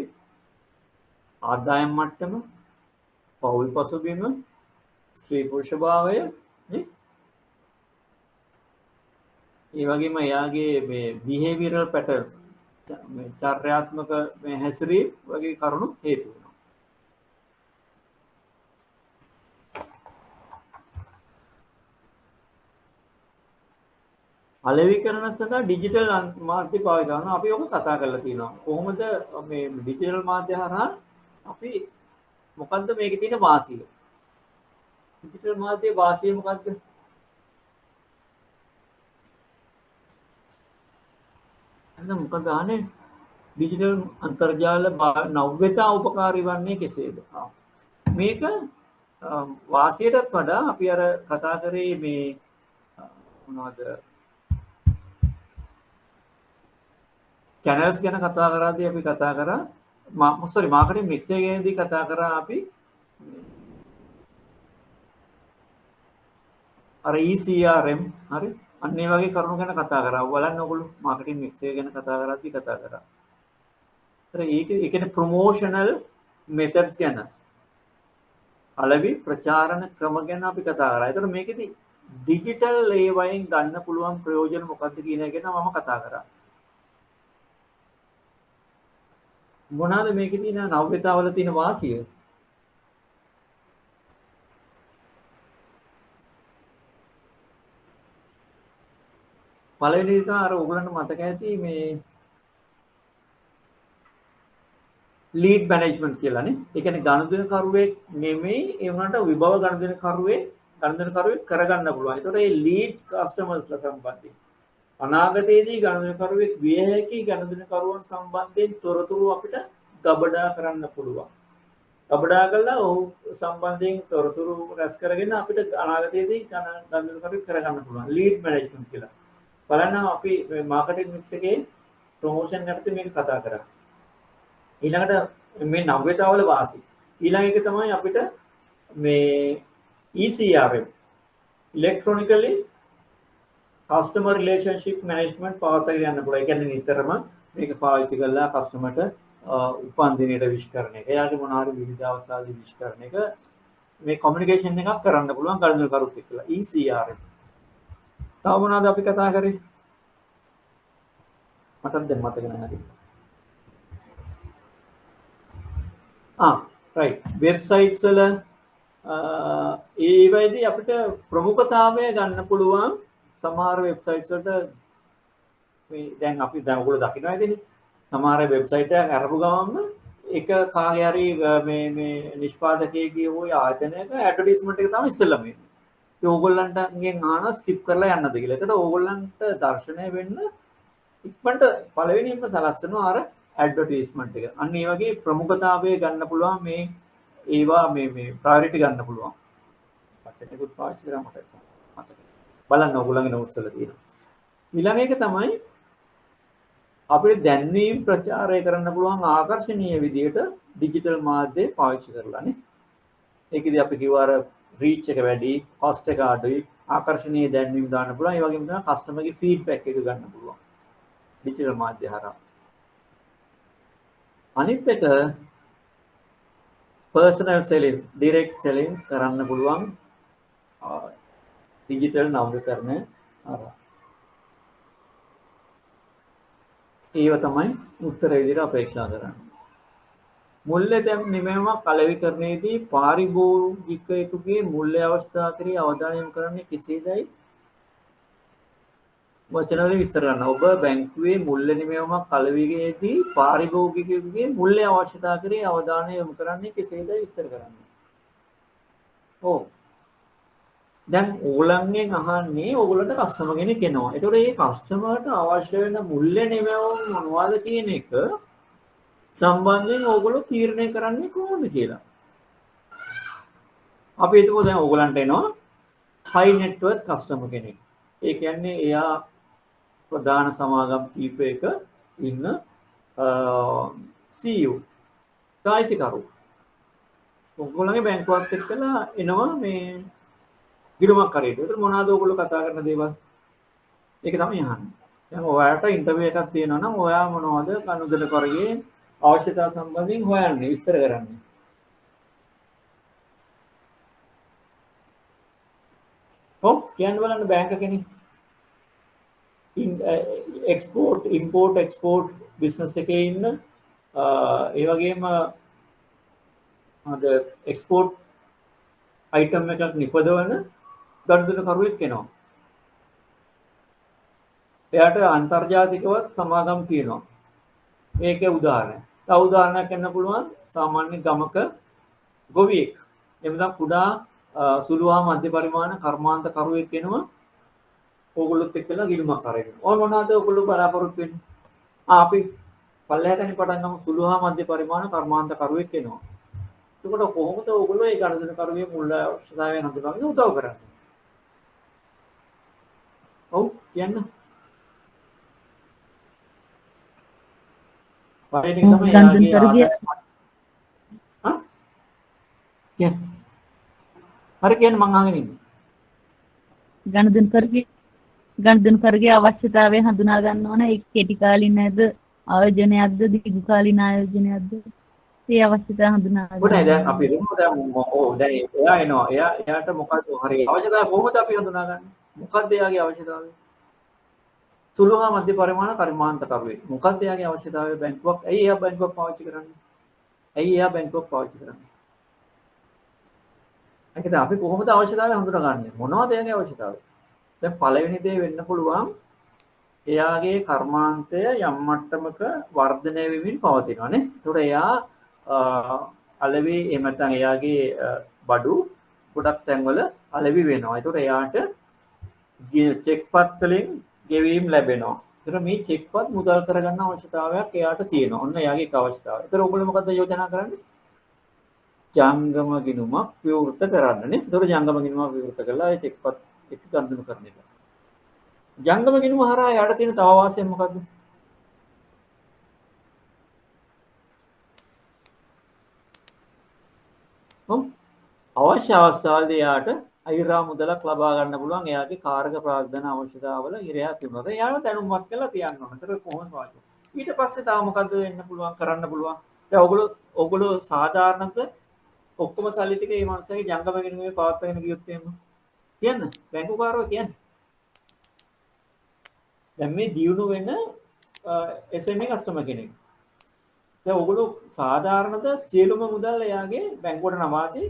ආදායම් මට්ටම, පවුල් පසුබිම, ස්ත්‍රී පුරුෂ භාවය නේ. ඒ වගේම එයාගේ මේ behavioral patterns මේ චර්යාත්මක මේ හැසිරීම වගේ කරුණු හේතු වෙනවා. අලෙවිකරණ සඳහා ඩිජිටල් මාධ්‍ය පාවිච්චි කරනවා. අපි ඔක කතා කරලා තියෙනවා. කොහොමද මේ ඩිජිටල් මාධ්‍ය හරහා අපි මොකද්ද මේකේ තියෙන වාසිය? ඩිජිටල් මාධ්‍යයේ වාසිය මොකද්ද? මොකද අහන්නේ ඩිජිටල් අන්තර්ජාල නව්‍යතා උපකාරී වන්නේ කෙසේද? මේක වාසියටත් වඩා අපි අර කතා කරේ මේ මොනවද channels ගැන කතා කරද්දී අපි කතා කරා මාකටිං මික්ස් එකේදී කතා කරා අපි අර ECRM හරි අන්න ඒ වගේ කරුණු ගැන කතා කරා. බලන්න ඔයගොල්ලෝ මාකටිං මික්ස් එක ගැන කතා කරද්දී කතා කරා. ඒක කියන්නේ ප්‍රොමෝෂනල් මෙතඩ්ස් ගැන. අලෙවි ප්‍රචාරණ ක්‍රම ගැන අපි කතා කරා. ඒතර මේකෙදි ඩිජිටල් ඒ වයින් ගන්න පුළුවන් ප්‍රයෝජන මොකක්ද කියන එක ගැන මම කතා කරා. මොනවාද මේකේ තියෙන නව්‍යතාවල තියෙන වාසිය? පළවෙනි එක අර ඔයගලන්ට මතක ඇති මේ ලීඩ් මැනේජ්මන්ට් කියලානේ. ඒ කියන්නේ ගනුදෙනුකරුවෙක් නෙමෙයි ඒ වුණාට විභව ගනුදෙනුකරුවෙක් කරගන්න පුළුවන්. ඒතකොට මේ ලීඩ් කස්ටමර්ස්ලා සම්බන්ධයෙන් අනාගතයේදී ගනුදෙනුකරුවෙක් විය හැකි ගනුදෙනුකරුවන් සම්බන්ධයෙන් තොරතුරු අපිට ගබඩා කරන්න පුළුවන්. ගබඩා කළා ඔහු සම්බන්ධයෙන් තොරතුරු රැස් කරගෙන අපිට අනාගතයේදී ගනුදෙනුකරුවෙක් කරගන්න පුළුවන්. ලීඩ් මැනේජ්මන්ට් කියලා. බලන්න අපි මේ මාකටිං මික්ස් එකේ ප්‍රොමෝෂන් යටතේ මේක කතා කරා. ඊළඟට මේ නව්‍යතාවල වාසි. ඊළඟ එක තමයි අපිට මේ ECRM electronically customer relationship management පවත්වාගෙන යන්න පුළුවන්. ඒ කියන්නේ නිතරම මේක පාවිච්චි කරලා කස්ටමර්ට උපන් දිනේට විශ් කරන එක. එයාගේ මොන හරි විවිධ අවස්ථාවලදී විශ් කරන එක මේ කොමියුනිකේෂන් එකක් කරන්න පුළුවන් ගනුදෙනුකරුත් එක්කලා. ECRM. තව මොනවද අපි කතා කරේ? මටත් දැන් මතක නැහැ. රයිට්. වෙබ්සයිට්ස් වල ඒ වයිදී අපිට ප්‍රමුඛතාවය ගන්න පුළුවන් සමහර වෙබ්සයිට්ස් වලට මේ දැන් අපි දැන් ඔයගොල්ලෝ දකිනවා ඉතින් සමහර වෙබ්සයිට් එකක් අරපු ගමන්ම එක කාගේ හරි මේ නිෂ්පාදකයෙක්ගේ හෝ ආයතනයක ඇඩ්වර්ටයිස්මන්ට් එක තමයි ඉස්සෙල්ලාම එන්නේ. ඒ ඕගොල්ලන්ටගෙන් අහන ස්කිප් කරලා යන්නද කියලා. ඒකට ඕගොල්ලන්ට දර්ශනය වෙන්න ඉක්මනට පළවෙනියෙන්ම සලස්සනවා අර ඇඩ්වර්ටයිස්මන්ට් එක. අන්න ඒ වගේ ප්‍රමුඛතාවය ගන්න පුළුවන් මේ ඒවා මේ ප්‍රයොරිටි ගන්න පුළුවන්. වචනයකුත් පාවිච්චි කරා මට මතක. බලන්න ඕගොල්ලන්ගේ නෝට්ස් වල තියෙනවා. ඊළඟ එක තමයි අපිට දැන්වීම් ප්‍රචාරය කරන්න පුළුවන් ආකර්ෂණීය විදියට ඩිජිටල් මාධ්‍ය පාවිච්චි කරලානේ. ඒකෙදි අපි කිව්වා අර රීච් එක වැඩි, කොස්ට් එක අඩුයි, ආකර්ෂණීය දැන්වීම් දාන්න පුළුවන්. ඒ වගේම තමයි කස්ටමර්ගේ ෆීඩ්බැක් එක ගන්න පුළුවන්. ඩිජිටල් මාධ්‍ය හරහා. අනිත් එක personal selling, direct selling කරන්න පුළුවන් ඩිජිටල් නවීකරණය හරහා. ඒව තමයි උත්තර විදිහට අපේක්ෂා කරන්නේ. මුල්‍ය දැන් නිමවීමක් අලෙවිකරණයේදී පාරිභෝගිකයෙකුගේ මුල්‍ය අවස්ථා කෙරෙහි අවධානය යොමු කරන්නේ කෙසේදයි වචනවලින් විස්තර කරනවා. ඔබ බැංකුවේ මුල්‍ය නිමවීමක් අලෙවිගේදී පාරිභෝගිකයෙකුගේ මුල්‍ය අවශ්‍යතා කෙරෙහි අවධානය යොමු කරන්නේ කෙසේදයි විස්තර කරන්නේ. ඔව්. දැන් ඕගොල්ලන්ගෙන් අහන්නේ ඕගොල්ලන්ට කස්ටමර් කෙනෙක් එනවා. ඒතකොට මේ කස්ටමර්ට අවශ්‍ය වෙන මුල්‍ය නිමවීම මොනවද කියන එක සම්බන්ධයෙන් ඕගොල්ලෝ තීරණය කරන්නේ කොහොමද කියලා. අපි හිතමු දැන් ඕගොල්ලන්ට එනවා high net worth customer කෙනෙක්. ඒ කියන්නේ එයා ප්‍රධාන සමාගම් කීපයක ඉන්න CEO කායිකකරු. ඕගොල්ලන්ගේ බැංකුවත් එක්කලා එනවා මේ ගිණුමක් කරේට. ඒතර මොනවාද ඕගොල්ලෝ කතා කරන දේවල්? ඒක තමයි අහන්නේ. දැන් ඔයාලට ඉන්ටර්විව් එකක් තියෙනවා නම් ඔයා මොනවද ගනුදෙනුකරුගේ අවශ්‍යතා සම්බන්ධයෙන් හොයන්නේ විස්තර කරන්නේ. ඔව් කියන්න බලන්න බැංක කෙනෙක් එක්ස්පෝර්ට් ඉම්පෝර්ට් එක්ස්පෝර්ට් බිස්නස් එකේ ඉන්න ඒ වගේම අද එක්ස්පෝර්ට් අයිටම් එකක් නිපදවන ගනුදෙනුකරුවෙක් වෙනවා. එයාට අන්තර්ජාතිකවත් සමාගම් තියෙනවා. මේකේ උදාහරණයක්. තව උදාහරණයක් ගන්න පුළුවන් සාමාන්‍ය ගමක ගොවියෙක්. එමුදා කුඩා සුළු හා මධ්‍ය පරිමාණ කර්මාන්ත කරුවෙක් වෙනවා. ඕගොල්ලොත් එක්කලා ගිණුමක් කරගෙන. ඕන මොනවාද ඕගොල්ලෝ බලාපොරොත්තු වෙන්නේ? අපි පල්ලෙහාටනේ පටන් ගමු සුළු හා මධ්‍ය පරිමාණ කර්මාන්ත කරුවෙක් වෙනවා. එතකොට කොහොමද ඕගොල්ලෝ ඒ ගනුදෙනුකරුගේ මුල් අවශ්‍යතාවය හඳුනාගෙන උදව් කරන්නේ? ඔව් කියන්න. පළවෙනි එක තමයි එයාගේ හා කියන්න. හරි කියන්න මං අහගෙන ඉන්නේ. ගනුදෙනුකරුගේ අවශ්‍යතාවය හඳුනා ගන්න ඕන. ඒක කෙටි කාලිනද ආයෝජනයක්ද දීර්ඝ කාලින ආයෝජනයක්ද? ඒ අවශ්‍යතාව හඳුනා කොහොමද දැන් ගන්න. අපි හිතමු දැන් දැන් එයා එනවා. එයාට මොකක්ද හරි අවශ්‍යතාවය කොහොමද අපි හඳුනාගන්නේ? මොකක්ද එයාගේ අවශ්‍යතාවය? සුළු හා මධ්‍ය පරිමාණ කර්මාන්ත කරුවේ. මොකක්ද එයාගේ අවශ්‍යතාවය බැංකුවක්? ඇයි එයා බැංකුවක් පාවිච්චි කරන්නේ? ඇයි එයා බැංකුවක් පාවිච්චි කරන්නේ? ඒකද අපි කොහොමද අවශ්‍යතාවය හඳුනාගන්නේ? මොනවද එයාගේ අවශ්‍යතාවය? දැන් පළවෙනි දේ වෙන්න පුළුවන් එයාගේ කර්මාන්තය යම් මට්ටමක වර්ධනය වෙමින් පවතිනවා නේ. ඒතකොට එයා අලෙවි එහෙම නැත්නම් එයාගේ බඩු ගොඩක් තැන්වල අලෙවි වෙනවා. ඒතකොට එයාට චෙක්පත් වලින් ගෙවීම් ලැබෙනවා. ඒතකොට මේ චෙක්පත් මුදල් කරගන්න අවශ්‍යතාවයක් එයාට තියෙනවා. ඔන්න එයාගේ එක අවශ්‍යතාවය. ඒතකොට ඔයගොල්ලෝ මොකද්ද යෝජනා කරන්නේ? ජංගම ගිණුමක් විවෘත කරන්න නේ. ඒතකොට ජංගම ගිණුමක් විවෘත කළා ඒ චෙක්පත් එක ගණන් කරන එක. ජංගම ගිණුම හරහා යාට තියෙන තව වාසිය මොකද්ද? අවශ්‍ය අවස්ථාවලදී යාට අයිරා මුදලක් ලබා ගන්න පුළුවන් එයාගේ කාර්ක ප්‍රාග්ධන අවශ්‍යතාවල ඉරයා තිබුණා. එයාව දැනුම්වත් කරලා තියන්න ඕන. ඒතර කොහොමද වාසිය? ඊට පස්සේ තව මොකද්ද වෙන්න පුළුවන් කරන්න පුළුවන්? දැන් ඔයගොල්ලෝ සාධාරණක ඔක්කොම සල්ලි ටික මේ මාසයේ ජංගම ගිණුමේ පවත්වාගෙන ගියොත් එහෙම කියන්න බැංකුකාරෝ කියන්නේ දැන් මේ දියුණු වෙන SME කස්ටමර් කෙනෙක්. දැන් ඔයගොල්ලෝ සාධාරණද සියලුම මුදල් එයාගේ බැංකුවට නවාසේ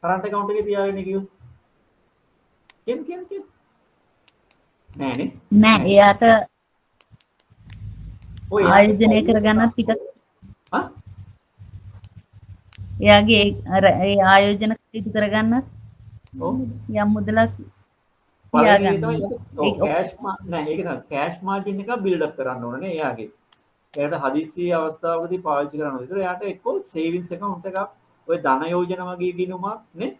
කරන්ට් account එකේ තියාගෙන ගියොත් කියන නෑනේ නෑ එයාට ඔය ආයෝජනය කරගන්නත් ටිකක් හා එයාගේ අර ඒ ආයෝජන කටයුතු කරගන්නත් ඔව් යම් මුදලක් පළවෙනි තමයි කෑෂ් නෑ ඒක තමයි කෑෂ් මාජින් එක බිල්ඩ් අප් කරන්න ඕනේ නේ එයාගේ. එයාට හදිස්සි අවස්ථාවකදී පාවිච්චි කරන්න ඕනේ. ඒතර එයාට එක්ක සේවිංස් account එකක් ඔය ධන යෝජන වගේ ගිණුමක් නේ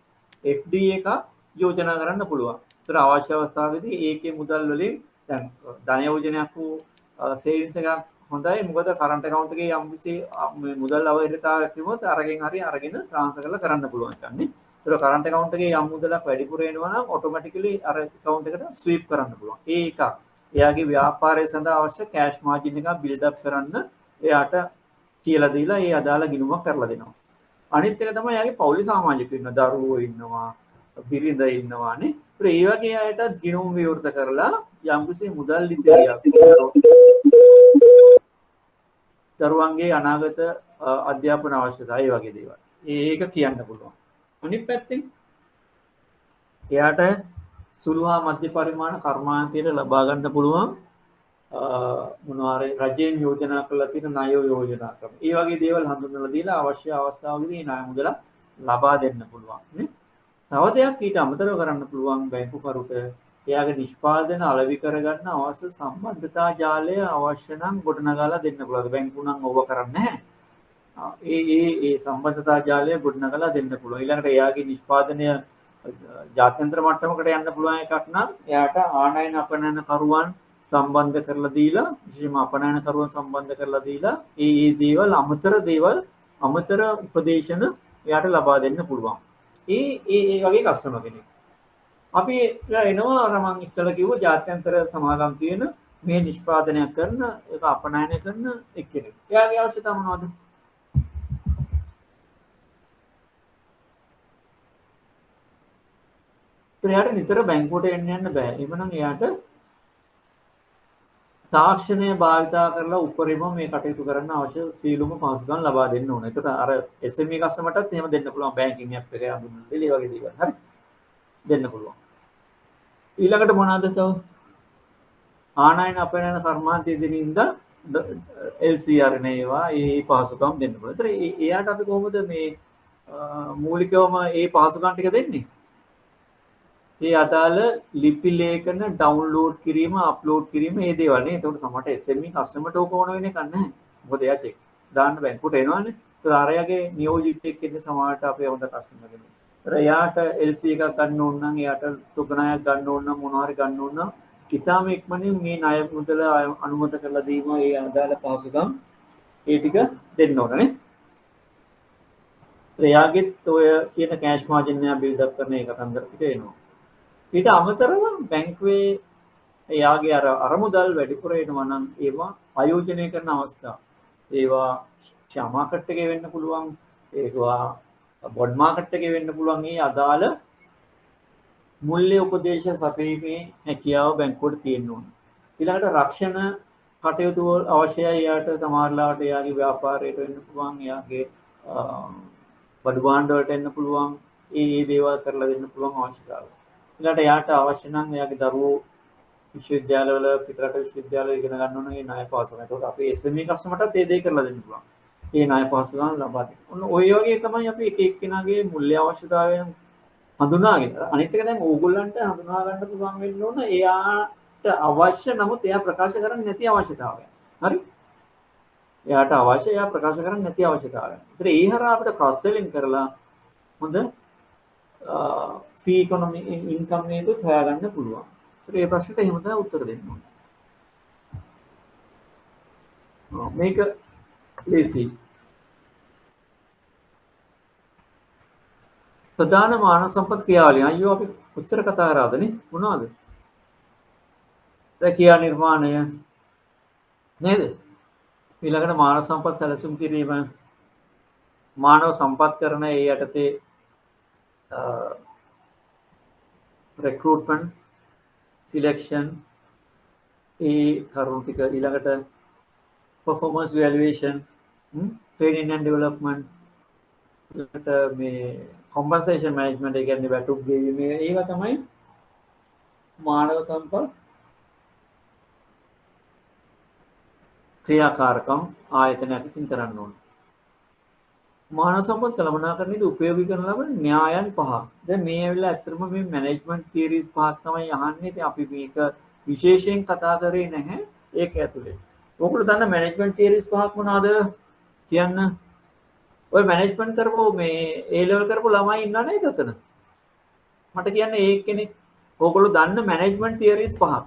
FD එකක් යෝජනා කරන්න පුළුවන්. ඒතර අවශ්‍ය අවස්ථාවකදී ඒකේ මුදල් වලින් දැන් ධන යෝජනයක් වූ සේවිංස් එකක් හොඳයි. මොකද කරන්ට් account එකේ යම්කිසි මුදල් අවශ්‍යතාවයක් තිබුණොත් අරගෙන ට්‍රාන්ස්ෆර් කරලා කරන්න පුළුවන් කන්නේ. ඒක කරන්ට් account එකේ යම් මුදලක් වැඩිපුර එනවා නම් ඔටෝමැටිකලි අර account එකට ස්වීප් කරන්න පුළුවන්. ඒ එකක්. එයාගේ ව්‍යාපාරය සඳහා අවශ්‍ය කෑෂ් මාජින් එකක් බිල්ඩ් අප් කරන්න එයාට කියලා දීලා ඒ අදාළ ගිණුමක් කරලා දෙනවා. අනිත් එක තමයි එයාගේ පවුලේ සමාජිකයෝ ඉන්නවා, දරුවෝ ඉන්නවා, බිරිඳ ඉන්නවා නේ. ඒ වගේ අයට ගිණුම් විවෘත කරලා යම්කිසි මුදල් ඉදිරියක් දරුවන්ගේ අනාගත අධ්‍යාපන අවශ්‍යතා ඒ වගේ දේවල්. ඒක කියන්න පුළුවන්. අනිත් පැත්තෙන් එයාට සුළු හා මධ්‍ය පරිමාණ කර්මාන්තයට ලබා ගන්න පුළුවන් මොනවා හරි රජයෙන් යෝජනා කරලා තියෙන ණය යෝජනා ක්‍රම. ඒ වගේ දේවල් හඳුන්වලා දීලා අවශ්‍ය අවස්ථාවකදී ණය මුදල ලබා දෙන්න පුළුවන් නේ. තව දෙයක් ඊට අමතරව කරන්න පුළුවන් බැංකුකරුට එයාගේ නිෂ්පාදන අලෙවි කරගන්න අවශ්‍ය සම්බන්ධතා ජාලය අවශ්‍ය නම් ගොඩනගලා දෙන්න පුළුවන්. බැංකුව නම් ඕව කරන්නේ නැහැ. ඒ සම්බන්ධතා ජාලය ගොඩනගලා දෙන්න පුළුවන්. ඊළඟට එයාගේ නිෂ්පාදනය ජාත්‍යන්තර මට්ටමකට යන්න පුළුවන් එකක් නම් එයාට ආනයන අපනයන කරුවන් සම්බන්ධ කරලා දීලා විශේෂයෙන්ම අපනයන කරුවන් සම්බන්ධ කරලා දීලා ඒ දේවල් අමතර උපදේශන එයාට ලබා දෙන්න පුළුවන්. ඒ වගේ කස්ටමර් කෙනෙක්. අපි එනවා අර මම ඉස්සෙල්ලා කිව්ව ජාත්‍යන්තර සමාගම් තියෙන මේ නිෂ්පාදනය කරන ඒක අපනයන කරන එක්කෙනෙක්. එයාගේ අවශ්‍යතාව මොනවද? එයාට නිතර බැංකුවට යන්න බෑ. එවනම් එයාට තාක්ෂණය භාවිතා කරලා උපරිම මේ කටයුතු කරන්න අවශ්‍ය සීලුම පහසුකම් ලබා දෙන්න ඕනේ. ඒකට අර SME කස්ටමර්ටත් එහෙම දෙන්න පුළුවන් බැංකින් ඇප් එකේ අඳුනන දෙලේ වගේ දේවල්. හරි. දෙන්න පුළුවන්. ඊළඟට මොනවද තව? ආනයන අපනයන කර්මාන්තයේ දිනින්ද LCR නේවා ඒ පහසුකම් දෙන්න පුළුවන්. ඒතර එයාට අපි කොහොමද මේ මූලිකවම ඒ පහසුකම් ටික දෙන්නේ? ඒ අදාළ ලිපි ලේඛන ඩවුන්ලෝඩ් කිරීම අප්ලෝඩ් කිරීම මේ දේවල් නේ. ඒකට සමහරට SME කස්ටමර්ට ඕක ඕන වෙන එකක් නැහැ. මොකද එයා චෙක් දාන්න බැංකුවට එනවනේ. ඒත් ආරයාගේ නියෝජිතයෙක් ඉන්නේ සමහරට අපේ හොඳ කස්ටමර් කෙනෙක්. ඒතර එයාට LC එකක් ගන්න ඕන නම් එයාට තුගණයක් ගන්න ඕන නම් මොනවා හරි ගන්න ඕන නම් ඉතාලම ඉක්මනින් මේ ණය මුදල අනුමත කරලා දීම ඒ අදාළ පහසුකම් ඒ ටික දෙන්න ඕන නේ. එයාගෙත් ඔය කියන කෑෂ් මාජින් එක බිල්ඩ් අප් කරන එක කතන්දර ටික එනවා. ඊට අමතරව බැංකුවේ එයාගේ අර මුදල් වැඩිපුර එනවා නම් ඒවා ආයෝජනය කරන අවස්ථා ඒවා ෂෙයා මාකට් එකේ වෙන්න පුළුවන්, ඒකවා බොන්ඩ් මාකට් එකේ වෙන්න පුළුවන්. මේ අදාළ මුල්‍ය උපදේශ සපයීමේ හැකියාව බැංකුවට තියෙන්න ඕන. ඊළඟට රක්ෂණ කටයුතු අවශ්‍යයි. එයාට සමහරලාට එයාගේ ව්‍යාපාරයට වෙන්න පුළුවන්, එයාගේ බඩු භාණ්ඩ වලට එන්න පුළුවන්. ඒ දේවල් කරලා දෙන්න පුළුවන් අවශ්‍යතාවය. ඊළඟට එයාට අවශ්‍ය නම් එයාගේ දරුවෝ විශ්වවිද්‍යාලවල පිටරට විශ්වවිද්‍යාලවල ඉගෙන ගන්න ඕන ඒ ණය පහසුකම්. ඒකට අපි SME කස්ටමර්ටත් ඒ දේ කරලා දෙන්න පුළුවන්. ඒ ණය පහසුකම් ලබා දෙන්න. ඔන්න ඔය වගේ තමයි අපි එක එක්කෙනාගේ මුල්‍ය අවශ්‍යතාවයන් හඳුනාගෙන. අනිත් එක දැන් ඕගොල්ලන්ට හඳුනා ගන්න පුළුවන් වෙන්න ඕන එයාට අවශ්‍ය නමුත් එයා ප්‍රකාශ කරන්නේ නැති අවශ්‍යතාවයන්. හරි? එයාට අවශ්‍ය එයා ප්‍රකාශ කරන්නේ නැති අවශ්‍යතාවයන්. ඒතර ඒ හරහා අපිට ක්‍රොස් සෙලින් කරලා හොඳ ෆී ඉකොනොමි ඉන්කම් එකත් හොයාගන්න පුළුවන්. ඒතර ඒ ප්‍රශ්නෙට එහෙම තමයි උත්තර දෙන්න ඕනේ. මේක ලේසි. ප්‍රධාන මානව සම්පත් ක්‍රියාවලිය. අයියෝ අපි උත්තර කතා කරාදනේ මොනවද? රැකියා නිර්මාණය නේද? ඊළඟට මානව සම්පත් සැලසුම් කිරීම, මානව සම්පත් කරන ඒ යටතේ recruitment, selection, ඒ කරුණු ටික. ඊළඟට performance evaluation, training and development, ඊළඟට මේ compensation management, ඒ කියන්නේ වැටුප් ගෙවීම. ඒවා තමයි මානව සම්පත් ක්‍රියාකාරකම් ආයතනයක් විසින් කරන්න ඕන. මානව සම්පත් කළමනාකරණයේදී උපයෝගී කරන ලබන න්‍යායන් පහ. දැන් මේ ඇවිල්ලා ඇත්තටම මේ මැනේජ්මන්ට් තියරිස් පහක් තමයි අහන්නේ. ඉතින් අපි මේක විශේෂයෙන් කතා කරේ නැහැ ඒක ඇතුලේ. ඔයගොල්ලෝ දන්න මැනේජ්මන්ට් තියරිස් පහක් මොනවාද කියන්න? ඔය මැනේජ්මන්ට් කරපෝ මේ A level කරපු ළමයි ඉන්නා නේද උතන? මට කියන්න ඒ කෙනෙක් ඔයගොල්ලෝ දන්න මැනේජ්මන්ට් තියරිස් පහක්.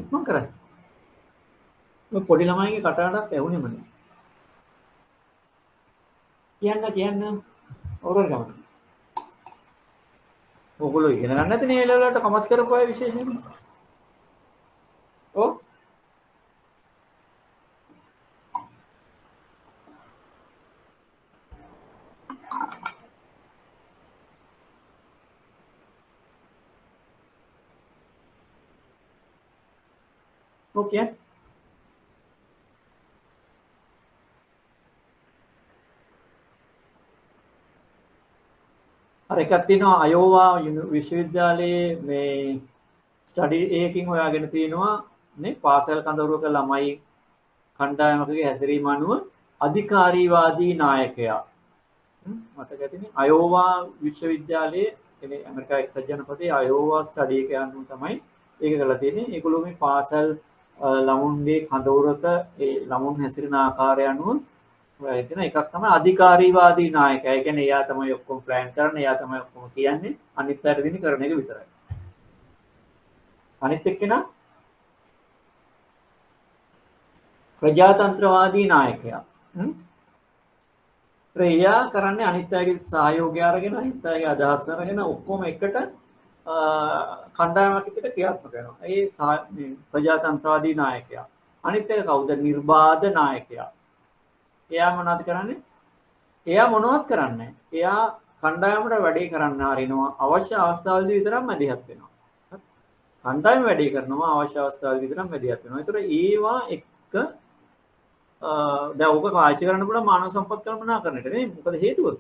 ඉක්මන් කරන්න. ඔය පොඩි ළමයිගේ කටහඬක් ඇහුනේම නෑ. කියන්න ඕරල් ගමන. ඔයගොල්ලෝ ඉගෙන ගන්න නැතිනේ ඒ ලෙවල් වලට කමස් කරපු අය විශේෂයෙන්. ඔව්. Okay. අර එකක් තියෙනවා අයෝවා විශ්වවිද්‍යාලයේ මේ ස්ටඩි එකකින් හොයාගෙන තියෙනවා නේ පාසල් කඳවුරක ළමයි කණ්ඩායමකගේ හැසිරීම අනුව අධිකාරීවාදී නායකයා. මතක ඇතිනේ අයෝවා විශ්වවිද්‍යාලයේ කියන්නේ ඇමරිකා එක්සත් ජනපදයේ අයෝවා ස්ටඩි එක අනුව තමයි ඒක කරලා තියෙන්නේ. ඒගොල්ලෝ මේ පාසල් ළමුන්ගේ කඳවුරක ඒ ළමුන් හැසිරෙන ආකාරය අනුව එතන එකක් තමයි අධිකාරීවාදී නායකයා. ඒ කියන්නේ එයා තමයි ඔක්කොම ප්ලෑන් කරන්නේ, එයා තමයි ඔක්කොම කියන්නේ. අනිත් අයට දෙන්නේ කරන එක විතරයි. අනිත් එක්කෙනා ප්‍රජාතන්ත්‍රවාදී නායකයා. එයා කරන්නේ අනිත් අයගේ සහයෝගය අරගෙන, අනිත් අයගේ අදහස් අරගෙන ඔක්කොම එකට කණ්ඩායමක් එක්ක ක්‍රියාත්මක වෙනවා. ඒ ප්‍රජාතන්ත්‍රවාදී නායකයා. අනිත් එක කවුද? නිර්බාධ නායකයා. එයා මොනවද කරන්නේ? එයා මොනවත් කරන්නේ නැහැ. එයා කණ්ඩායමට වැඩේ කරන්න ආරිනවා. අවශ්‍ය අවස්ථාවලදී විතරක් මැදිහත් වෙනවා. කණ්ඩායම වැඩේ කරනවා අවශ්‍ය අවස්ථාවලදී විතරක් මැදිහත් වෙනවා. ඒතර ඒවා එක්ක දැන් ඔක පාවිච්චි කරන්න පුළුවන් මානව සම්පත් කළමනාකරණයට නේ. මොකද හේතුව?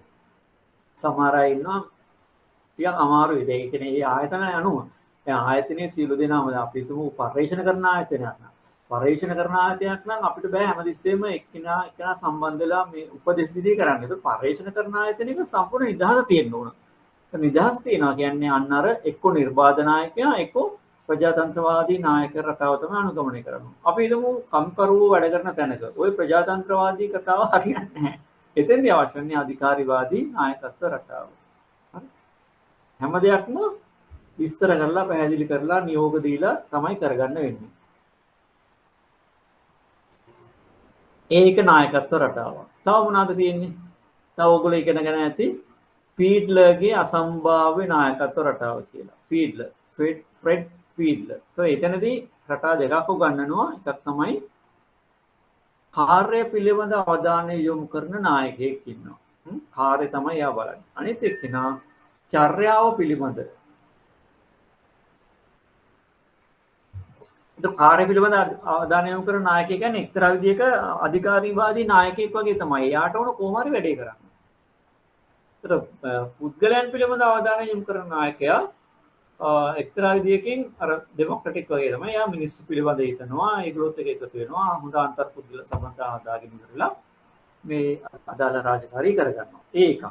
සමහර අය ඉන්නවා ටිකක් අමාරුයි. ඒ කියන්නේ මේ ආයතන අනුව. දැන් ආයතනයේ සියලු දෙනාම අපි හිතමු පරිශන කරන ආයතනයක් නම්. පරිශන කරන ආයතනයක් නම් අපිට බෑ හැමතිස්සෙම එක්කෙනා සම්බන්ධ වෙලා මේ උපදෙස් දීදී කරන්න. ඒක පරිශන කරන ආයතනයක සම්පූර්ණ නිදහස තියෙන්න ඕන. නිදහස තියනවා කියන්නේ අන්න අර එක්ක නිර්බාධ නායකයා එක්ක ප්‍රජාතන්ත්‍රවාදී නායක රටාව තමයි අනුගමනය කරනවා. අපි හිතමු කම්කරුවෝ වැඩ කරන තැනක ওই ප්‍රජාතන්ත්‍රවාදී කතාව හරියන්නේ නැහැ. එතෙන්දී අවශ්‍ය වෙන්නේ අධිකාරීවාදී නායකත්ව රටාව. හරි. හැම දෙයක්ම විස්තර කරලා පැහැදිලි කරලා නියෝග දීලා තමයි කරගන්න වෙන්නේ. ඒක නායකත්ව රටාව. තව මොනවද තියෙන්නේ? තව ඔයගොල්ලෝ ඉගෙනගෙන ඇති ෆීඩ්ලර්ගේ අසම්භාව්‍ය නායකත්ව රටාව කියලා. ෆ්‍රෙඩ් ෆීඩ්ලර්. તો එතනදී රටා දෙකක් උගන්වනවා. එකක් තමයි කාර්ය පිළිබඳ අවධානය යොමු කරන නායකයෙක් ඉන්නවා. කාර්ය තමයි යා බලන්නේ. අනිත් එක්කෙනා චර්යාව පිළිබඳ. ඒක කාර්ය පිළිබඳ අවධානය යොමු කරන නායකයෙක් කියන්නේ එක්තරා විදිහක අධිකාරීවාදී නායකයෙක් වගේ තමයි. යාට ඕන කොහොම හරි වැඩේ කරන්න. ඒතර පුද්ගලයන් පිළිබඳ අවධානය යොමු කරන නායකයා එක්තරා විදිහකින් අර ඩෙමොක්‍රටික් වගේ තමයි. යා මිනිස්සු පිළිබඳ හිතනවා, ඒගොල්ලොත් එක්ක එකතු වෙනවා, හොඳ අන්තර්පුද්ගල සම්බන්ධතා හදාගෙන ඉවරලා මේ අදාළ රාජකාරී කරගන්නවා. ඒ එකක්.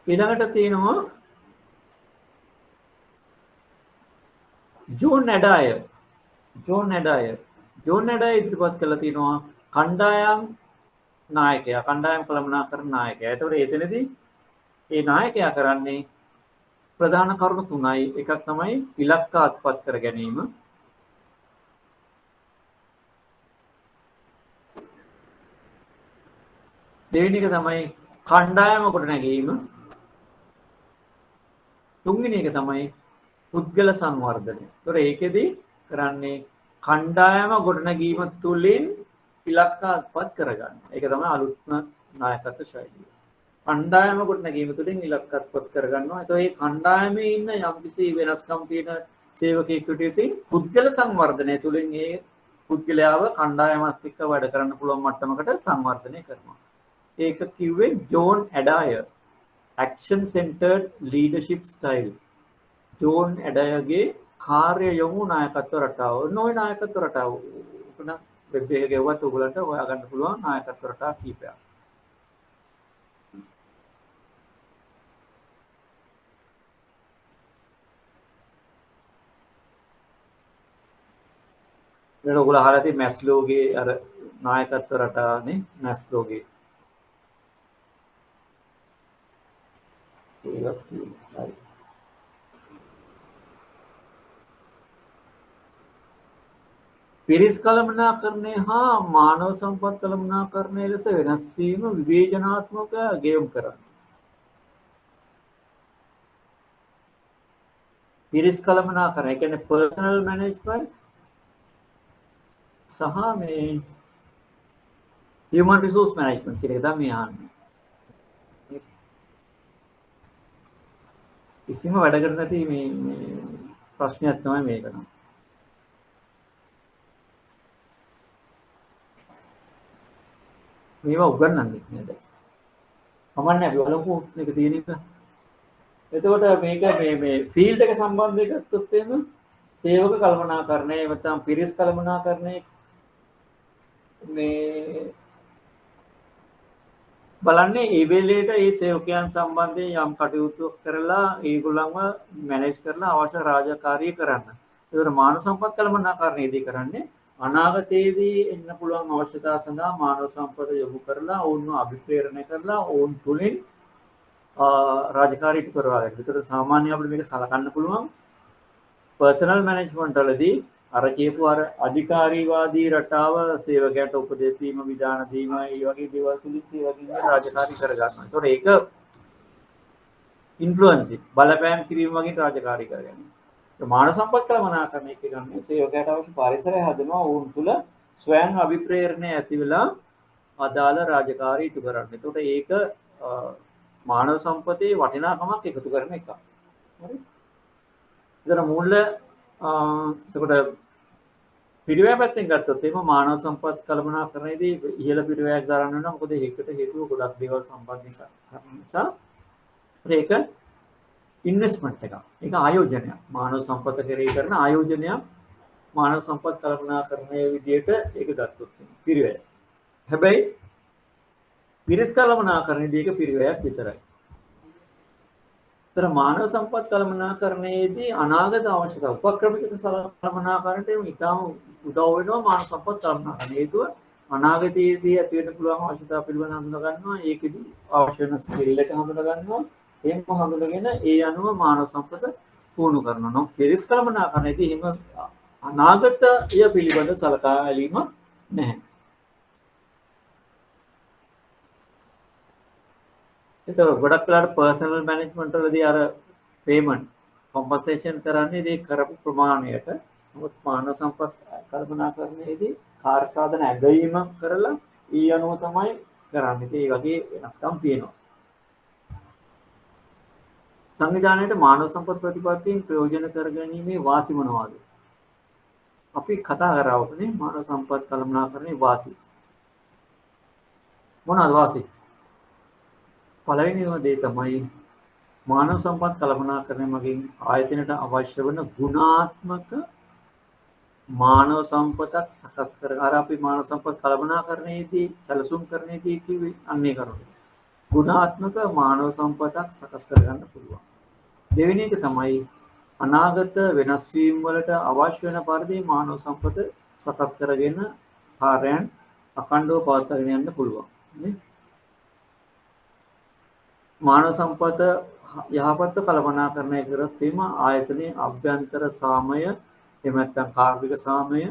ඊළඟට තියෙනවා ජෝන් නැඩායර්. ජෝන් නැඩායර් ඉදිරිපත් කළා තියෙනවා කණ්ඩායම් නායකයා, කණ්ඩායම් කළමනාකරන නායකයා. ඒතකොට එතනදී මේ නායකයා කරන්නේ ප්‍රධාන කරුණු තුනයි. එකක් තමයි ඉලක්ක අත්පත් කර ගැනීම. දෙවෙනි එක තමයි කණ්ඩායම ගොඩනැගීම. තුන්වෙනි එක තමයි පුද්ගල සංවර්ධනය. ඒතකොට ඒකෙදී කරන්නේ කණ්ඩායම ගොඩනැගීම තුළින් ඉලක්ක අත්පත් කරගන්න. ඒක තමයි අලුත්ම නායකත්ව ශෛලිය. කණ්ඩායම ගොඩනැගීම තුළින් ඉලක්ක අත්පත් කරගන්නවා. ඒතකොට මේ කණ්ඩායමේ ඉන්න යම්කිසි වෙනස්කම් තියෙන සේවකයෙක් විදිහට පුද්ගල සංවර්ධනය තුළින් ඒ පුද්ගලයාව කණ්ඩායමත් එක්ක වැඩ කරන්න පුළුවන් මට්ටමකට සංවර්ධනය කරනවා. ඒක කිව්වේ John Adair. action centered leadership style. John ඇඩායර්ගේ කාර්ය යොමු නායකත්ව රටාව. නොවේ නායකත්ව රටාව. උකන වෙබ් එකේ ගෙවුවත් ඔයගලන්ට හොයාගන්න පුළුවන් නායකත්ව රටා කීපයක්. ඊට ඔයගොල්ලෝ අහලා තියෙන මැස්ලෝගේ අර නායකත්ව රටානේ මැස්ලෝගේ. ඒවත් හරි. පිරිස් කළමනාකරණය හා මානව සම්පත් කළමනාකරණය ලෙස වෙනස් වීම විවේචනාත්මක ගෙයුම් කරන්න. පිරිස් කළමනාකරණය කියන්නේ පර්සනල් මැනේජ්මන්ට් සහ මේ හියුමන් රිසෝස් මැනේජ්මන්ට් කියන එක තමයි අහන්නේ. කිසිම වැඩකට නැති මේ ප්‍රශ්නයක් තමයි මේක නම්. මේවා උගන්වන්නේ නේද? කමන්නේ අපි බලමු මේක තියෙන එක. එතකොට මේක මේ ෆීල්ඩ් එක සම්බන්ධව ගත්තොත් එහෙම සේවක කළමනාකරණය නැත්නම් පිරිස් කළමනාකරණය මේ බලන්නේ ඒ වෙලේට ඒ සේවකයන් සම්බන්ධයෙන් යම් කටයුතු කරලා ඒගොල්ලන්ව මැනේජ් කරලා අවශ්‍ය රාජකාරිය කරන්න. ඒතර මානව සම්පත් කළමනාකරණයේදී කරන්නේ අනාගතයේදී එන්න පුළුවන් අවශ්‍යතා සඳහා මානව සම්පත යොමු කරලා ඔවුන්ව අභිප්‍රේරණය කරලා ඔවුන් තුලින් රාජකාරී ඉටු කරවා ගන්න. ඒතර සාමාන්‍යයෙන් අපිට මේක සලකන්න පුළුවන් පර්සනල් මැනේජ්මන්ට් වලදී අර කියපු අර අධිකාරීවාදී රටාව සේවකයාට උපදෙස් දීම, විධාන දීම, ඒ වගේ දේවල් තුලින් සේවකින් රාජකාරී කරගන්නවා. ඒතකොට ඒක ඉන්ෆ්ලුවන්සින් බලපෑම් කිරීම වගේ රාජකාරී කරගන්නවා. මානව සම්පත් කළමනාකරණය කියන්නේ සේවකයාට අවශ්‍ය පරිසරය හදනවා ඔවුන් තුල ස්වයං අභිප්‍රේරණය ඇති වෙලා අදාළ රාජකාරී ඉටු කරන්න. ඒතකොට ඒක මානව සම්පතේ වටිනාකමක් එකතු කරන එකක්. හරි. ඒතර මූල එතකොට පිරිවැය පැත්තෙන් ගත්තොත් එහෙම මානව සම්පත් කළමනාකරණයේදී ඉහළ පිරිවැයක් දරන්න වෙනවා. මොකද ඒකට හේතුව ගොඩක් දේවල් සම්බන්ධ නිසා. ඒක ඉන්වෙස්ට්මන්ට් එකක්. ඒක ආයෝජනයක්. මානව සම්පත කෙරෙහි කරන ආයෝජනයක්. මානව සම්පත් කළමනාකරණයේ විදිහට ඒක ගත්තොත් පිරිවැය. හැබැයි පිරිස් කළමනාකරණයේදී ඒක පිරිවැයක් විතරයි. ඒතර මානව සම්පත් කළමනාකරණයේදී අනාගත අවශ්‍යතා උපක්‍රමික කළමනාකරණයට ඉතාම උදව් වෙනවා මානව සම්පත් කළමනාකරණය. හේතුව අනාගතයේදී ඇති වෙන්න පුළුවන් අවශ්‍යතා පිළිබඳව හඳුනා ගන්නවා. ඒකෙදි අවශ්‍ය වෙන ස්කිල් එක හඳුනා ගන්නවා. එහෙම හඳුනගෙන ඒ අනුව මානව සම්පත පුහුණු කරනවා. පිරිස් කළමනාකරණයේදී එහෙම අනාගතය පිළිබඳ සලකා බැලීම නැහැ. එතකොට ගොඩක් වෙලාවට පර්සනල් මැනේජ්මන්ට් වලදී අර පේමන්ට් කොම්පන්සේෂන් කරන්නේ ඒ කරපු ප්‍රමාණයට. නමුත් මානව සම්පත් කල්පනා කරන්නේදී කාර්ය සාධන ඇගීම කරලා ඊ අනුව තමයි කරන්නේ. ඒ වගේ වෙනස්කම් තියෙනවා. සංවිධානයේට මානව සම්පත් ප්‍රතිපත්තීන් ප්‍රයෝජන කරගැනීමේ වාසි මොනවාද? අපි කතා කරවුනේ මානව සම්පත් කළමනාකරණයේ වාසි. මොනවාද වාසි? පළවෙනිම දේ තමයි මානව සම්පත් කළමනාකරණය මගින් ආයතනයට අවශ්‍ය වන ගුණාත්මක මානව සම්පතක් සකස් කර. අර අපි මානව සම්පත් කළමනාකරණයේදී සැලසුම් කරන්නේදී කිව්වේ අන්නේ කරුණ. ගුණාත්මක මානව සම්පතක් සකස් කරගන්න පුළුවන්. දෙවෙනි එක තමයි අනාගත වෙනස් වීම වලට අවශ්‍ය වෙන පරිදි මානව සම්පත සකස් කරගෙන කාර්යයන් අඛණ්ඩව පවත්වාගෙන යන්න පුළුවන්. නේ? මානව සම්පත යහපත් කළමනාකරණය කරත් එීම ආයතනයේ අභ්‍යන්තර සාමය එහෙම නැත්නම් කාර්මික සාමය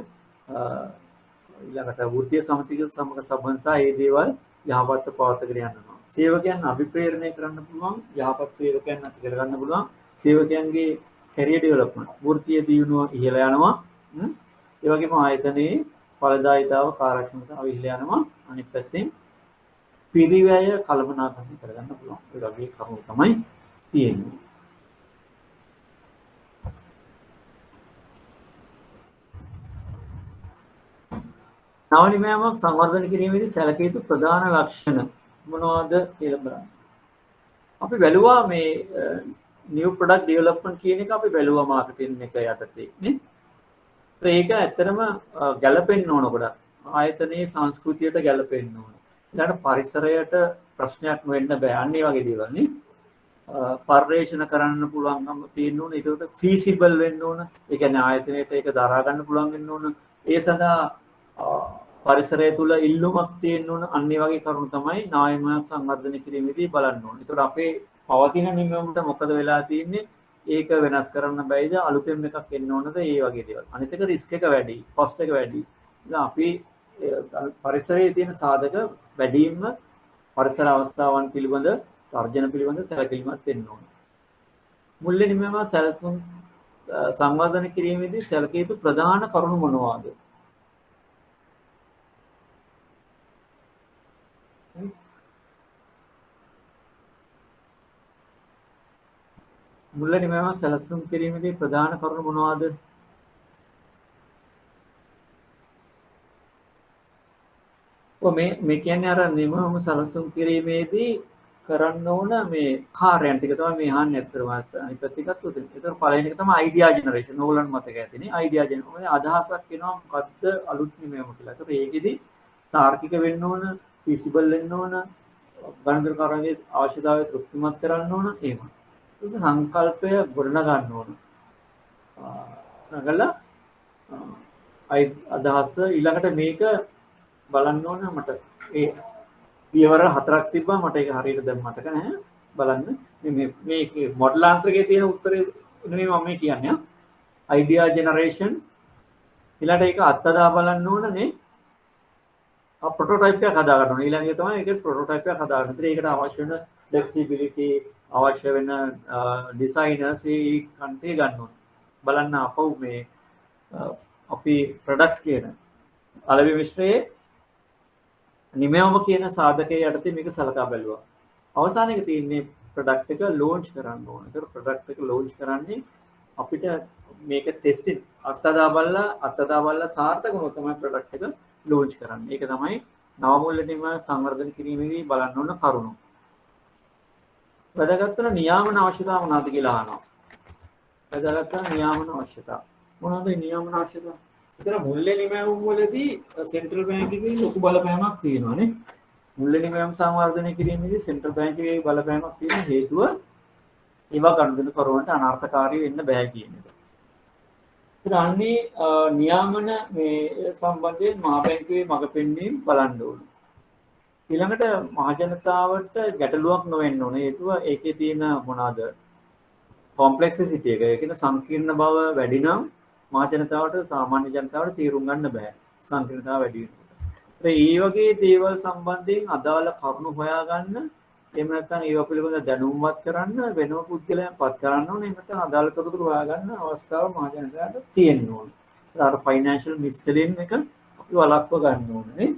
ඊළඟට වෘත්තීය සමිතික සමග සම්බන්ධතා මේ දේවල් යහපත් පවත්වාගෙන යනවා. සේවකයන් අභිප්‍රේරණය කරන්න පුළුවන්, යහපත් සේවකයන් ඇති කරගන්න පුළුවන්. සේවකයන්ගේ කැරියර් ඩෙවලොප්මන්ට් වෘත්තීය දියුණුව ඉහළ යනවා. ඒ වගේම ආයතනයේ ඵලදායීතාව කාර්යක්ෂමතාව ඉහළ යනවා. අනිත් පැත්තෙන් පිරිවැය කළමනාකරණය කරගන්න පුළුවන්. ඒ වගේ කරුණු තමයි තියෙන්නේ. නව නිමෑමක් සංවර්ධනය කිරීමේදී සැලකිය යුතු ප්‍රධාන ලක්ෂණ මොනවද කියලා බලන්න. අපි බැලුවා මේ new product development කියන එක අපි බැලුවා මාකටිං එක යටතේ නේ. ඒක ඇත්තටම ගැළපෙන්න ඕන කොට ආයතනයේ සංස්කෘතියට ගැළපෙන්න ඕන. ඊළඟට පරිසරයට ප්‍රශ්නයක් වෙන්න බෑ. අන්නේ වගේ දේවල් නේ. පරිශ්‍රණ කරන්න පුළුවන්කම තියෙන්න ඕන. ඒකට feasible වෙන්න ඕන. ඒ කියන්නේ ආයතනයට ඒක දරා ගන්න පුළුවන් වෙන්න ඕන. ඒ සඳහා පරිසරය තුල ඉල්ලුමක් තියෙන්න ඕන. අන්නේ වගේ කරුණු තමයි නායමයක් සංවර්ධනය කිරීමේදී බලන්න ඕන. ඒතකොට අපේ පවතින නියමවලට මොකද වෙලා තියෙන්නේ? ඒක වෙනස් කරන්න බැයිද? අලුතෙන් එකක් එන්න ඕනද? ඒ වගේ දේවල්. අනිත් එක රිස්ක් එක වැඩි, කොස්ට් එක වැඩි. ඉතින් අපි පරිසරයේ තියෙන සාධක වැඩිම පරිසර අවස්ථාවන් පිළිබඳ තර්ජන පිළිබඳ සැලකිලිමත් වෙන්න ඕන. මුල්‍ය නිමම සැලසුම් සංවර්ධනය කිරීමේදී සැලකිය යුතු ප්‍රධාන කරුණු මොනවාද? මුල්‍ය නිමම සැලසුම් කිරීමේදී ප්‍රධාන කරුණු මොනවාද? මේ කියන්නේ අර නිමම සැලසුම් කිරීමේදී කරන්න ඕන මේ කාර්යයන් ටික තමයි මේ අහන්නේ අත්‍තරම අනිත් පැත්තට උදේ. ඒතර පළවෙනි එක තමයි අයිඩියා ජෙනරේෂන්. ඕගොල්ලන් මතක ඇතිනේ. Idea generation. අදහසක් එනවා මොකද්ද අලුත් නිමම කියලා. ඒතර ඒකෙදි තාර්කික වෙන්න ඕන, feasible වෙන්න ඕන, ගණන්කාරකගේ අවශ්‍යතාවය තෘප්තිමත් කරන්න ඕන එහෙම. ඒක සංකල්පය ගොඩනගන්න ඕන. නගලා අදහස ඊළඟට මේක බලන්න ඕන මට ඒ පියවර 4ක් තිබ්බා මට ඒක හරියට දැන් මතක නැහැ බලන්න මේ මොඩල් ආන්සර් එකේ තියෙන උත්තරේ නෙමෙයි මම මේ කියන්නේ අයිඩියා ජෙනරේෂන් ඊළඟට ඒක අත්දැක බලන්න ඕනනේ ප්‍රොටෝටයිප් එකක් හදා ගන්න ඕනේ ඊළඟ එක තමයි ඒකේ ප්‍රොටෝටයිප් එකක් හදා ගන්න. ඒකට අවශ්‍ය වෙන ෆ්ලෙක්සිබිලිටි අවශ්‍ය වෙන ඩිසයිනර්ස් ඒ කන්ටේ ගන්න ඕනේ. බලන්න අපව මේ අපි ප්‍රොඩක්ට් කියන අලෙවි මිශ්‍රයේ නිමයම කියන සාධකයේ යටතේ මේක සලකා බැලුවා. අවසාන එක තියෙන්නේ ප්‍රොඩක්ට් එක ලොන්ච් කරන්න ඕන. ඒතර ප්‍රොඩක්ට් එක ලොන්ච් කරන්නේ අපිට මේක ටෙස්ටිං අත්දැක බලලා සාර්ථක වුණොත් තමයි ප්‍රොඩක්ට් එක ලොන්ච් කරන්නේ. ඒක තමයි නව මූල්‍ය නිම සංවර්ධන කිරීමේදී බලන්න ඕන කරුණු. වැදගත් වෙන නියාමන අවශ්‍යතාව මොනවද කියලා අහනවා. වැදගත් වෙන නියාමන අවශ්‍යතාව. මොනවද නියාමන අවශ්‍යතාව? ඒතර මුල්‍ය නිමවුම් වලදී සෙන්ට්‍රල් බැංක් එකේ ලොකු බලපෑමක් තියෙනවානේ. මුල්‍ය නිමවුම් සංවර්ධනය කිරීමේදී සෙන්ට්‍රල් බැංක් එකේ බලපෑමක් තියෙන හේතුව ඒවා ගනුදෙනු කරවන්නට අනර්ථකාරී වෙන්න බෑ කියන එක. ඒතර අන්නේ නියාමන මේ සම්බන්ධයෙන් මහා බැංකුවේ මඟ පෙන්වීම බලන්න ඕනේ. ඊළඟට මහ ජනතාවට ගැටලුවක් නොවෙන්න ඕනේ. හේතුව ඒකේ තියෙන මොනවාද? කොම්ප්ලෙක්සිසිටි එක. ඒ කියන්නේ සංකීර්ණ බව වැඩි නම් මහ ජනතාවට සාමාන්‍ය ජනතාවට තීරුම් ගන්න බෑ. සංකීර්ණතාව වැඩි වෙනකොට. ඒ වගේ දේවල් සම්බන්ධයෙන් අදාළ කරුණු හොයාගන්න එහෙම නැත්නම් ඒව පිළිබඳව දැනුම්වත් කරන්න වෙනම පුද්ගලයන් පත් කරන්න ඕනේ. එහෙම නැත්නම් අදාළ තොරතුරු හොයාගන්න අවස්ථාව මහජනතාවට තියෙන්න ඕනේ. ඒකට ෆයිනෑන්ෂල් මිස්සෙලින් එක අපි වළක්ව ගන්න ඕනේ.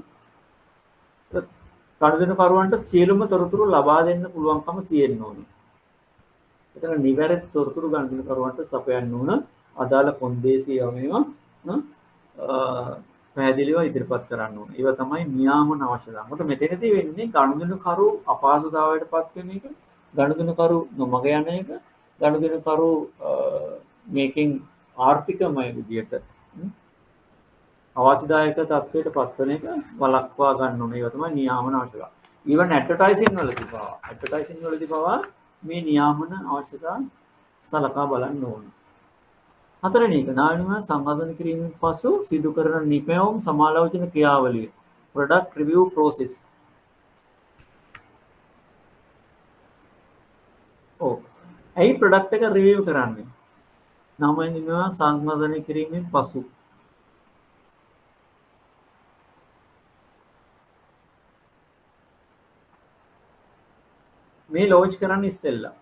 ගනුදෙනුකරුවන්ට සියලුම තොරතුරු ලබා දෙන්න පුළුවන්කම තියෙන්න ඕනේ. එතන නිවැරදි තොරතුරු ගනුදෙනුකරුවන්ට සපයන්න ඕන අදාළ කොන්දේසි යමේවා පැහැදිලිව ඉදිරිපත් කරන්න ඕන. ඒවා තමයි නියාමන අවශ්‍යතාව. මොකද මෙතනදී වෙන්නේ ගනුදෙනුකරු අපහසුතාවයටපත් වෙන එක, ගනුදෙනුකරු නොමග යන එක, ගනුදෙනුකරු මේකෙන් ආර්ථිකමය විදියට අවාසිදායක තත්ත්වයටපත් වෙන එක වළක්වා ගන්න ඕනේ. ඒවා තමයි නියාමන අවශ්‍යතාව. ඊවන් ඇඩ්වර්ටයිසින් වලදී පවා මේ නියාමන අවශ්‍යතාව සලකා බලන්න ඕනේ. හතරවෙනි එක නාවිනම සංවර්ධනය කිරීමෙන් පසු සිදු කරන නිපැයුම් සමාලෝචන ක්‍රියාවලිය product review process. ඇයි product එක review කරන්නේ? නාවිනම සංවර්ධනය කිරීමෙන් පසු මේ ලොන්ච් කරන්න ඉස්සෙල්ලා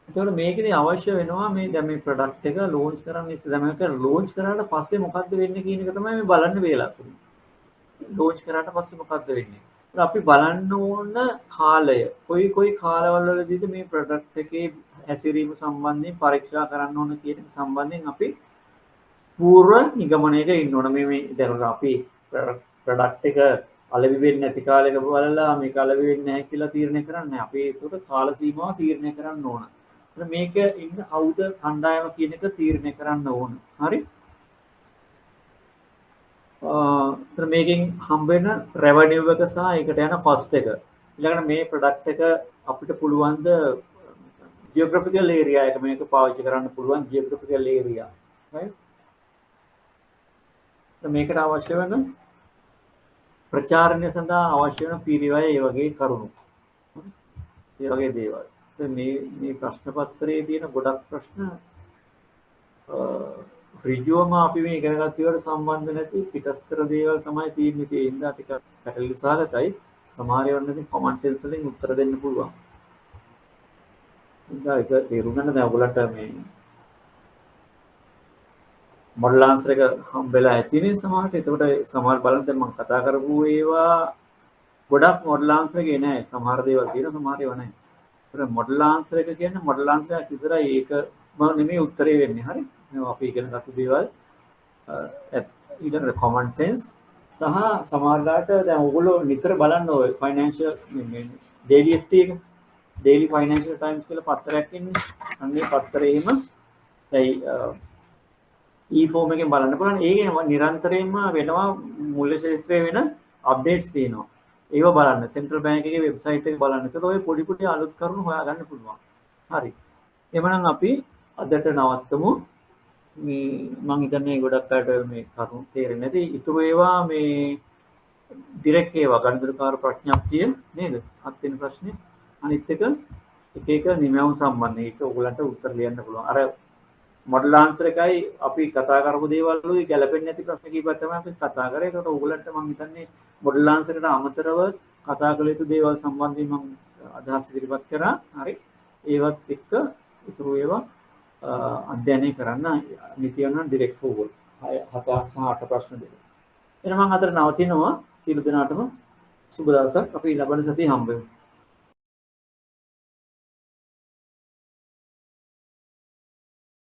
එතකොට මේකේ අවශ්‍ය වෙනවා මේ දැන් මේ ප්‍රොඩක්ට් එක ලොන්ච් කරන්න ඉස්සෙල්ලා දැන් මේක ලොන්ච් කරාට පස්සේ මොකද්ද වෙන්නේ කියන එක තමයි මේ බලන්න වේලාසෙ. ලොන්ච් කරාට පස්සේ මොකද්ද වෙන්නේ? අපි බලන්න ඕන කාලය. කොයි කාලවල වලදීද මේ ප්‍රොඩක්ට් එකේ හැසිරීම සම්බන්ධයෙන් පරීක්ෂා කරන්න ඕන කියන එක සම්බන්ධයෙන් අපි පූර්ව නිගමනයක ඉන්න ඕන. මේ දැන් අපි ප්‍රොඩක්ට් එක අලෙවි වෙන්නේ නැති කාලයක බලලා මේක අලෙවි වෙන්නේ නැහැ කියලා තීරණය කරන්නේ. අපි ඒකට කාල සීමාව තීරණය කරන්න ඕන. මේක ඉන්න කවුද කණ්ඩායම කියන එක තීරණය කරන්න ඕන. හරි? මේකෙන් හම්බ වෙන රෙවෙනියු එක සහ ඒකට යන කොස්ට් එක. ඊළඟට මේ ප්‍රොඩක්ට් එක අපිට පුළුවන් ද ජියෝග්‍රැෆිකල් ඒරියා එක මේක පාවිච්චි කරන්න පුළුවන් ජියෝග්‍රැෆිකල් ඒරියා. right? මේකට අවශ්‍ය වෙන ප්‍රචාරණය සඳහා අවශ්‍ය වෙන පිරිවැය ඒ වගේ කරුණු. ඒ වගේ දේවල්. මේ ප්‍රශ්න පත්‍රයේ තියෙන ගොඩක් ප්‍රශ්න ඍජුවම අපි මේ ඉගෙන ගන්න ඒවාට සම්බන්ධ නැති පිටස්තර දේවල් තමයි තියෙන්නේ. ඒ හින්දා ටිකක් පැටලි සහගතයි. සමහර ඒවාට ඉතින් කොමන් සෙන්ස් වලින් උත්තර දෙන්න පුළුවන්. ඒක තේරුම් ගන්න දැන් ඔයගොල්ලන්ට මේ මොඩල් ආන්සර් එක හම්බෙලා ඇතිනේ සමහරට. එතකොට සමහර බලන්න දැන් මම කතා කරපු ඒවා ගොඩක් මොඩල් ආන්සර් එකේ නෑ. සමහර දේවල් තියෙනවා සමහර ඒවා නෑ. ඒතර මොඩල් ආන්සර් එක කියන්නේ මොඩල් ආන්සර් එකක් විතරයි. ඒක නෙමෙයි උත්තරේ වෙන්නේ. හරි? මේවා අපි ඉගෙන ගත්ත දේවල් ඊළඟට common sense සහ සමහරලාට දැන් ඔයගොල්ලෝ නිතර බලන්න ඔය financial daily FT එක daily financial times කියලා පත්‍රයක් ඉන්නේ. අන්නේ පත්‍රයේම e-form එකෙන් බලන්න පුළුවන්. ඒකේ නිරන්තරයෙන්ම වෙනවා මූල්‍ය ශාස්ත්‍රයේ වෙන අප්ඩේට්ස් තියෙනවා. ඒව බලන්න. සෙන්ට්‍රල් බැංක් එකේ වෙබ්සයිට් එක බලන්න. ඒතකොට ඔය පොඩි පොඩි අලුත් කරුණු හොයාගන්න පුළුවන්. හරි. එhmenan අපි අදට නවත්තමු. මේ මම හිතන්නේ ගොඩක් අයට මේ කරුණු තේරෙන්නේ නැති. ඊටු ඒවා මේ ඩිරෙක්ට් ඒවා ගණිතකාර ප්‍රඥප්තිය නේද? 7 වෙනි ප්‍රශ්නේ. අනිත් එක එක නිමවුම් සම්බන්ධ. ඒක ඔයගලන්ට උත්තර ලියන්න පුළුවන්. අර මොඩල් ආන්සර් එකයි අපි කතා කරපු දේවල් වලුයි ගැලපෙන්නේ නැති ප්‍රශ්න කීපයක් තමයි අපි කතා කරේ. ඒකට ඔයගලන්ට මම හිතන්නේ මොඩල් ආන්සර් එකට අමතරව කතා කළ යුතු දේවල් සම්බන්ධයෙන් මම අදහස් ඉදිරිපත් කරා. හරි. ඒවත් එක්ක ඉතුරු ඒවා අධ්‍යයනය කරන්න නිතියන ඩිරෙක්ට් ෆෝවර්ඩ් 7 සහ 8 ප්‍රශ්න දෙක. එහෙනම් මම අතර නවතිනවා. සියලු දෙනාටම සුබ දවසක්. අපි ලබන සතියේ හම්බ වෙමු.